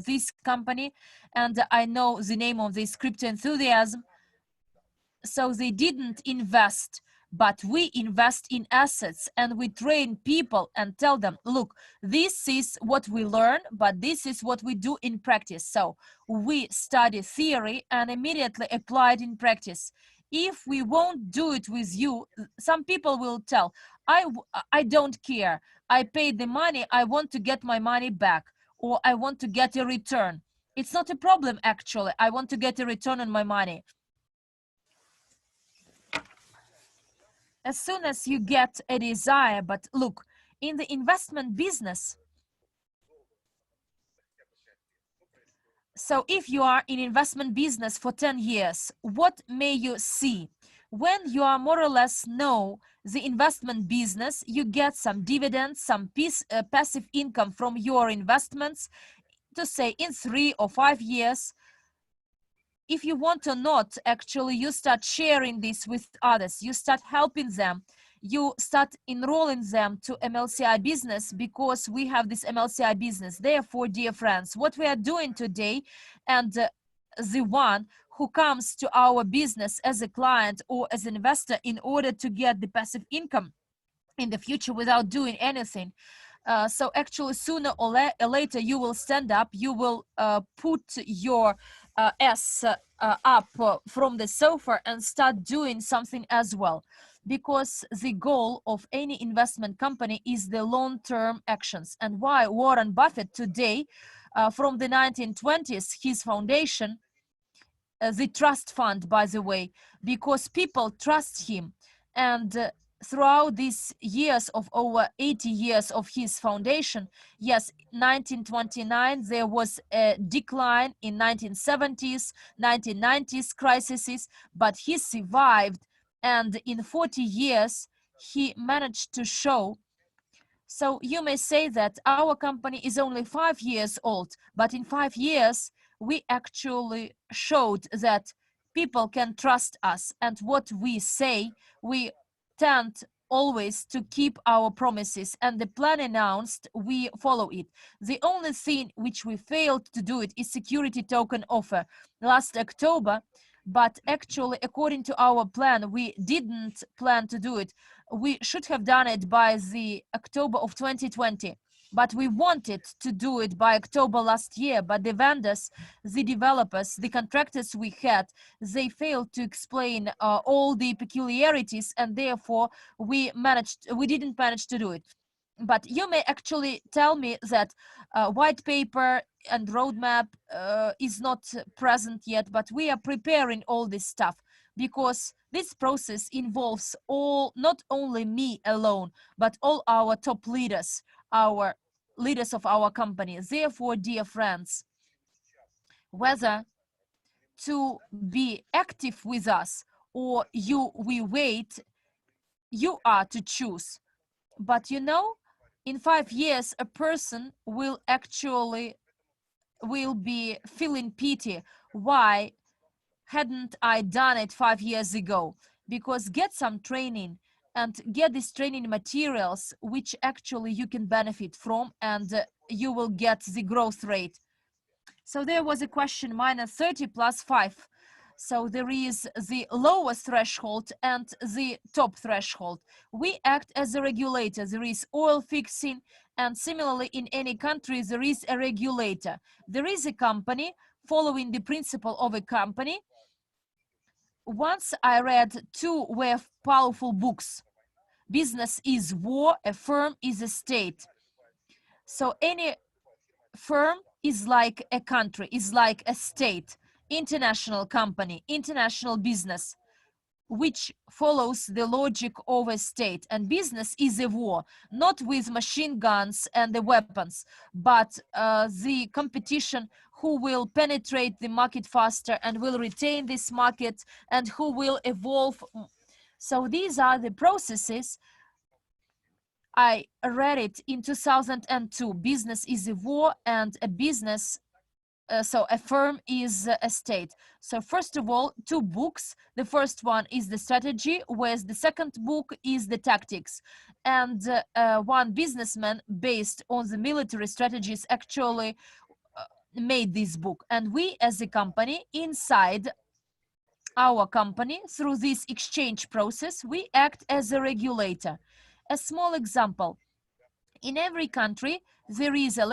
this company, and I know the name of this crypto enthusiasm. So they didn't invest, but we invest in assets and we train people and tell them, look, this is what we learn, but this is what we do in practice. So we study theory and immediately apply it in practice. If we won't do it with you, some people will tell, I don't care. I paid the money. I want to get my money back, or I want to get a return. It's not a problem, actually. I want to get a return on my money. As soon as you get a desire, but look, in the investment business, so if you are in investment business for 10 years, what may you see? When you are more or less know the investment business, you get some dividends, some passive income from your investments, to say in 3 or 5 years. If you want or not, actually, you start sharing this with others. You start helping them. You start enrolling them to MLCI business, because we have this MLCI business. Therefore, dear friends, what we are doing today, and the one who comes to our business as a client or as an investor in order to get the passive income in the future without doing anything. So actually, sooner or later, you will stand up, you will put your ass up from the sofa and start doing something as well. Because the goal of any investment company is the long-term actions. And why Warren Buffett today, from the 1920s, his foundation, the trust fund, by the way, because people trust him. And throughout these years of over 80 years of his foundation, yes, 1929, there was a decline in 1970s, 1990s crises, but he survived. And in 40 years, he managed to show So you may say that our company is only 5 years old, but in 5 years, we actually showed that people can trust us, and what we say, we tend always to keep our promises, and the plan announced, we follow it. The only thing which we failed to do it is security token offer last October, but actually according to our plan, we didn't plan to do it. We should have done it by the October of 2020, but we wanted to do it by October last year, but the vendors, the developers, the contractors we had, they failed to explain all the peculiarities, and therefore we didn't manage to do it. But you may actually tell me that white paper and roadmap is not present yet, but we are preparing all this stuff, because this process involves not only me alone, but all our top leaders, our leaders of our company. Therefore, dear friends, whether to be active with us or we wait, you are to choose. But you know, in 5 years, a person will be feeling pity. Why hadn't I done it 5 years ago? Because get some training and get these training materials which actually you can benefit from, and you will get the growth rate. So there was a question, -30 + 5. So there is the lowest threshold and the top threshold. We act as a regulator. There is oil fixing, and similarly in any country there is a regulator. There is a company following the principle of a company. Once I read two very powerful books. Business is war, a firm is a state. So any firm is like a country, is like a state, international company, international business, which follows the logic of a state. And business is a war, not with machine guns and the weapons, but the competition, who will penetrate the market faster and will retain this market, and who will evolve. So these are the processes. I read it in 2002. Business is a war, and a business, so a firm is a state. So first of all, two books. The first one is the strategy, whereas the second book is the tactics. And one businessman based on the military strategies actually made this book. And we as a company, inside our company, through this exchange process, we act as a regulator. A small example. In every country, there is a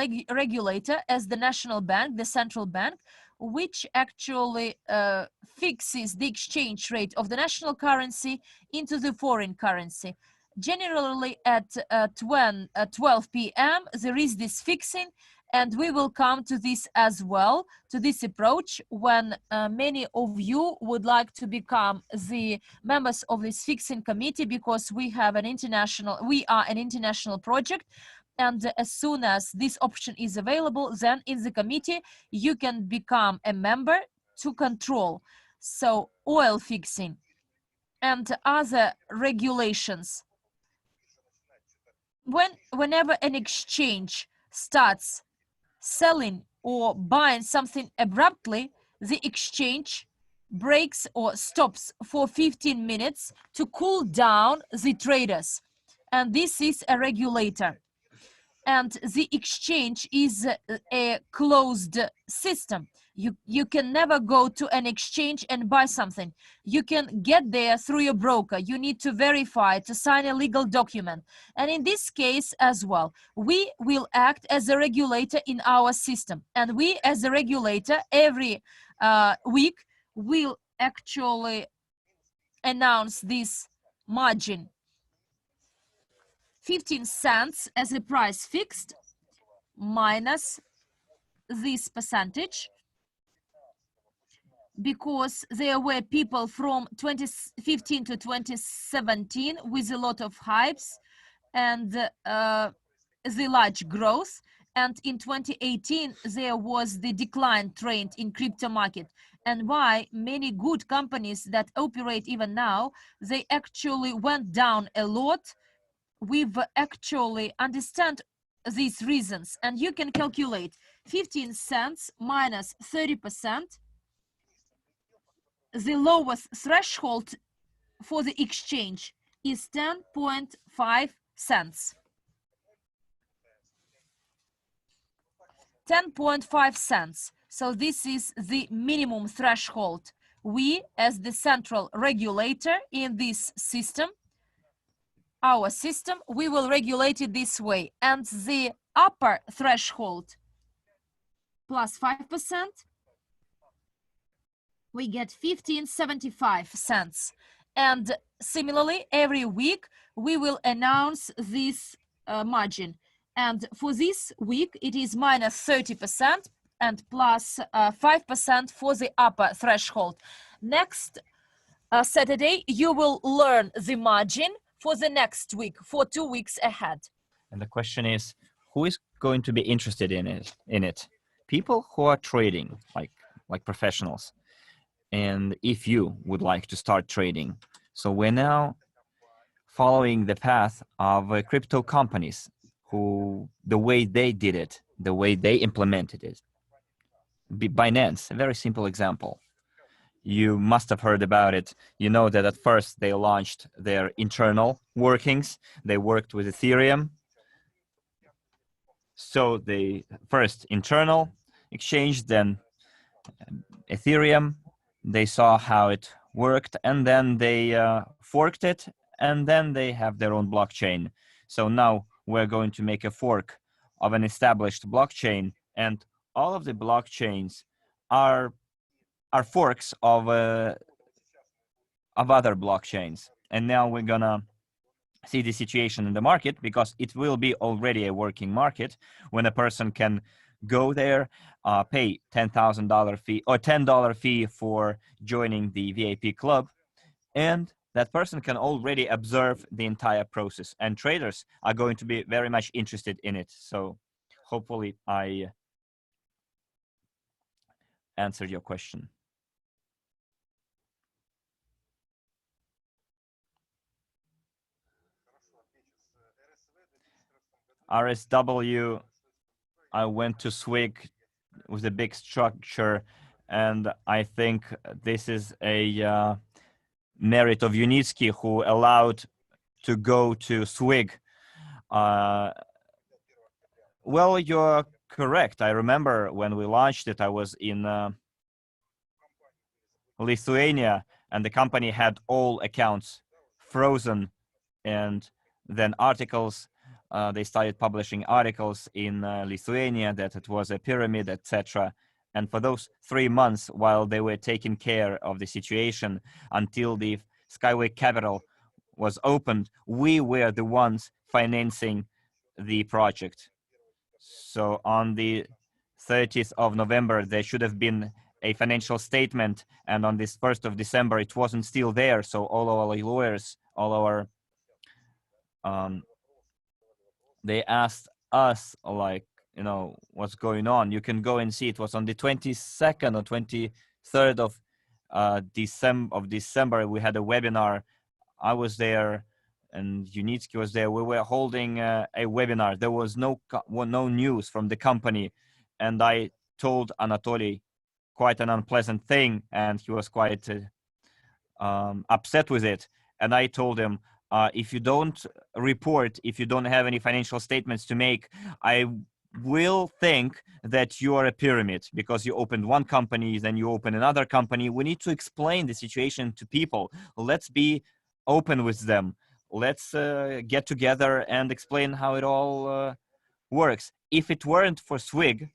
regulator as the national bank, the central bank, which actually fixes the exchange rate of the national currency into the foreign currency. Generally at 12 p.m. there is this fixing, and we will come to this as well, to this approach, when many of you would like to become the members of this fixing committee, because we are an international project. And as soon as this option is available, then in the committee, you can become a member to control. So oil fixing and other regulations. Whenever an exchange starts selling or buying something abruptly, the exchange breaks or stops for 15 minutes to cool down the traders. And this is a regulator. And the exchange is a closed system. You can never go to an exchange and buy something. You can get there through your broker. You need to verify, to sign a legal document. And in this case as well, we will act as a regulator in our system. And we as a regulator every week will actually announce this margin. 15 cents as a price fixed minus this percentage, because there were people from 2015 to 2017 with a lot of hypes and the large growth. And in 2018, there was the decline trend in crypto market. And why many good companies that operate even now, they actually went down a lot we've actually understand these reasons, and you can calculate 15 cents minus 30%. The lowest threshold for the exchange is 10.5 cents. 10.5 cents. So this is the minimum threshold. We, as the central regulator in this system, our system, we will regulate it this way. And the upper threshold plus 5%, we get 15.75 cents. And similarly, every week, we will announce this margin. And for this week, it is minus 30% and plus 5% for the upper threshold. Next Saturday, you will learn the margin for the next week, for 2 weeks ahead. And the question is, who is going to be interested in it? People who are trading, like professionals. And if you would like to start trading. So we're now following the path of crypto companies who, the way they did it, the way they implemented it. Binance, a very simple example. You must have heard about it. You know that at first they launched their internal workings. They worked with Ethereum. So they first internal exchange, then Ethereum. They saw how it worked, and then they forked it, and then they have their own blockchain. So now we're going to make a fork of an established blockchain, and all of the blockchains are forks of other blockchains. And now we're gonna see the situation in the market, because it will be already a working market when a person can go there, pay $10,000 fee or $10 fee for joining the VIP club, and that person can already observe the entire process. And traders are going to be very much interested in it. So hopefully I answered your question. RSW, I went to SWIG with a big structure, and I think this is a merit of N.E.E.W, who allowed to go to SWIG. Well, you're correct. I remember when we launched it, I was in Lithuania, and the company had all accounts frozen, and then articles, they started publishing articles in Lithuania that it was a pyramid, etc. And for those 3 months, while they were taking care of the situation until the Skyway capital was opened, we were the ones financing the project. So on the 30th of November, there should have been a financial statement, and on this 1st of December, it wasn't still there. So all our lawyers, all our they asked us, like, you know, what's going on. You can go and see. It was on the 22nd or 23rd of December. We had a webinar. I was there, and N.E.E.W was there. We were holding a webinar. There was no news from the company, and I told Anatoly quite an unpleasant thing, and he was quite upset with it. And I told him, if you don't report, if you don't have any financial statements to make, I will think that you are a pyramid, because you opened one company, then you open another company. We need to explain the situation to people. Let's be open with them. Let's get together and explain how it all works. If it weren't for SWIG,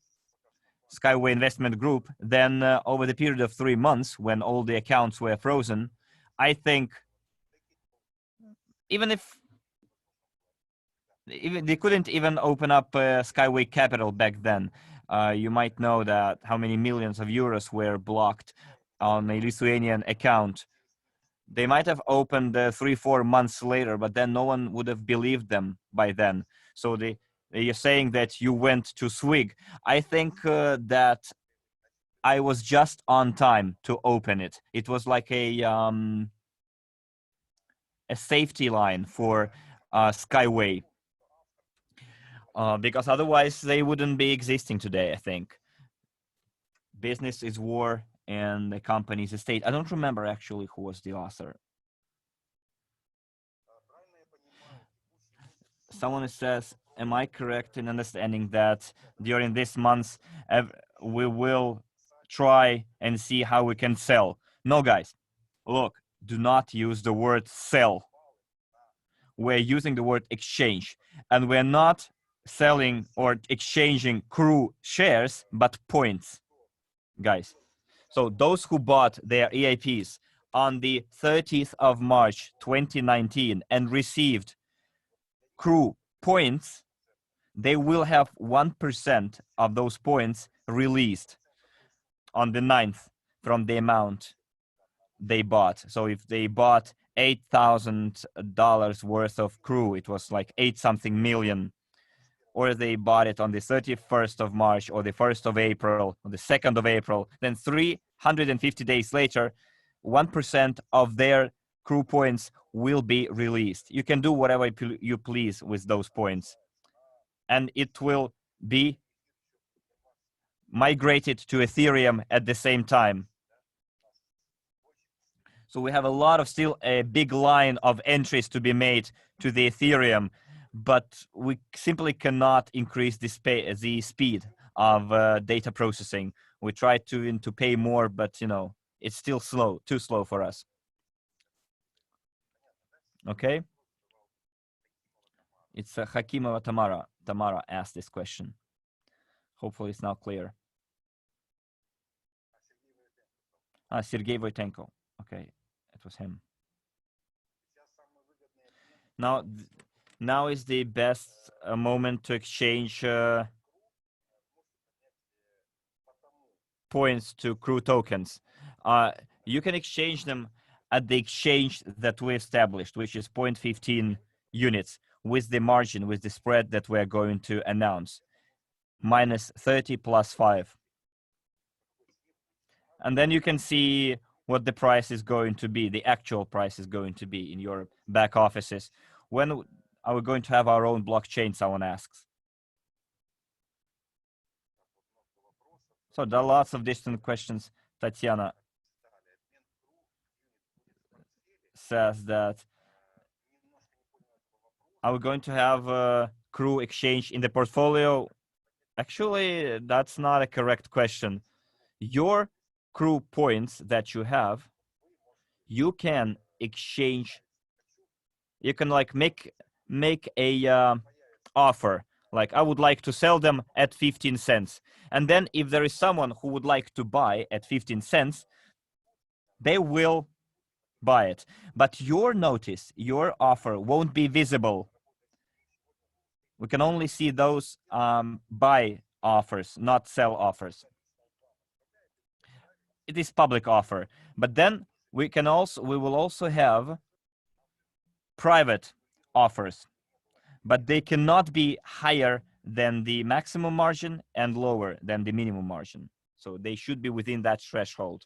Skyway Investment Group, then over the period of 3 months, when all the accounts were frozen, I think even they couldn't even open up Skyway Capital back then. You might know that how many millions of euros were blocked on a Lithuanian account. They might have opened 3-4 months later, but then no one would have believed them by then. So you're saying that you went to SWIG. I think that I was just on time to open it. It was like a safety line for Skyway, because otherwise they wouldn't be existing today, I think. Business is war and the company is a state. I don't remember actually who was the author. Someone says, am I correct in understanding that during this month we will try and see how we can sell? No, guys, look, do not use the word sell. We're using the word exchange, and we're not selling or exchanging CRU shares, but points, guys. So those who bought their EIPs on the 30th of March 2019 and received CRU points, they will have 1% of those points released on the 9th from the amount they bought. So if they bought $8,000 worth of CRU, it was like 8-something million, or they bought it on the 31st of March or the 1st of April or the 2nd of April, then 350 days later, 1% of their CRU points will be released. You can do whatever you please with those points, and it will be migrated to Ethereum at the same time. So we have a lot of still a big line of entries to be made to the Ethereum, but we simply cannot increase the speed of data processing. We try to pay more, but you know, it's still slow, too slow for us. Okay. It's Hakimova Tamara. Tamara asked this question. Hopefully it's now clear. Sergey Voitenko. Okay, it was him. Now is the best moment to exchange points to CRU tokens. You can exchange them at the exchange that we established, which is 0.15 units, with the margin, with the spread that we're going to announce, -30 + 5. And then you can see what the price is going to be, the actual price is going to be in your back offices. When are we going to have our own blockchain, someone asks. So there are lots of distant questions. Tatiana says that, are we going to have a CRU exchange in the portfolio? Actually, that's not a correct question. Your CRU points that you have, you can exchange, you can like make a offer, like I would like to sell them at 15 cents. And then if there is someone who would like to buy at 15 cents, they will buy it. But your notice, your offer won't be visible. We can only see those buy offers, not sell offers. It is public offer, but then we will also have private offers, but they cannot be higher than the maximum margin and lower than the minimum margin. So they should be within that threshold,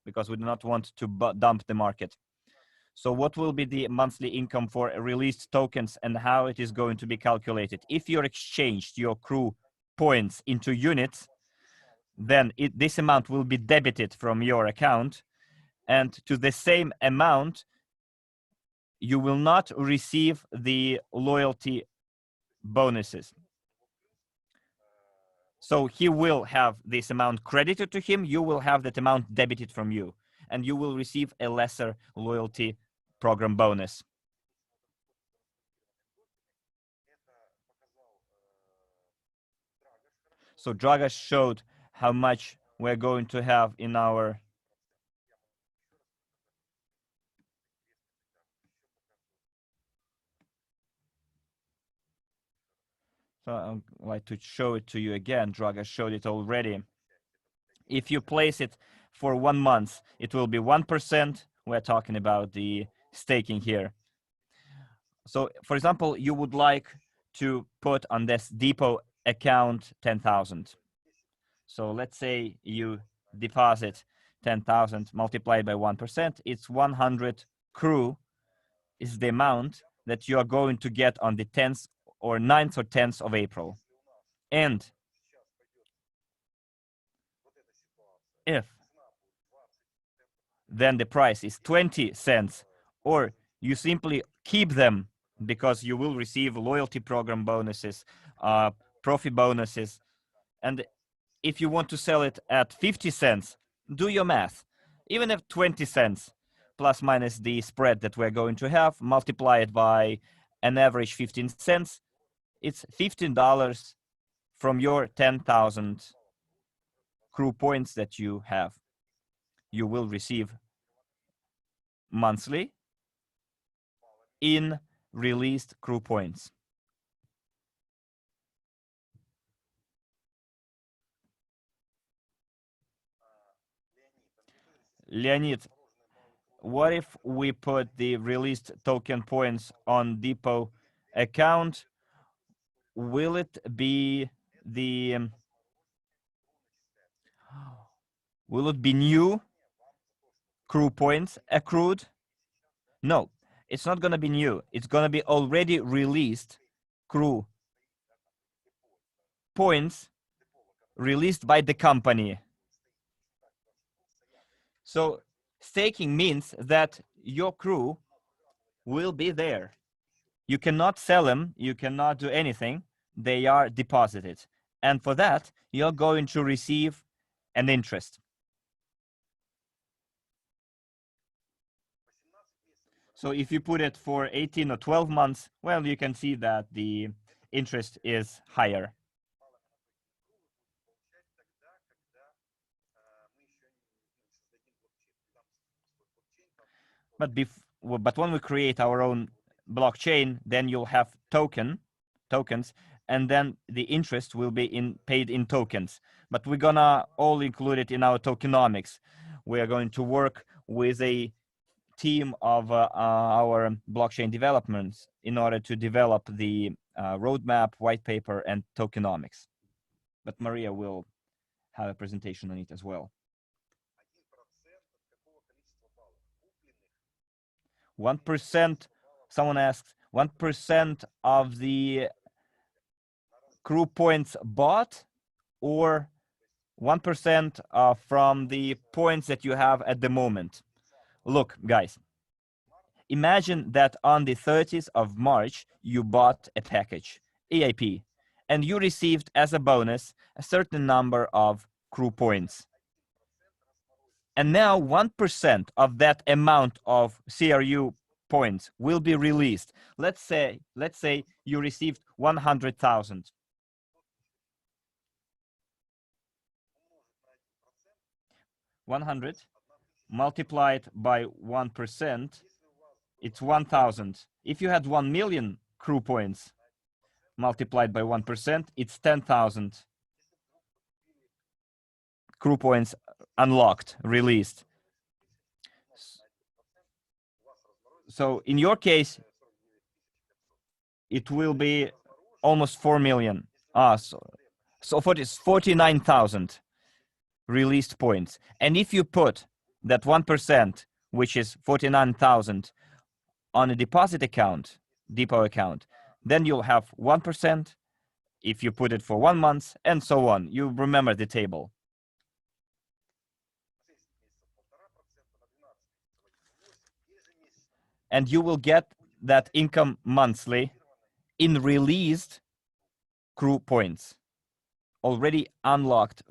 because we do not want to dump the market. So what will be the monthly income for released tokens and how it is going to be calculated? If you're exchanged your CRU points into units, then this amount will be debited from your account, and to the same amount, you will not receive the loyalty bonuses. So he will have this amount credited to him, you will have that amount debited from you, and you will receive a lesser loyalty program bonus. So Dragas showed how much we're going to have in our So I'd like to show it to you again. Dragas showed it already. If you place it for 1 month, it will be 1%. We're talking about the staking here. So for example, you would like to put on this depot account 10,000. So let's say you deposit 10,000 multiplied by 1%. It's 100 CRU is the amount that you are going to get on the 10th or 9th or 10th of April. And if then the price is 20 cents, or you simply keep them because you will receive loyalty program bonuses, profit bonuses. And if you want to sell it at 50 cents, do your math. Even if 20 cents plus minus the spread that we're going to have, multiply it by an average 15 cents, it's $15 from your 10,000 CRU points that you have. You will receive monthly in released CRU points. Leonid, what if we put the released token points on depot account? Will it be the will it be new CRU points accrued? No, it's not going to be new. It's going to be already released CRU points released by the company. So staking means that your CRU will be there. You cannot sell them, you cannot do anything. They are deposited. And for that, you're going to receive an interest. So if you put it for 18 or 12 months, well, you can see that the interest is higher. But when we create our own blockchain, then you'll have tokens, and then the interest will be paid in tokens. But we're gonna all include it in our tokenomics. We are going to work with a team of our blockchain developments in order to develop the roadmap, white paper, and tokenomics. But Maria will have a presentation on it as well. 1%, someone asks, 1% of the CRU points bought, or 1% from the points that you have at the moment? Look, guys, imagine that on the 30th of March, you bought a package, EIP, and you received as a bonus a certain number of CRU points. And now 1% of that amount of CRU points will be released. Let's say you received 100,000. 100 multiplied by 1%, it's 1,000. If you had 1 million CRU points multiplied by 1%, it's 10,000 CRU points unlocked, released. So in your case, it will be almost 4 million. So for this 49,000 released points. And if you put that 1%, which is 49,000, on a deposit account, depot account, then you'll have 1% if you put it for 1 month, and so on. You remember the table. And you will get that income monthly in released CRU points, already unlocked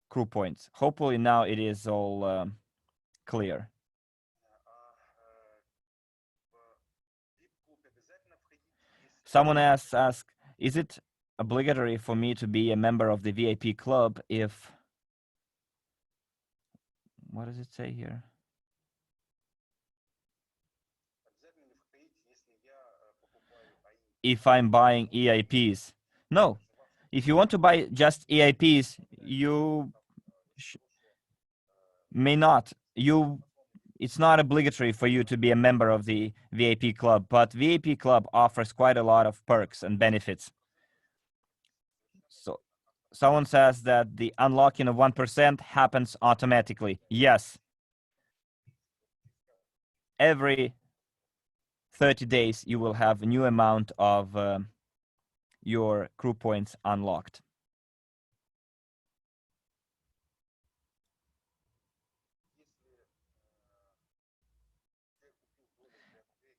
CRU points. Hopefully now it is all clear. Someone asks, is it obligatory for me to be a member of the VIP club if, what does it say here? If I'm buying EIPs. No, if you want to buy just EIPs, you may not. It's not obligatory for you to be a member of the VIP club, but VIP club offers quite a lot of perks and benefits. So someone says that the unlocking of 1% happens automatically. Yes. Every 30 days, you will have a new amount of your CRU points unlocked.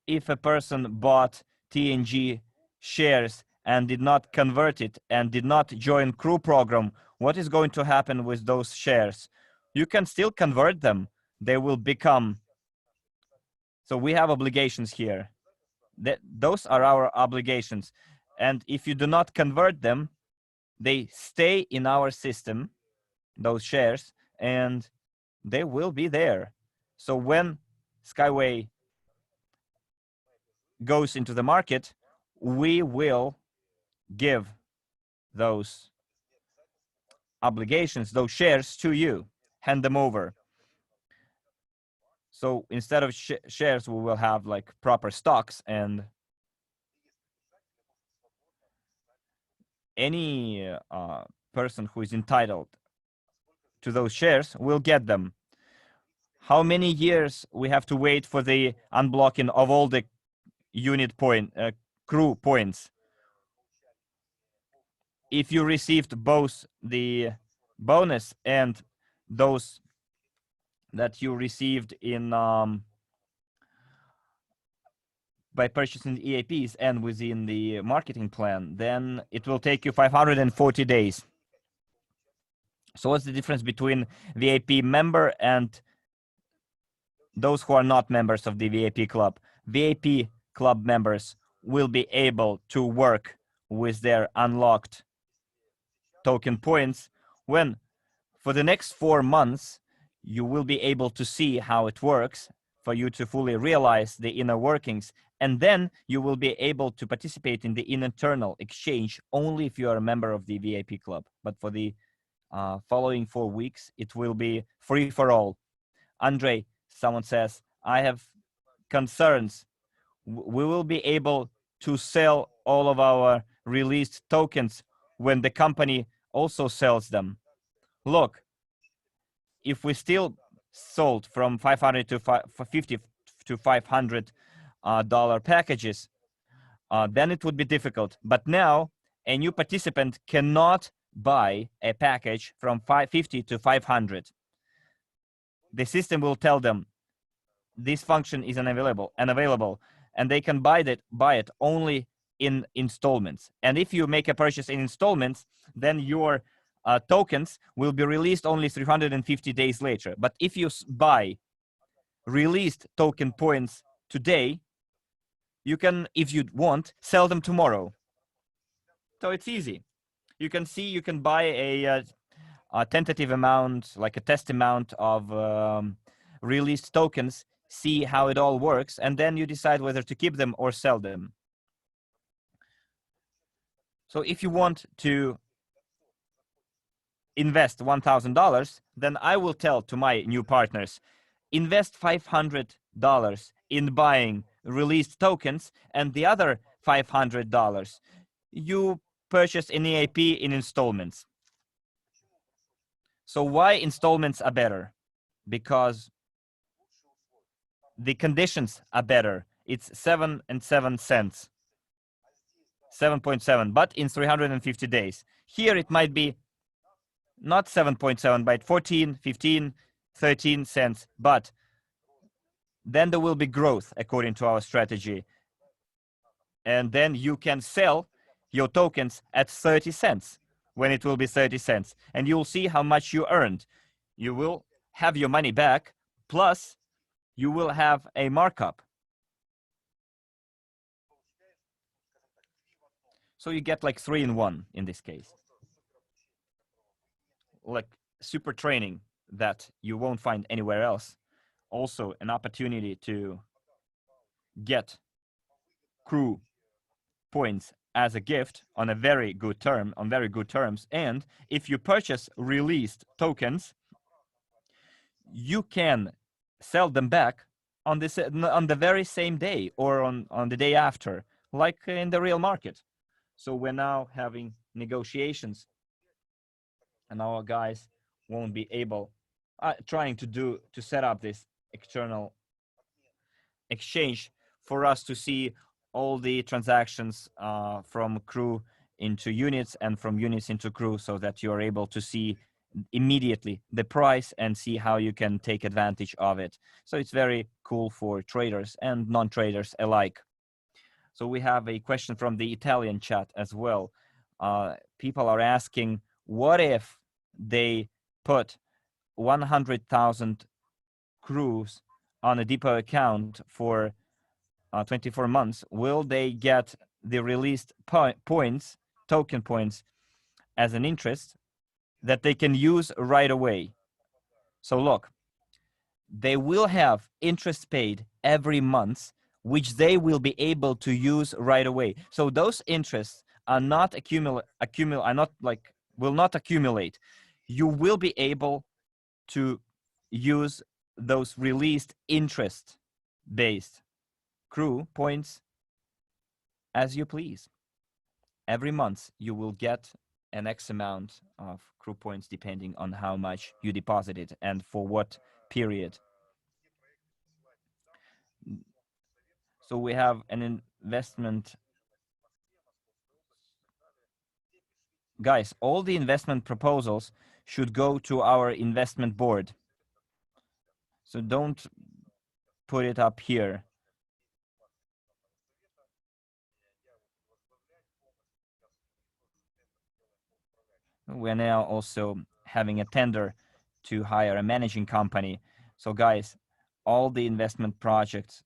If a person bought TNG shares and did not convert it and did not join CRU program, what is going to happen with those shares? You can still convert them. They will become. So we have obligations here. Those are our obligations. And if you do not convert them, they stay in our system, those shares, and they will be there. So when Skyway goes into the market, we will give those obligations, those shares to you, hand them over. So instead of shares, we will have like proper stocks, and any person who is entitled to those shares will get them. How many years we have to wait for the unblocking of all the CRU points? If you received both the bonus and those that you received in by purchasing the EAPs and within the marketing plan, then it will take you 540 days. So what's the difference between VIP member and those who are not members of the VIP club? VIP club members will be able to work with their unlocked token points when for the next 4 months, you will be able to see how it works for you to fully realize the inner workings. And then you will be able to participate in the internal exchange only if you are a member of the VIP club. But for the following 4 weeks, it will be free for all. Andre, someone says, I have concerns. We will be able to sell all of our released tokens when the company also sells them. Look, if we still sold from 500 to 50 to $500 packages, then it would be difficult. But now a new participant cannot buy a package from 550 to 500. The system will tell them this function is unavailable, and they can buy it only in installments. And if you make a purchase in installments, then your tokens will be released only 350 days later. But if you buy released token points today, you can, if you want, sell them tomorrow. So it's easy. You can see you can buy a tentative amount, like a test amount of released tokens, see how it all works, and then you decide whether to keep them or sell them. So if you want to invest $1,000, then I will tell to my new partners, invest $500 in buying released tokens, and the other $500 you purchase an EAP in installments. So why installments are better? Because the conditions are better. It's 7 and 7 cents, 7.7, but in 350 days. Here it might be not 7.7, but 14, 15, 13 cents. But then there will be growth according to our strategy. And then you can sell your tokens at 30 cents when it will be 30 cents. And you'll see how much you earned. You will have your money back, plus you will have a markup. So you get like 3 in 1 in this case. Like super training that you won't find anywhere else. Also an opportunity to get CRU points as a gift on a very good term, on very good terms. And if you purchase released tokens, you can sell them back on the very same day or on the day after, like in the real market. So we're now having negotiations, and our guys won't be able, trying to set up this external exchange for us to see all the transactions from CRU into units and from units into CRU, so that you're able to see immediately the price and see how you can take advantage of it. So it's very cool for traders and non-traders alike. So we have a question from the Italian chat as well. People are asking, what if they put 100,000 CRUs on a depot account for 24 months? Will they get the released points, token points, as an interest that they can use right away? So look, they will have interest paid every month, which they will be able to use right away. So those interests are not will not accumulate. You will be able to use those released interest-based CRU points as you please. Every month you will get an X amount of CRU points depending on how much you deposited and for what period. So we have an investment. Guys, all the investment proposals should go to our investment board. So don't put it up here. We're now also having a tender to hire a managing company. So guys, all the investment projects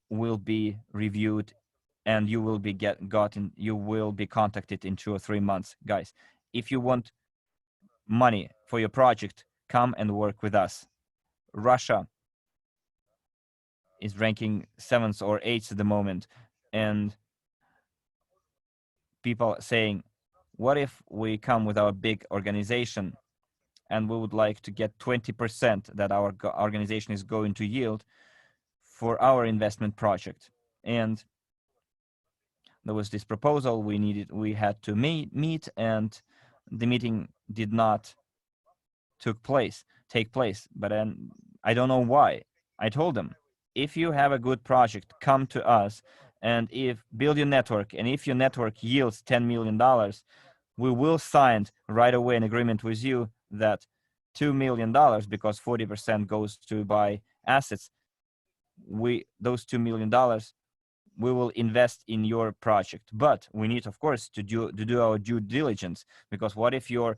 will be reviewed and you will be contacted in 2 or 3 months. Guys, if you want money for your project, come and work with us. Russia is ranking 7th or 8th at the moment, and people saying, what if we come with our big organization and we would like to get 20% that our organization is going to yield for our investment project? And there was this proposal we had to meet, and the meeting did not take place. But then I don't know why. I told them, if you have a good project, come to us, and build your network, and if your network yields $10 million, we will sign right away an agreement with you that $2 million, because 40% goes to buy assets, those $2 million we will invest in your project. But we need, of course, to do our due diligence, because what if your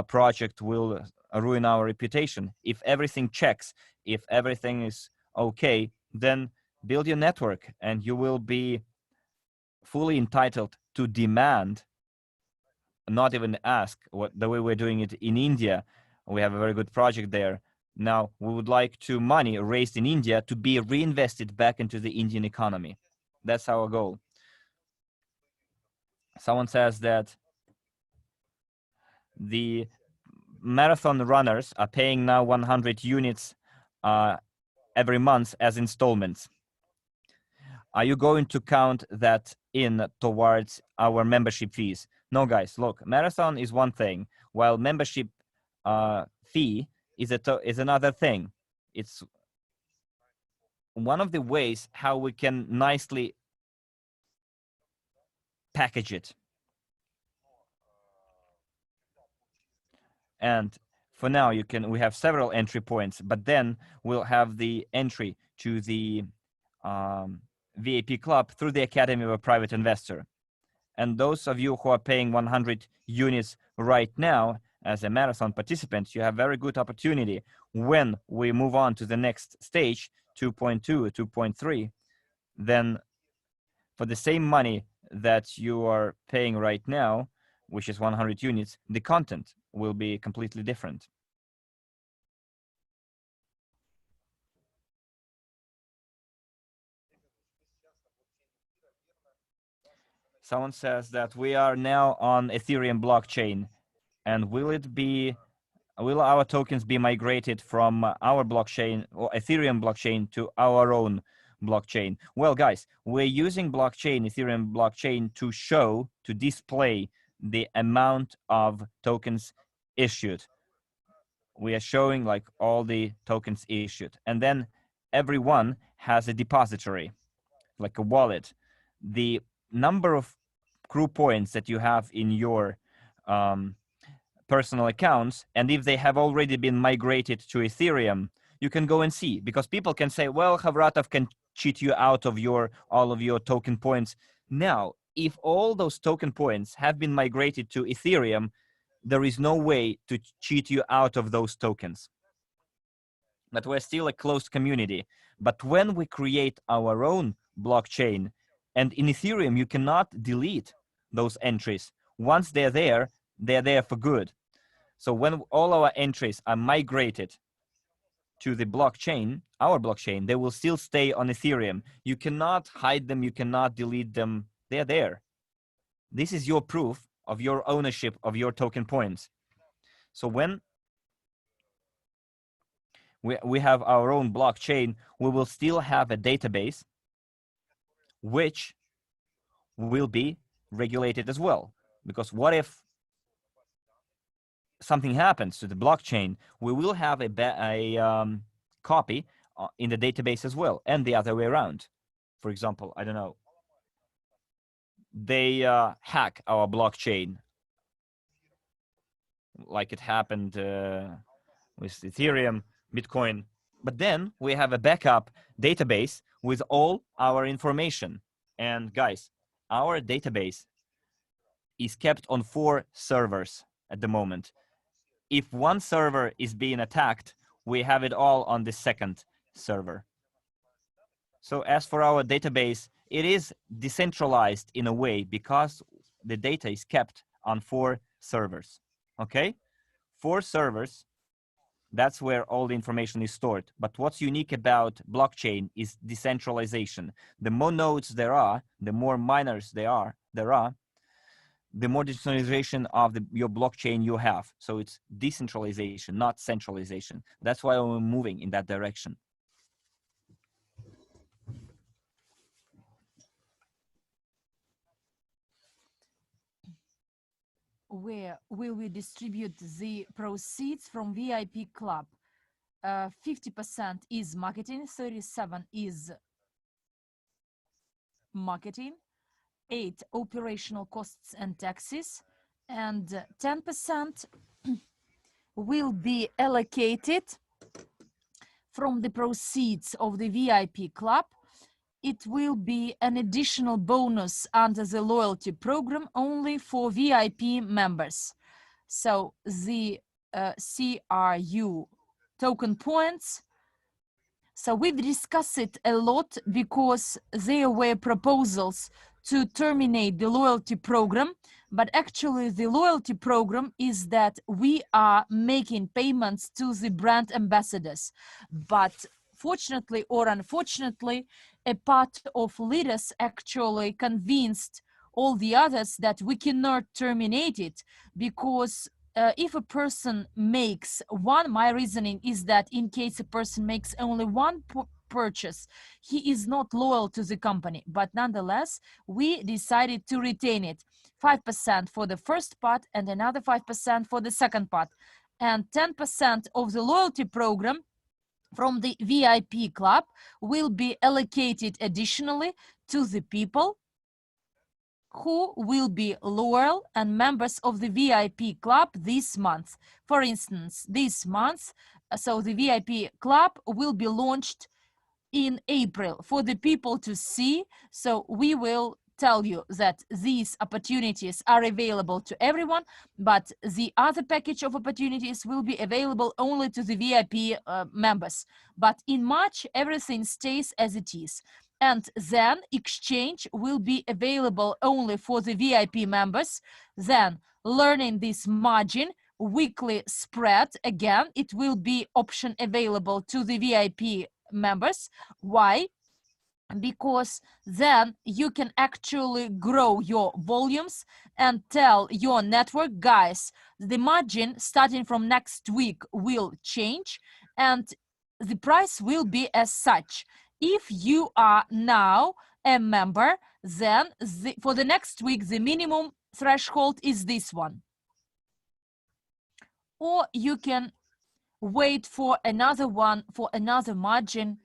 project will ruin our reputation? If everything checks, if everything is okay, then build your network and you will be fully entitled to demand, not even ask. The way we're doing it in India, we have a very good project there. Now we would like money raised in India to be reinvested back into the Indian economy. That's our goal. Someone says that the marathon runners are paying now 100 units every month as installments. Are you going to count that in towards our membership fees? No, guys, look, marathon is one thing, while membership fee is another thing. It's one of the ways how we can nicely package it. And for now, we have several entry points, but then we'll have the entry to the VIP club through the Academy of a Private Investor. And those of you who are paying 100 units right now as a marathon participant, you have very good opportunity when we move on to the next stage, 2.2, 2.3, then for the same money that you are paying right now, which is 100 units, the content will be completely different. Someone says that we are now on Ethereum blockchain, and will our tokens be migrated from our blockchain or Ethereum blockchain to our own blockchain? Well, guys, we're using Ethereum blockchain to display the amount of tokens issued. We are showing like all the tokens issued, and then everyone has a depository. like a wallet, the number of CRU points that you have in your personal accounts, and if they have already been migrated to Ethereum, you can go and see, because people can say, well, Havratov can cheat you out of all of your token points. Now, if all those token points have been migrated to Ethereum, there is no way to cheat you out of those tokens. But we're still a closed community. But when we create our own blockchain, and in Ethereum, you cannot delete those entries. Once they're there for good. So when all our entries are migrated to the blockchain, our blockchain, they will still stay on Ethereum. You cannot hide them, you cannot delete them. They're there. This is your proof of your ownership of your token points. So when we have our own blockchain, we will still have a database which will be regulated as well. Because what if something happens to the blockchain? We will have a copy in the database as well, and the other way around. For example, I don't know, they hack our blockchain, like it happened with Ethereum, Bitcoin. But then we have a backup database with all our information. And guys, our database is kept on 4 servers at the moment. If one server is being attacked, we have it all on the second server. So as for our database, it is decentralized in a way because the data is kept on 4 servers. Okay? 4 servers, that's where all the information is stored. But what's unique about blockchain is decentralization. The more nodes there are, the more miners there are, the more decentralization of your blockchain you have. So it's decentralization, not centralization. That's why we're moving in that direction. Where will we distribute the proceeds from VIP Club? 50% is marketing, 37% is marketing, 8% operational costs and taxes, and 10% will be allocated from the proceeds of the VIP Club. It will be an additional bonus under the loyalty program only for VIP members. So the CRU token points. So we've discussed it a lot because there were proposals to terminate the loyalty program, but actually the loyalty program is that we are making payments to the brand ambassadors. But fortunately or unfortunately, a part of leaders actually convinced all the others that we cannot terminate it because if a person makes one, my reasoning is that in case a person makes only one purchase, he is not loyal to the company. But nonetheless, we decided to retain it. 5% for the first part and another 5% for the second part. And 10% of the loyalty program from the VIP Club will be allocated additionally to the people who will be loyal and members of the VIP Club this month. For instance, this month, so the VIP Club will be launched in April for the people to see. So we will tell you that these opportunities are available to everyone, but the other package of opportunities will be available only to the VIP members. But in March, everything stays as it is. And then exchange will be available only for the VIP members. Then learning this margin, weekly spread, again, it will be option available to the VIP members. Why? Because then you can actually grow your volumes and tell your network, guys, the margin starting from next week will change and the price will be as such. If you are now a member, then for the next week, the minimum threshold is this one. Or you can wait for another one, for another margin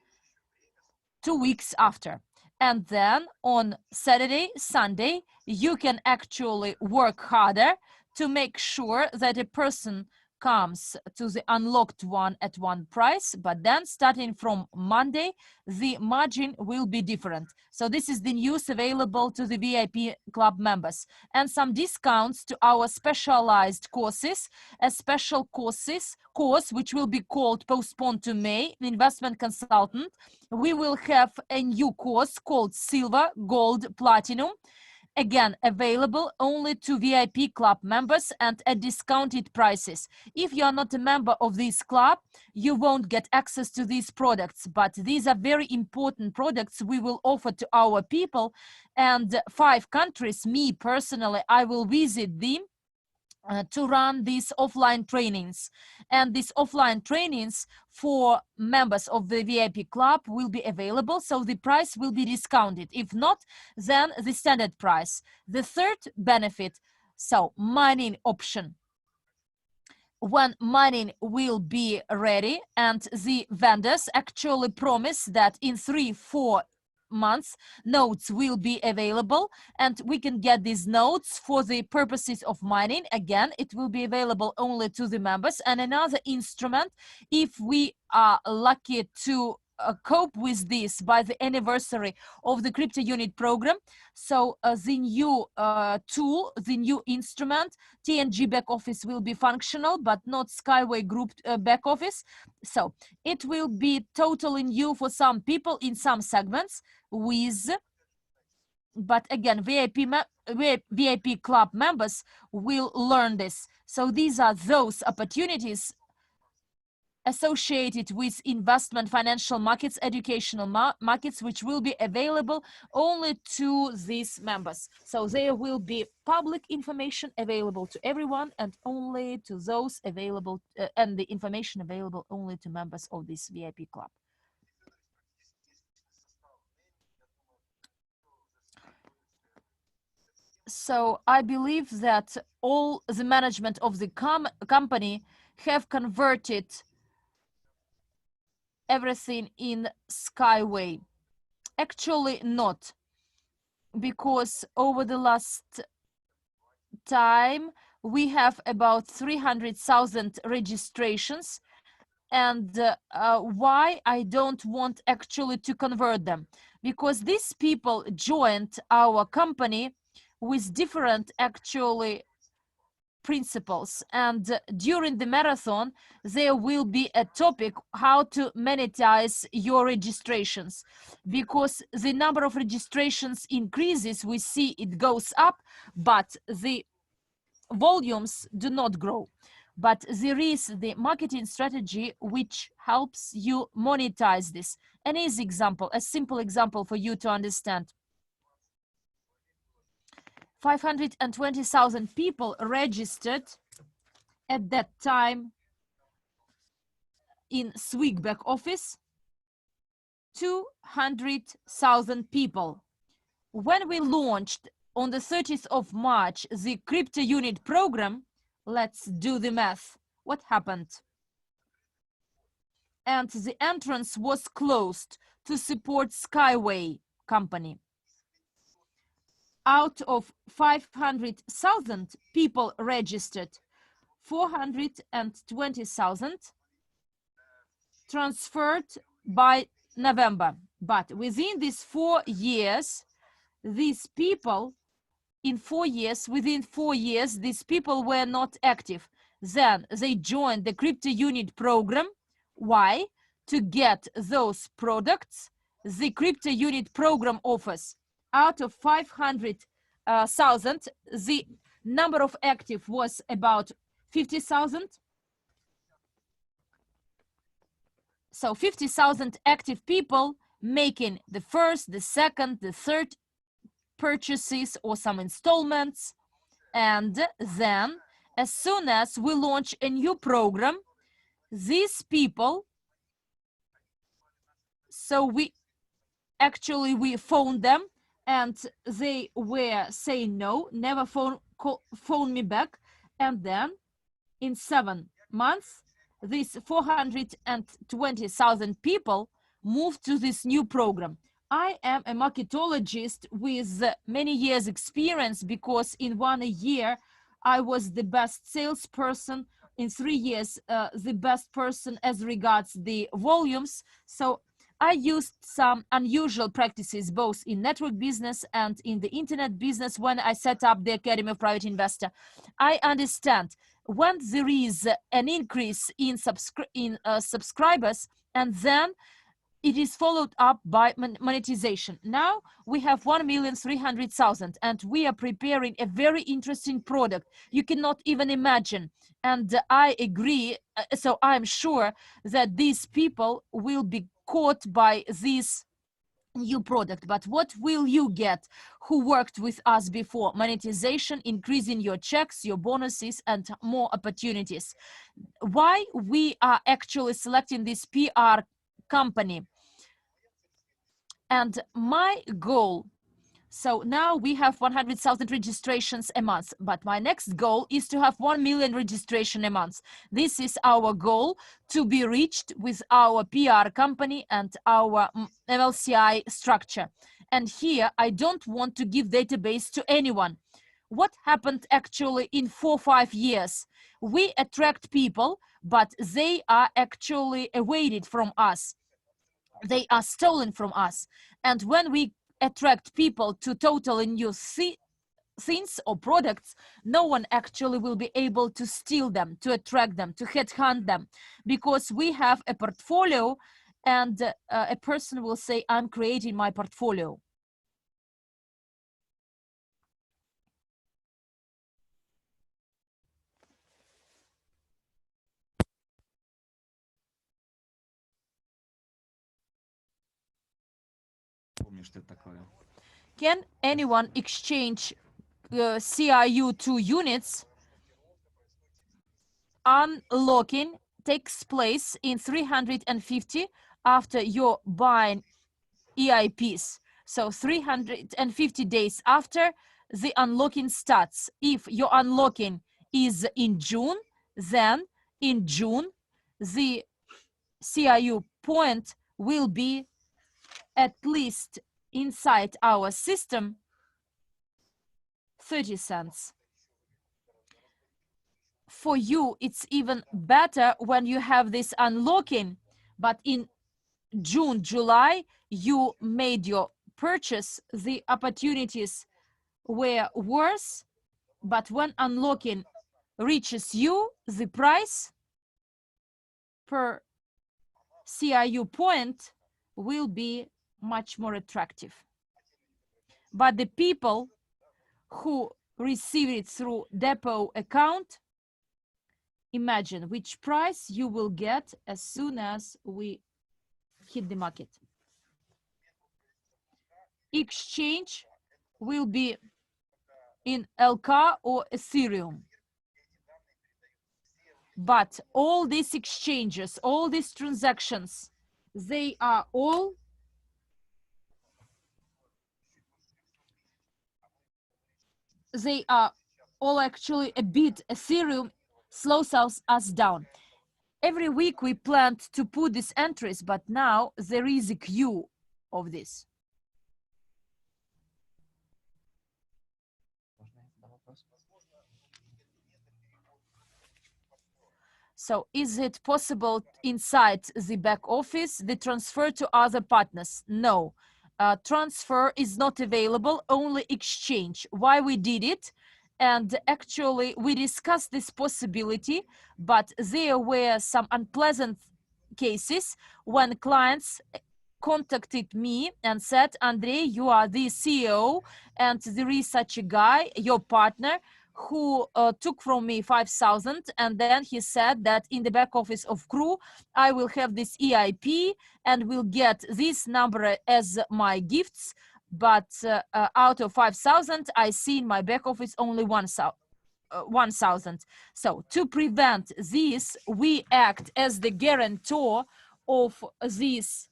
2 weeks after. And then on Saturday, Sunday, you can actually work harder to make sure that a person comes to the unlocked one at one price, but then starting from Monday, the margin will be different. So this is the news available to the VIP club members, and some discounts to our specialized courses, a special course which will be called Postponed to May, the investment consultant. We will have a new course called Silver, Gold, Platinum, again available only to VIP club members and at discounted prices. If you are not a member of this club, you won't get access to these products, but these are very important products we will offer to our people. And 5 countries, me personally, I will visit them to run these offline trainings, and these offline trainings for members of the VIP club will be available, so the price will be discounted. If not, then the standard price. The third benefit, so mining option. When mining will be ready, and the vendors actually promise that in 3-4 months nodes will be available, and we can get these nodes for the purposes of mining. Again, it will be available only to the members. And another instrument, if we are lucky to cope with this by the anniversary of the CryptoUnit program, so the new tool, the new instrument, TNG back office will be functional, but not Skyway group back office. So it will be totally new for some people in some segments with, but again, VIP club members will learn this. So these are those opportunities associated with investment, financial markets, educational markets, which will be available only to these members. So there will be public information available to everyone, and only to those available, and the information available only to members of this VIP club. So I believe that all the management of the company have converted everything in Skyway. Actually not, because over the last time we have about 300,000 registrations, and why I don't want actually to convert them, because these people joined our company with different actually principles, and during the marathon there will be a topic how to monetize your registrations, because the number of registrations increases, we see it goes up, but the volumes do not grow. But there is the marketing strategy which helps you monetize this. An easy example, a simple example for you to understand. 520,000 people registered at that time in Swig back office, 200,000 people. When we launched on the 30th of March the CryptoUnit program, let's do the math. What happened? And the entrance was closed to support Skyway company. Out of 500,000 people registered, 420,000 transferred by November. But within these 4 years, these people, within 4 years, these people were not active. Then they joined the CryptoUnit program. Why? To get those products the CryptoUnit program offers. Out of 500,000, the number of active was about 50,000. So 50,000 active people making the first, the second, the third purchases or some installments. And then as soon as we launch a new program, these people, so we phoned them, and they were saying no, never phone me back. And then in 7 months, these 420,000 people moved to this new program. I am a marketologist with many years experience, because in 1 year I was the best salesperson, in 3 years the best person as regards the volumes. So I used some unusual practices both in network business and in the internet business when I set up the Academy of Private Investor. I understand when there is an increase in subscribers, and then it is followed up by monetization. Now we have 1,300,000 and we are preparing a very interesting product you cannot even imagine. And I agree, so I'm sure that these people will be caught by this new product. But what will you get who worked with us before? Monetization, increasing your checks, your bonuses, and more opportunities. Why we are actually selecting this PR company? And my goal, so now we have 100,000 registrations a month, but my next goal is to have 1 million registration a month. This is our goal to be reached with our PR company and our MLCI structure. And here I don't want to give database to anyone. What happened actually in 4 or 5 years? We attract people, but they are actually evaded from us. They are stolen from us. And when we attract people to totally new things or products, no one actually will be able to steal them, to attract them, to headhunt them, because we have a portfolio, and a person will say, I'm creating my portfolio. Can anyone exchange CRU to units? Unlocking takes place in 350 after you're buying EIPs. So 350 days after the unlocking starts. If your unlocking is in June, then in June, the CRU point will be at least inside our system 30 cents. For you, it's even better when you have this unlocking, but in June, July, you made your purchase, the opportunities were worse, but when unlocking reaches you, the price per CRU point will be much more attractive. But the people who receive it through depot account, imagine which price you will get as soon as we hit the market. Exchange will be in LK or Ethereum. But all these exchanges, all these transactions, they are all actually a bit. Ethereum slows us down. Every week we planned to put these entries, but now there is a queue of this. So is it possible inside the back office, the transfer to other partners? No, transfer is not available, only exchange. Why we did it? And actually we discussed this possibility, but there were some unpleasant cases when clients contacted me and said, Andrei, you are the CEO and there is such a guy, your partner, who took from me 5,000, and then he said that in the back office of CRU I will have this EIP and will get this number as my gifts, but out of 5,000 I see in my back office only 1,000. So to prevent this, we act as the guarantor of these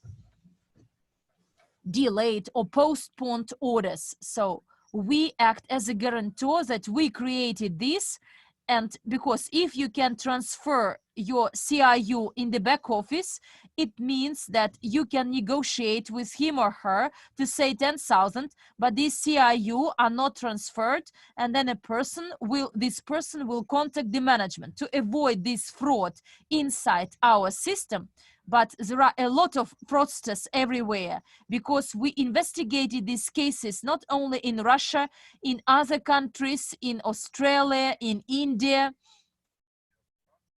delayed or postponed orders. So we act as a guarantor that we created this, and because if you can transfer your CRU in the back office, it means that you can negotiate with him or her to say 10,000, but these CRU are not transferred, and then this person will contact the management to avoid this fraud inside our system. But there are a lot of fraudsters everywhere, because we investigated these cases not only in Russia, in other countries, in Australia, in India.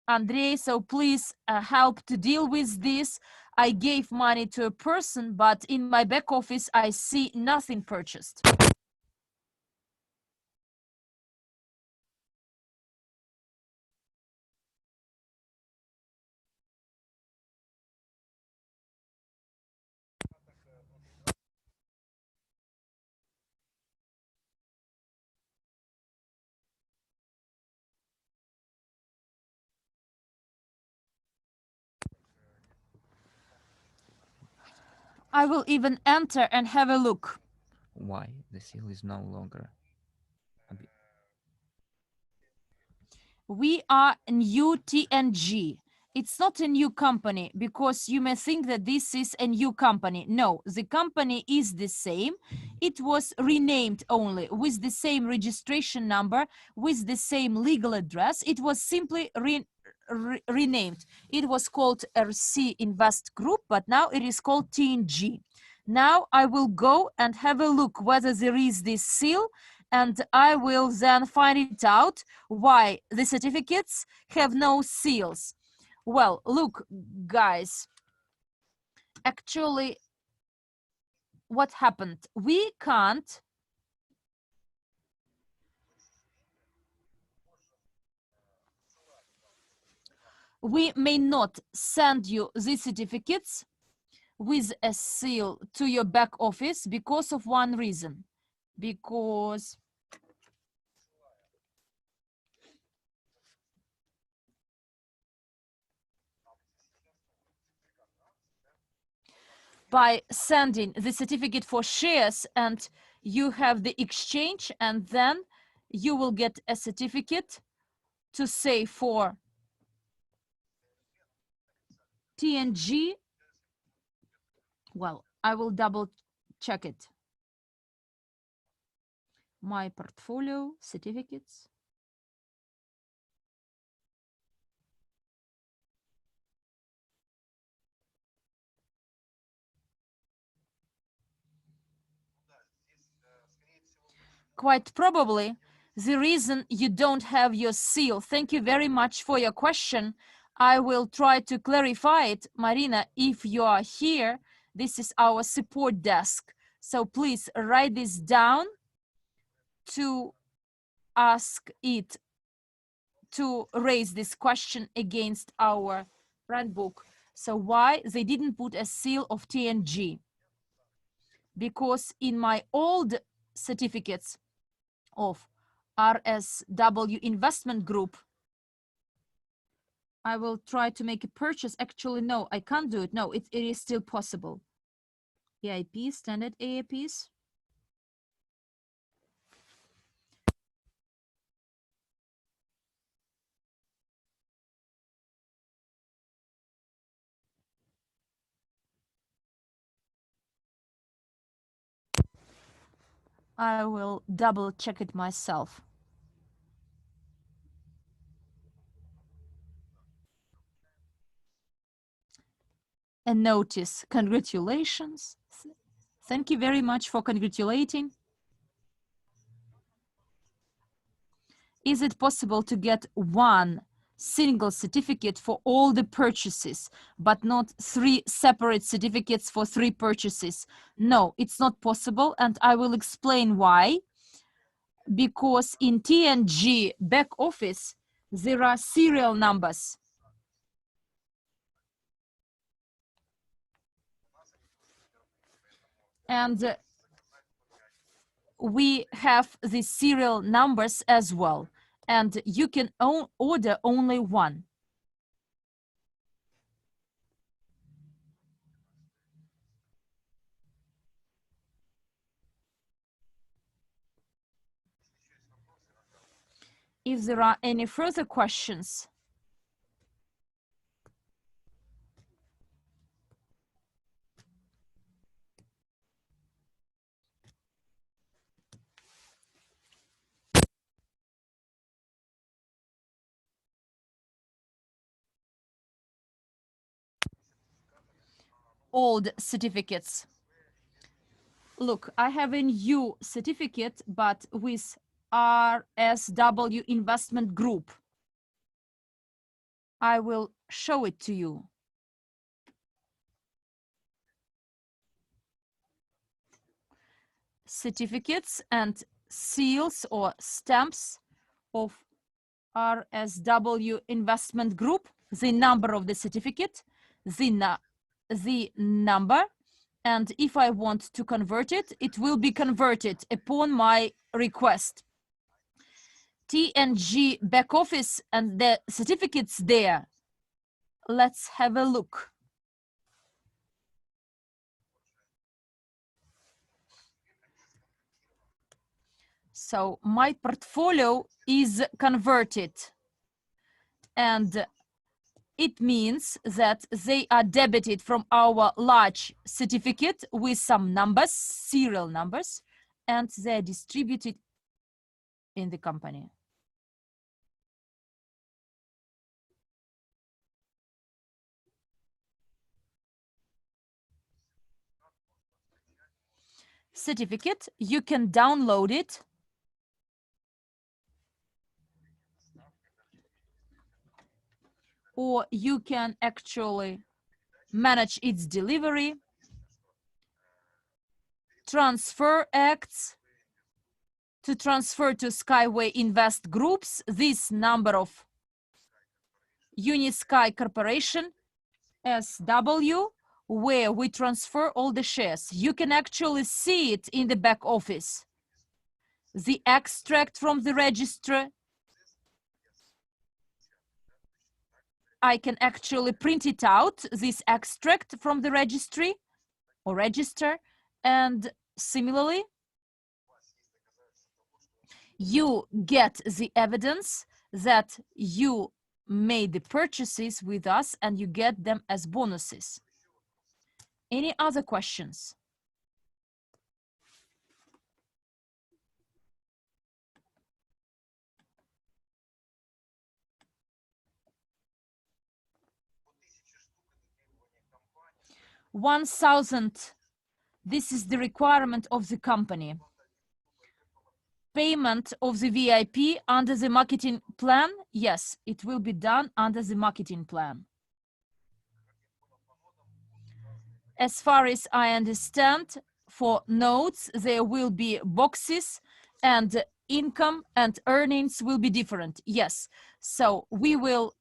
Andrei, so please help to deal with this. I gave money to a person, but in my back office, I see nothing purchased. I will even enter and have a look. Why the seal is no longer? We are new TNG. It's not a new company, because you may think that this is a new company. No, the company is the same. It was renamed only with the same registration number, with the same legal address. It was simply renamed. It was called RC Invest Group, but now it is called TNG. Now I will go and have a look whether there is this seal, and I will then find it out why the certificates have no seals. Well, look, guys, actually, what happened? We may not send you the certificates with a seal to your back office because of one reason. Because by sending the certificate for shares, and you have the exchange, and then you will get a certificate to say for TNG. Well, I will double check it. My portfolio certificates. Quite probably the reason you don't have your seal. Thank you very much for your question. I will try to clarify it. Marina, if you are here, this is our support desk. So please write this down to ask it to raise this question against our brand book. So why they didn't put a seal of TNG? Because in my old certificates of RSW Investment Group, I will try to make a purchase. Actually, no, I can't do it. No, it is still possible. EIP, standard AIPs. I will double check it myself. A notice. Congratulations. Thank you very much for congratulating. Is it possible to get one single certificate for all the purchases, but not 3 separate certificates for 3 purchases? No, it's not possible, and I will explain why. Because in TNG back office, there are serial numbers. And we have the serial numbers as well. And you can order only one. If there are any further questions, old certificates. Look, I have a new certificate, but with RSW Investment Group. I will show it to you. Certificates and seals or stamps of RSW Investment Group, the number of the certificate, the number, and if I want to convert it, it will be converted upon my request. TNG back office and the certificates there. Let's have a look. So my portfolio is converted, and it means that they are debited from our large certificate with some numbers, serial numbers, and they're distributed in the company. Certificate, you can download it. Or you can actually manage its delivery, transfer acts, to transfer to Skyway Invest Groups, this number of Unisky Corporation, SW, where we transfer all the shares. You can actually see it in the back office. The extract from the register, I can actually print it out, this extract from the registry or register, and similarly, you get the evidence that you made the purchases with us and you get them as bonuses. Any other questions? $1,000. This is the requirement of the company. Payment of the VIP under the marketing plan? Yes, it will be done under the marketing plan. As far as I understand, for notes, there will be boxes and income and earnings will be different. Yes, so we will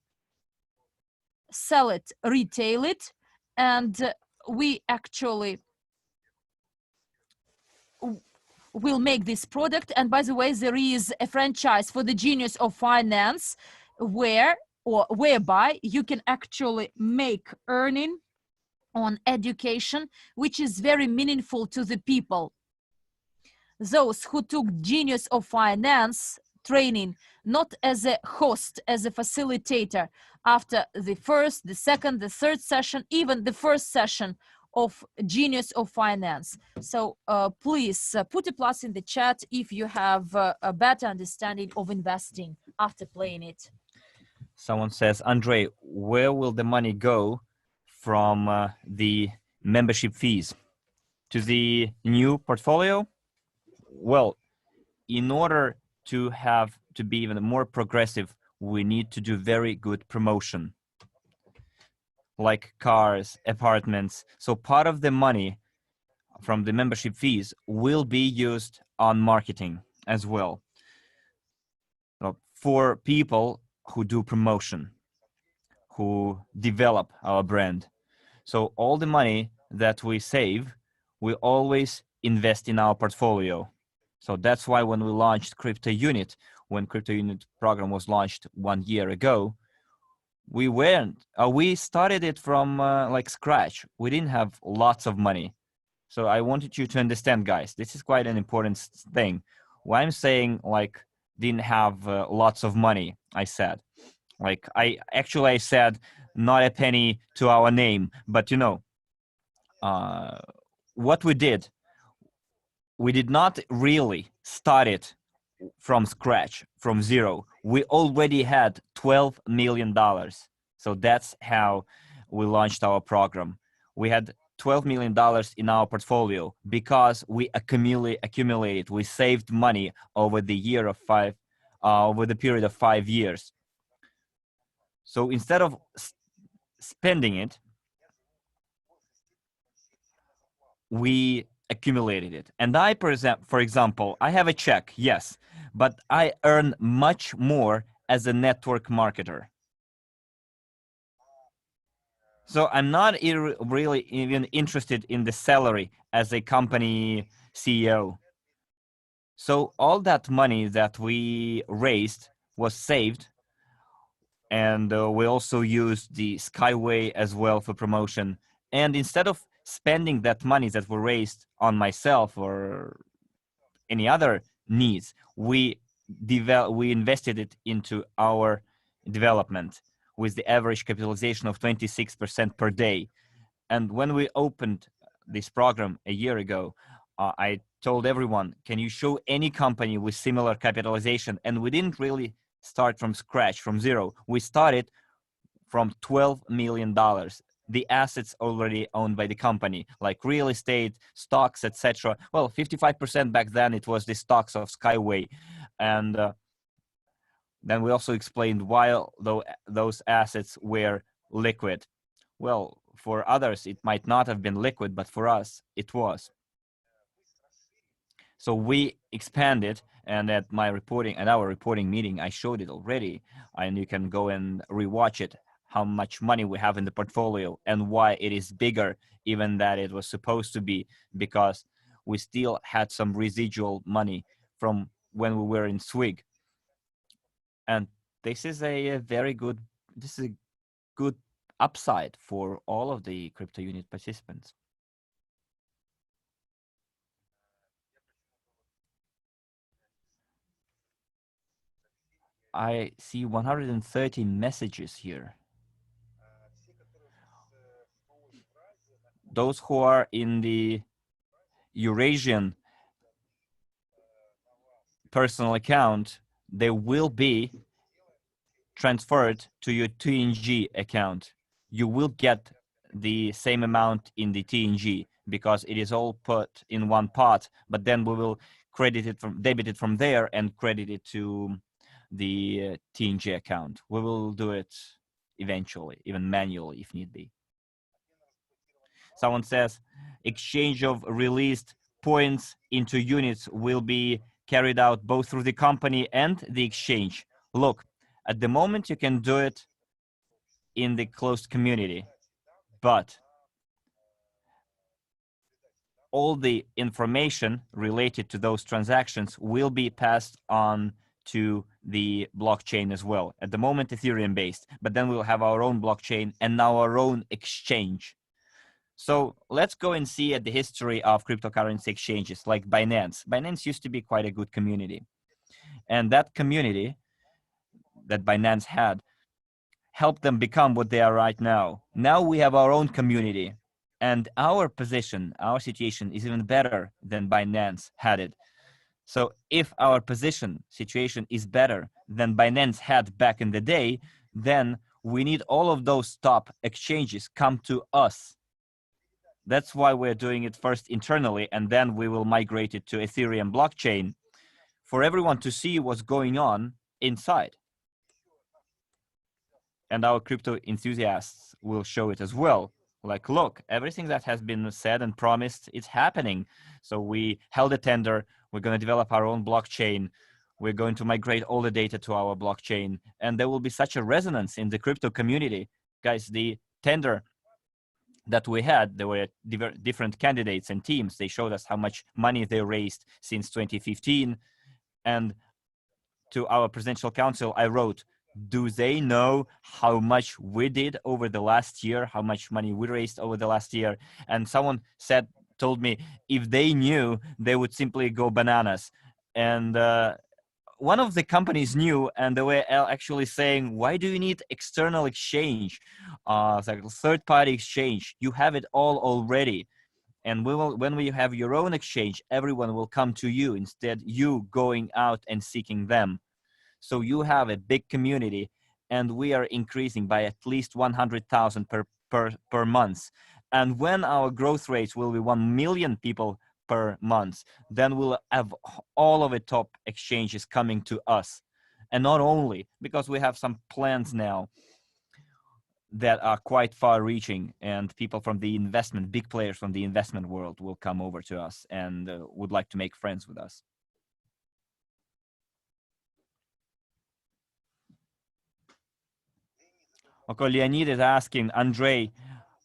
sell it, retail it, and we actually will make this product. And by the way, there is a franchise for the genius of finance whereby you can actually make earning on education, which is very meaningful to the people. Those who took genius of finance training, not as a host, as a facilitator, after the first, the second, the third session, even the first session of genius of finance. So please put a plus in the chat if you have a better understanding of investing after playing it. Someone says, Andre, where will the money go from the membership fees? To the new portfolio? Well, in order to be even more progressive, we need to do very good promotion, like cars, apartments. So part of the money from the membership fees will be used on marketing as well, for people who do promotion, who develop our brand. So all the money that we save, we always invest in our portfolio. So that's why when we launched CryptoUnit, when CryptoUnit program was launched 1 year ago, we started it from like scratch. We didn't have lots of money. So I wanted you to understand, guys, this is quite an important thing. When I'm saying like didn't have lots of money, I said, like I said not a penny to our name, but you know, what we did not really start it from scratch, from zero. We already had $12 million. So that's how we launched our program. We had $12 million in our portfolio because we accumulated. We saved money over the over the period of 5 years. So instead of spending it, we accumulated it. And I present, for example, I have a check, yes, but I earn much more as a network marketer. So I'm not really even interested in the salary as a company CEO. So all that money that we raised was saved. And we also used the Skyway as well for promotion. And instead of spending that money that were raised on myself or any other needs, we invested it into our development with the average capitalization of 26% per day. And when we opened this program a year ago, I told everyone, can you show any company with similar capitalization? And we didn't really start from scratch, from zero. We started from $12 million. The assets already owned by the company, like real estate, stocks, etc. Well, 55% back then, it was the stocks of Skyway. And then we also explained why those assets were liquid. Well, for others, it might not have been liquid, but for us, it was. So we expanded, and at our reporting meeting, I showed it already, and you can go and rewatch it, how much money we have in the portfolio and why it is bigger even than it was supposed to be, because we still had some residual money from when we were in SWIG. And this is a good upside for all of the CryptoUnit participants. I see 130 messages here. Those who are in the Eurasian personal account, they will be transferred to your TNG account. You will get the same amount in the TNG because it is all put in one pot, but then we will debit it from there and credit it to the TNG account. We will do it eventually, even manually if need be. Someone says exchange of released points into units will be carried out both through the company and the exchange. Look, at the moment you can do it in the closed community, but all the information related to those transactions will be passed on to the blockchain as well. At the moment, Ethereum based, but then we'll have our own blockchain and now our own exchange. So let's go and see at the history of cryptocurrency exchanges like Binance. Binance used to be quite a good community. And that community that Binance had helped them become what they are right now. Now we have our own community, and our position, our situation is even better than Binance had it. So if our situation is better than Binance had back in the day, then we need all of those top exchanges come to us. That's why we're doing it first internally, and then we will migrate it to Ethereum blockchain for everyone to see what's going on inside. And our crypto enthusiasts will show it as well. Like, look, everything that has been said and promised, it's happening. So we held a tender. We're going to develop our own blockchain. We're going to migrate all the data to our blockchain. And there will be such a resonance in the crypto community. Guys, the tender that we had, there were different candidates and teams. They showed us how much money they raised since 2015. And to our presidential council, I wrote, do they know how much we did over the last year, how much money we raised over the last year? And someone told me, if they knew, they would simply go bananas. And one of the companies knew, and they were actually saying, why do you need external exchange? It's like third-party exchange. You have it all already. And when we have your own exchange, everyone will come to you instead you going out and seeking them. So you have a big community, and we are increasing by at least 100,000 per month. And when our growth rates will be 1 million people per month, then we'll have all of the top exchanges coming to us. And not only, because we have some plans now that are quite far reaching, and people from the investment, big players from the investment world will come over to us and would like to make friends with us. Okay, Leonid is asking, Andrei,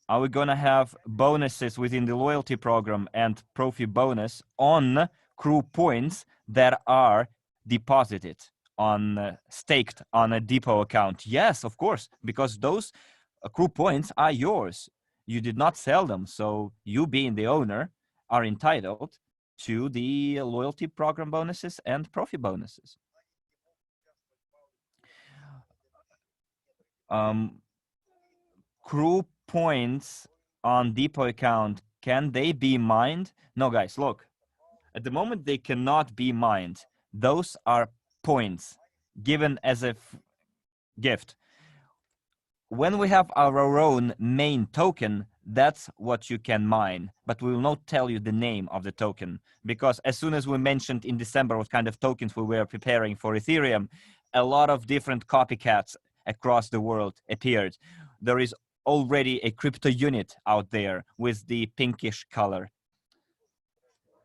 are we gonna have bonuses within the loyalty program and Profi bonus on CRU points that are deposited on staked on a depot account? Yes, of course, because those CRU points are yours. You did not sell them, so you being the owner are entitled to the loyalty program bonuses and Profi bonuses. CRU points on depot account, can they be mined? No, guys, look, at the moment they cannot be mined. Those are points given as a gift. When we have our own main token, that's what you can mine, but we will not tell you the name of the token, because as soon as we mentioned in December what kind of tokens we were preparing for Ethereum, a lot of different copycats across the world appeared. There is already a CryptoUnit out there with the pinkish color.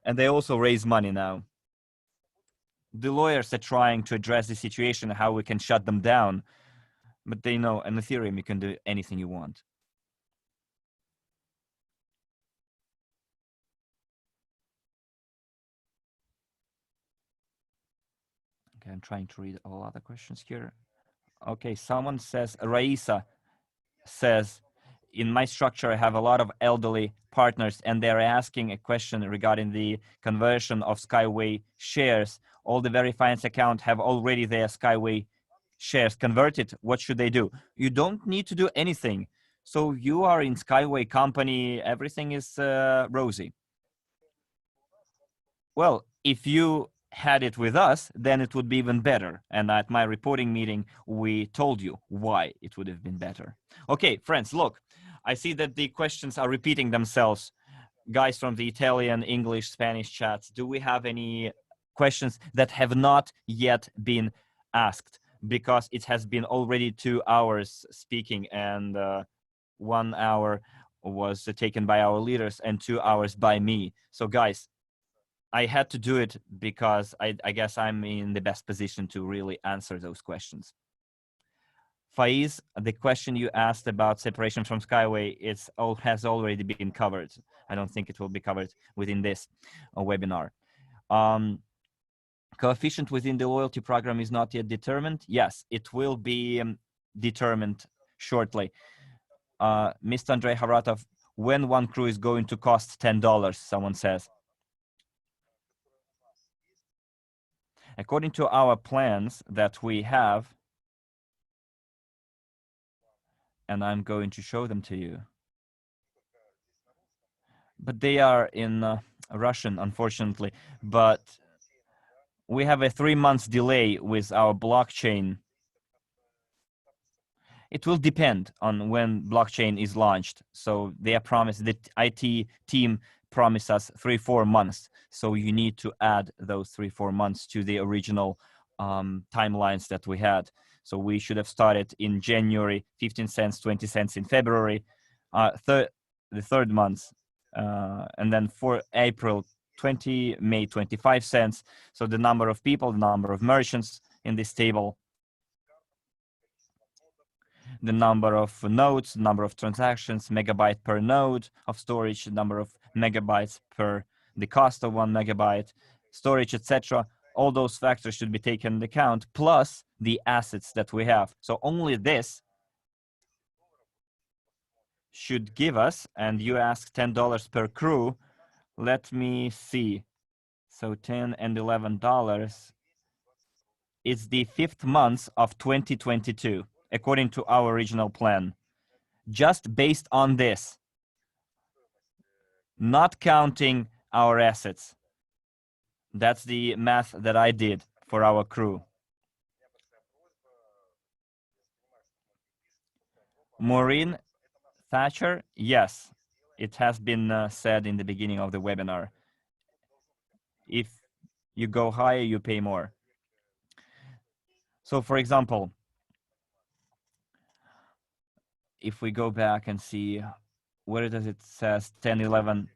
And they also raise money now. The lawyers are trying to address the situation, how we can shut them down. But they know in Ethereum you can do anything you want. Okay, I'm trying to read all other questions here. Okay, someone says, Raisa says, in my structure, I have a lot of elderly partners and they're asking a question regarding the conversion of Skyway shares. All the Verifiance account have already their Skyway shares converted. What should they do? You don't need to do anything. So you are in Skyway company, everything is rosy. Well, if you had it with us, then it would be even better. And at my reporting meeting, we told you why it would have been better. Okay, friends, look, I see that the questions are repeating themselves. Guys from the Italian, English, Spanish chats, do we have any questions that have not yet been asked? Because it has been already 2 hours speaking, and 1 hour was taken by our leaders and 2 hours by me. So guys, I had to do it because I guess I'm in the best position to really answer those questions. Faiz, the question you asked about separation from Skyway, has already been covered. I don't think it will be covered within this webinar. Coefficient within the loyalty program is not yet determined. Yes, it will be determined shortly. Mr. Andrei Haratov, when one CRU is going to cost $10, someone says. According to our plans that we have, and I'm going to show them to you, but they are in Russian, unfortunately, but we have a 3 months delay with our blockchain. It will depend on when blockchain is launched. So they are promised, the IT team promised us 3-4 months. So you need to add those 3-4 months to the original timelines that we had. So we should have started in January, 15 cents, 20 cents in February, the third month. And then for April, 20, May, 25 cents. So the number of people, the number of merchants in this table, the number of nodes, number of transactions, megabyte per node of storage, number of megabytes per the cost of 1 megabyte, storage, etc. All those factors should be taken into account, plus the assets that we have. So only this should give us, and you ask $10 per CRU. Let me see. So $10 and $11. It's the 5th month of 2022, according to our original plan. Just based on this, not counting our assets. That's the math that I did for our CRU. Maureen Thatcher, yes, It has been said in the beginning of the webinar. If you go higher, you pay more. So for example, if we go back and see, where does it says $10, $11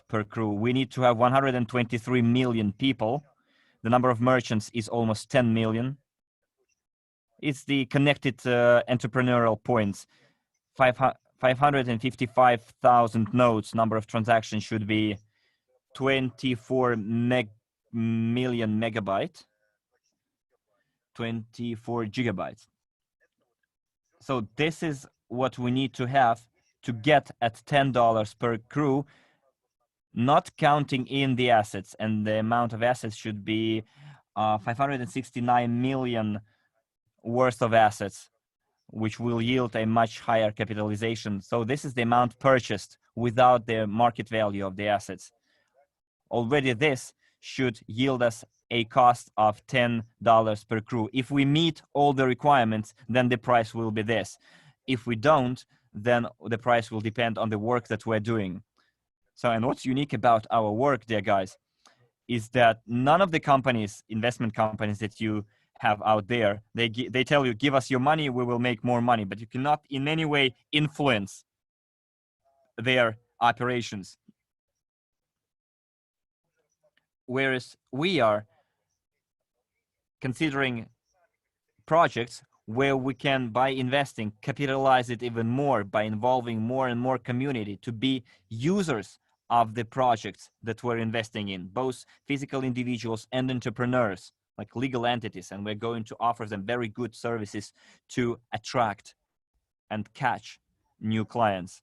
per crew, we need to have 123 million people. The number of merchants is almost 10 million. It's the connected entrepreneurial points. 555,000 nodes. Number of transactions should be 24 million megabyte, 24 gigabytes. So this is what we need to have to get at $10 per crew, not counting in the assets. And the amount of assets should be 569 million worth of assets, which will yield a much higher capitalization. So this is the amount purchased without the market value of the assets. Already this should yield us a cost of $10 per crew. If we meet all the requirements, then the price will be this. If we don't, then the price will depend on the work that we're doing. So, and what's unique about our work, dear guys, is that none of the companies, investment companies that you have out there, they tell you, give us your money, we will make more money, but you cannot in any way influence their operations. Whereas we are considering projects where we can, by investing, capitalize it even more by involving more and more community to be users of the projects that we're investing in, both physical individuals and entrepreneurs, like legal entities, and we're going to offer them very good services to attract and catch new clients.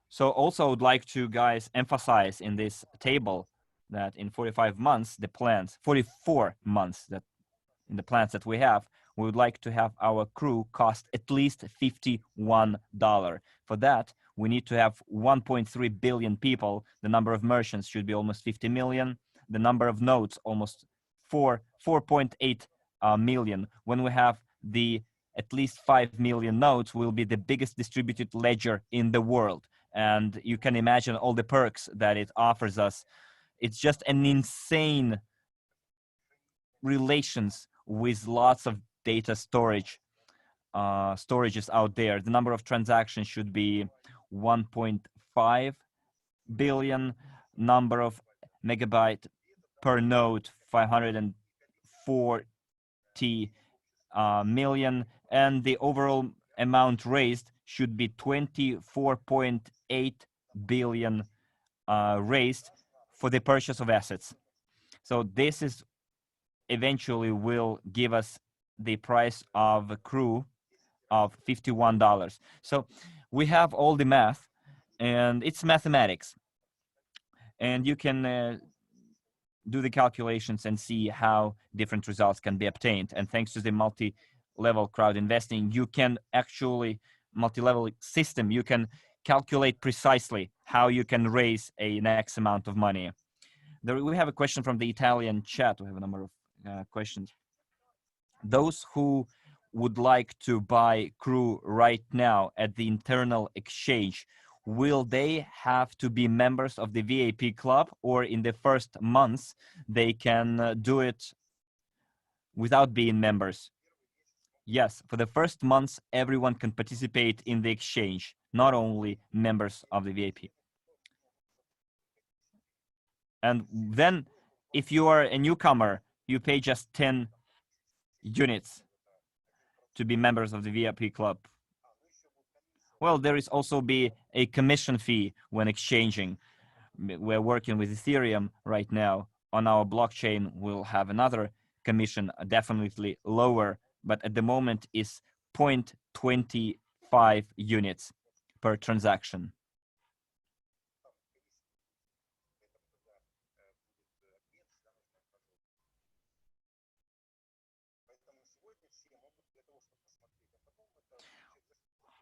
So also I would like to, guys, emphasize in this table that in 45 months, the plans, 44 months that in the plans that we have, we would like to have our crew cost at least $51. For that, we need to have 1.3 billion people. The number of merchants should be almost 50 million. The number of nodes, almost 4.8 million. When we have the at least 5 million nodes, will be the biggest distributed ledger in the world. And you can imagine all the perks that it offers us. It's just an insane relations with lots of data storages out there. The number of transactions should be 1.5 billion. Number of megabyte per node, 540 million. And the overall amount raised should be 24.8 billion raised for the purchase of assets. So this is eventually will give us the price of a crew of $51. So we have all the math, and it's mathematics. And you can do the calculations and see how different results can be obtained. And thanks to the multi-level crowd investing, you can actually, multi-level system, you can calculate precisely how you can raise an X amount of money. We have a question from the Italian chat. We have a number of questions. Those who would like to buy crew right now at the internal exchange, will they have to be members of the VIP club, or in the first months they can do it without being members? Yes, for the first months, everyone can participate in the exchange, not only members of the VIP. And then if you are a newcomer, you pay just 10 units to be members of the VIP club. Well, there is also be a commission fee when exchanging. We're working with Ethereum right now. On our blockchain, we'll have another commission, definitely lower, but at the moment is 0.25 units per transaction.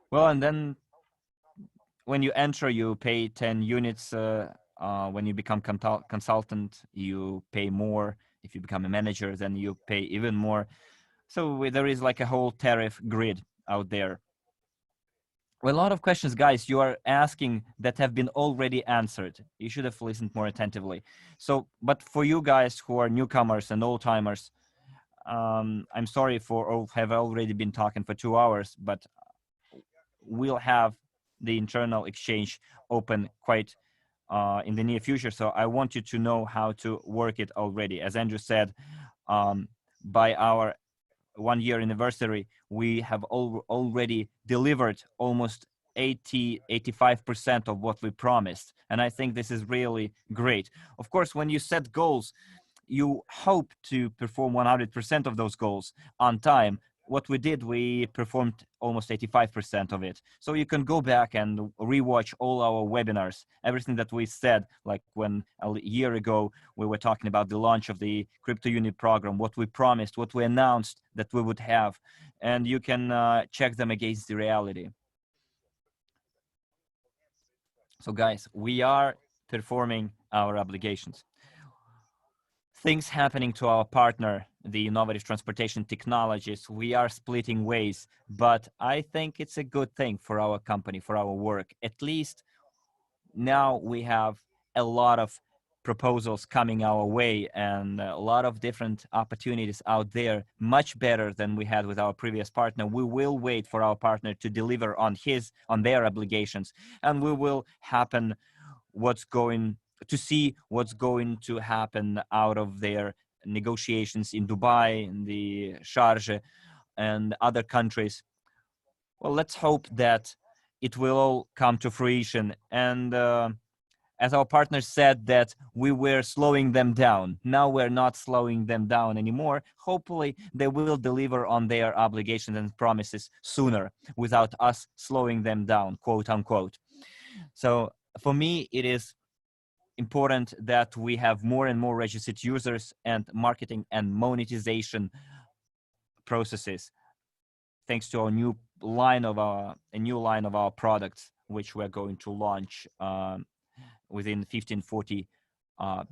Well, and then when you enter, you pay 10 units. When you become consultant, you pay more. If you become a manager, then you pay even more. So there is like a whole tariff grid out there. Well, a lot of questions, guys, you are asking that have been already answered. You should have listened more attentively. So, but for you guys who are newcomers and old timers, I'm sorry for have already been talking for 2 hours, but we'll have the internal exchange open quite in the near future. So I want you to know how to work it already. As Andrew said, by our 1-year anniversary, we have already delivered almost 85% of what we promised. And I think this is really great. Of course, when you set goals, you hope to perform 100% of those goals on time. What we did, we performed almost 85% of it. So you can go back and rewatch all our webinars, everything that we said, like when a year ago we were talking about the launch of the CryptoUnit program, what we promised, what we announced that we would have, and you can check them against the reality. So guys, we are performing our obligations. Things happening to our partner, the innovative transportation technologies, we are splitting ways, but I think it's a good thing for our company, for our work. At least now we have a lot of proposals coming our way and a lot of different opportunities out there, much better than we had with our previous partner. We will wait for our partner to deliver on their obligations, and we will see what's going to happen out of their negotiations in Dubai, in the Sharjah, and other countries. Well, let's hope that it will all come to fruition. And as our partner said, that we were slowing them down. Now we're not slowing them down anymore. Hopefully, they will deliver on their obligations and promises sooner without us slowing them down, quote unquote. So for me, it is important that we have more and more registered users and marketing and monetization processes, thanks to our new line of our products, which we're going to launch within 15-40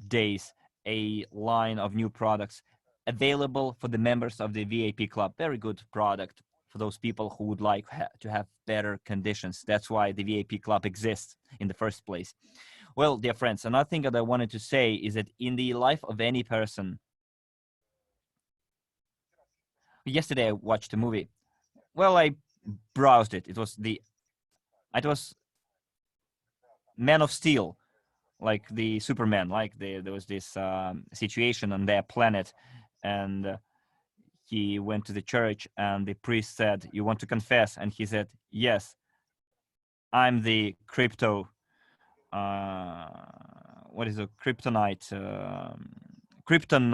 days. A line of new products available for the members of the VIP club. Very good product for those people who would like to have better conditions. That's why the VIP club exists in the first place. Well, dear friends, another thing that I wanted to say is that in the life of any person, yesterday I watched a movie. Well, I browsed it. It was Man of Steel, like the Superman, there was this situation on their planet, and he went to the church, and the priest said, "You want to confess?" And he said, "Yes, I'm the crypto. What is a kryptonite? Krypton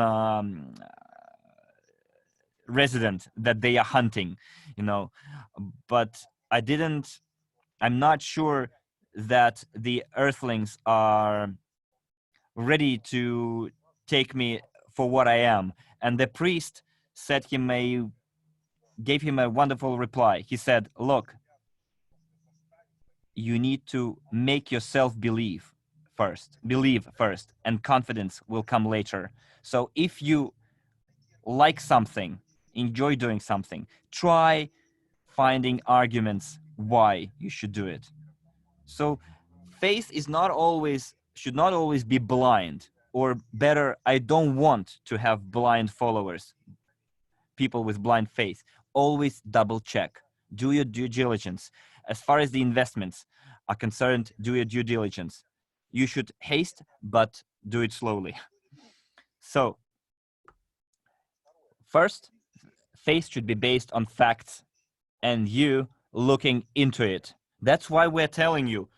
resident that they are hunting, you know." But I'm not sure that the Earthlings are ready to take me for what I am. And the priest gave him a wonderful reply. He said, "Look, you need to make yourself believe first, and confidence will come later. So if you like something, enjoy doing something, try finding arguments why you should do it." So faith should not always be blind, or better, I don't want to have blind followers, people with blind faith. Always double check, do your due diligence. As far as the investments are concerned, do your due diligence. You should haste, but do it slowly. So first, faith should be based on facts and you looking into it. That's why we're telling you,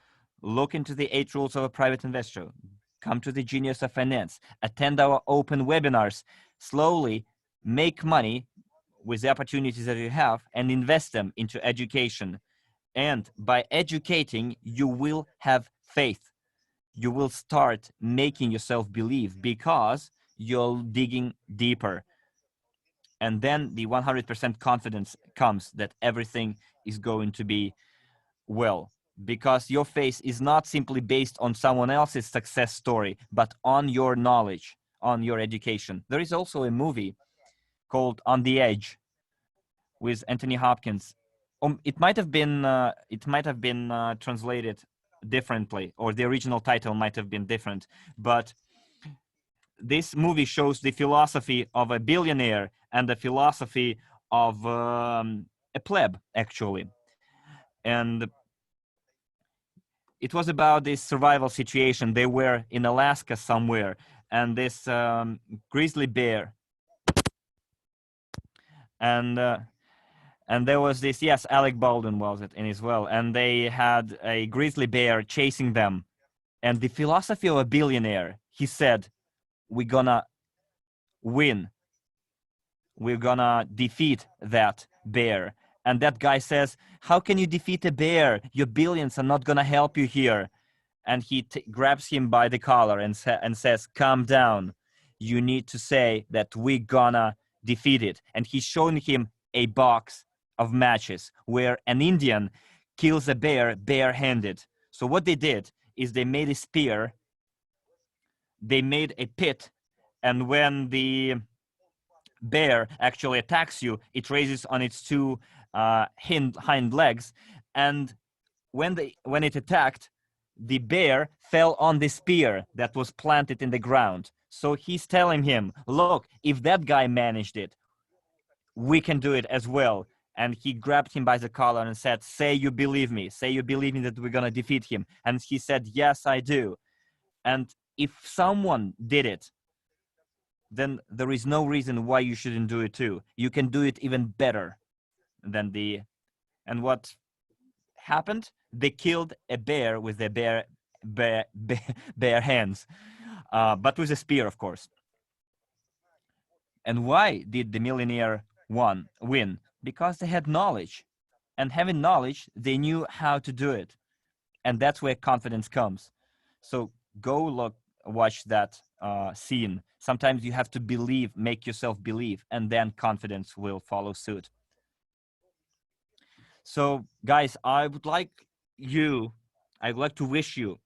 look into the 8 rules of a private investor, come to the Genius of Finance, attend our open webinars, slowly make money with the opportunities that you have and invest them into education. And by educating, you will have faith. You will start making yourself believe because you're digging deeper. And then the 100% confidence comes that everything is going to be well, because your faith is not simply based on someone else's success story, but on your knowledge, on your education. There is also a movie called On the Edge with Anthony Hopkins. it might have been translated differently, or the original title might have been different, but this movie shows the philosophy of a billionaire and the philosophy of a pleb, actually. And it was about this survival situation. They were in Alaska somewhere, and this grizzly bear, and there was this, yes, Alec Baldwin was it in as well, and they had a grizzly bear chasing them. And the philosophy of a billionaire, he said, we're gonna win. We're gonna defeat that bear. And that guy says, how can you defeat a bear? Your billions are not gonna help you here. And he grabs him by the collar and says, calm down. You need to say that we're gonna defeat it. And he's showing him a box of matches where an Indian kills a bear barehanded. So what they did is they made a spear, they made a pit, and when the bear actually attacks you, it raises on its two hind legs, and when it attacked, the bear fell on the spear that was planted in the ground. So he's telling him, look, if that guy managed it, we can do it as well. And he grabbed him by the collar and said, say you believe me. Say you believe me that we're going to defeat him. And he said, yes, I do. And if someone did it, then there is no reason why you shouldn't do it too. You can do it even better than the... And what happened? They killed a bear with their bare hands, but with a spear, of course. And why did the millionaire win? Because they had knowledge, and having knowledge, they knew how to do it, and that's where confidence comes. So go watch that scene. Sometimes you have to believe, make yourself believe, and then confidence will follow suit. So guys, I'd like to wish you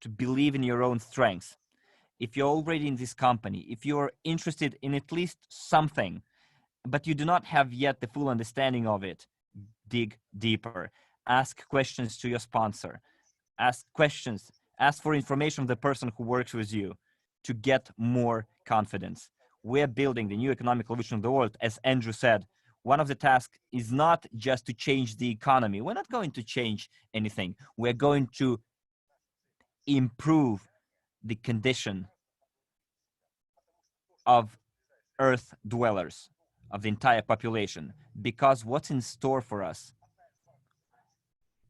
to believe in your own strengths. If you're already in this company, if you're interested in at least something, but you do not have yet the full understanding of it, dig deeper. Ask questions to your sponsor. Ask questions. Ask for information from the person who works with you to get more confidence. We're building the new economic revolution of the world. As Andrew said, one of the tasks is not just to change the economy. We're not going to change anything. We're going to improve the condition of Earth dwellers, of the entire population, because what's in store for us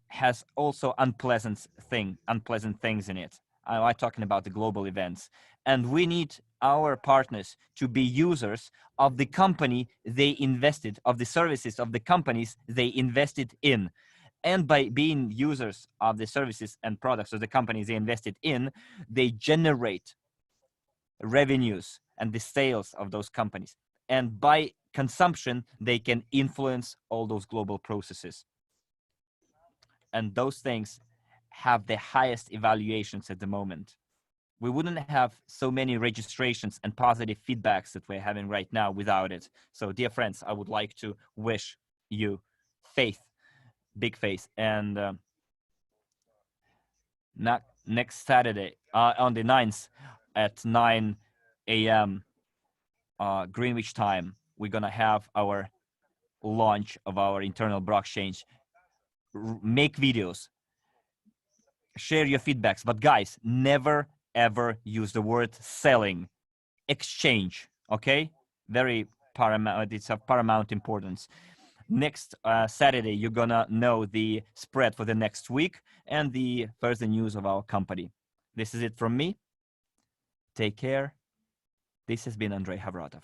has also unpleasant things in it. I'm talking about the global events, and we need our partners to be users of the company they invested, of the services of the companies they invested in. And by being users of the services and products of the companies they invested in, they generate revenues and the sales of those companies. And by consumption, they can influence all those global processes. And those things have the highest evaluations at the moment. We wouldn't have so many registrations and positive feedbacks that we're having right now without it. So dear friends, I would like to wish you faith, big faith. And next Saturday, on the 9th at 9 a.m. Greenwich time, we're gonna have our launch of our internal blockchain. Make videos, share your feedbacks, but guys, never ever use the word selling. Exchange, okay? Very paramount. It's of paramount importance. Next Saturday, you're gonna know the spread for the next week and the further news of our company. This is it from me. Take care. This has been Andrei Havratov.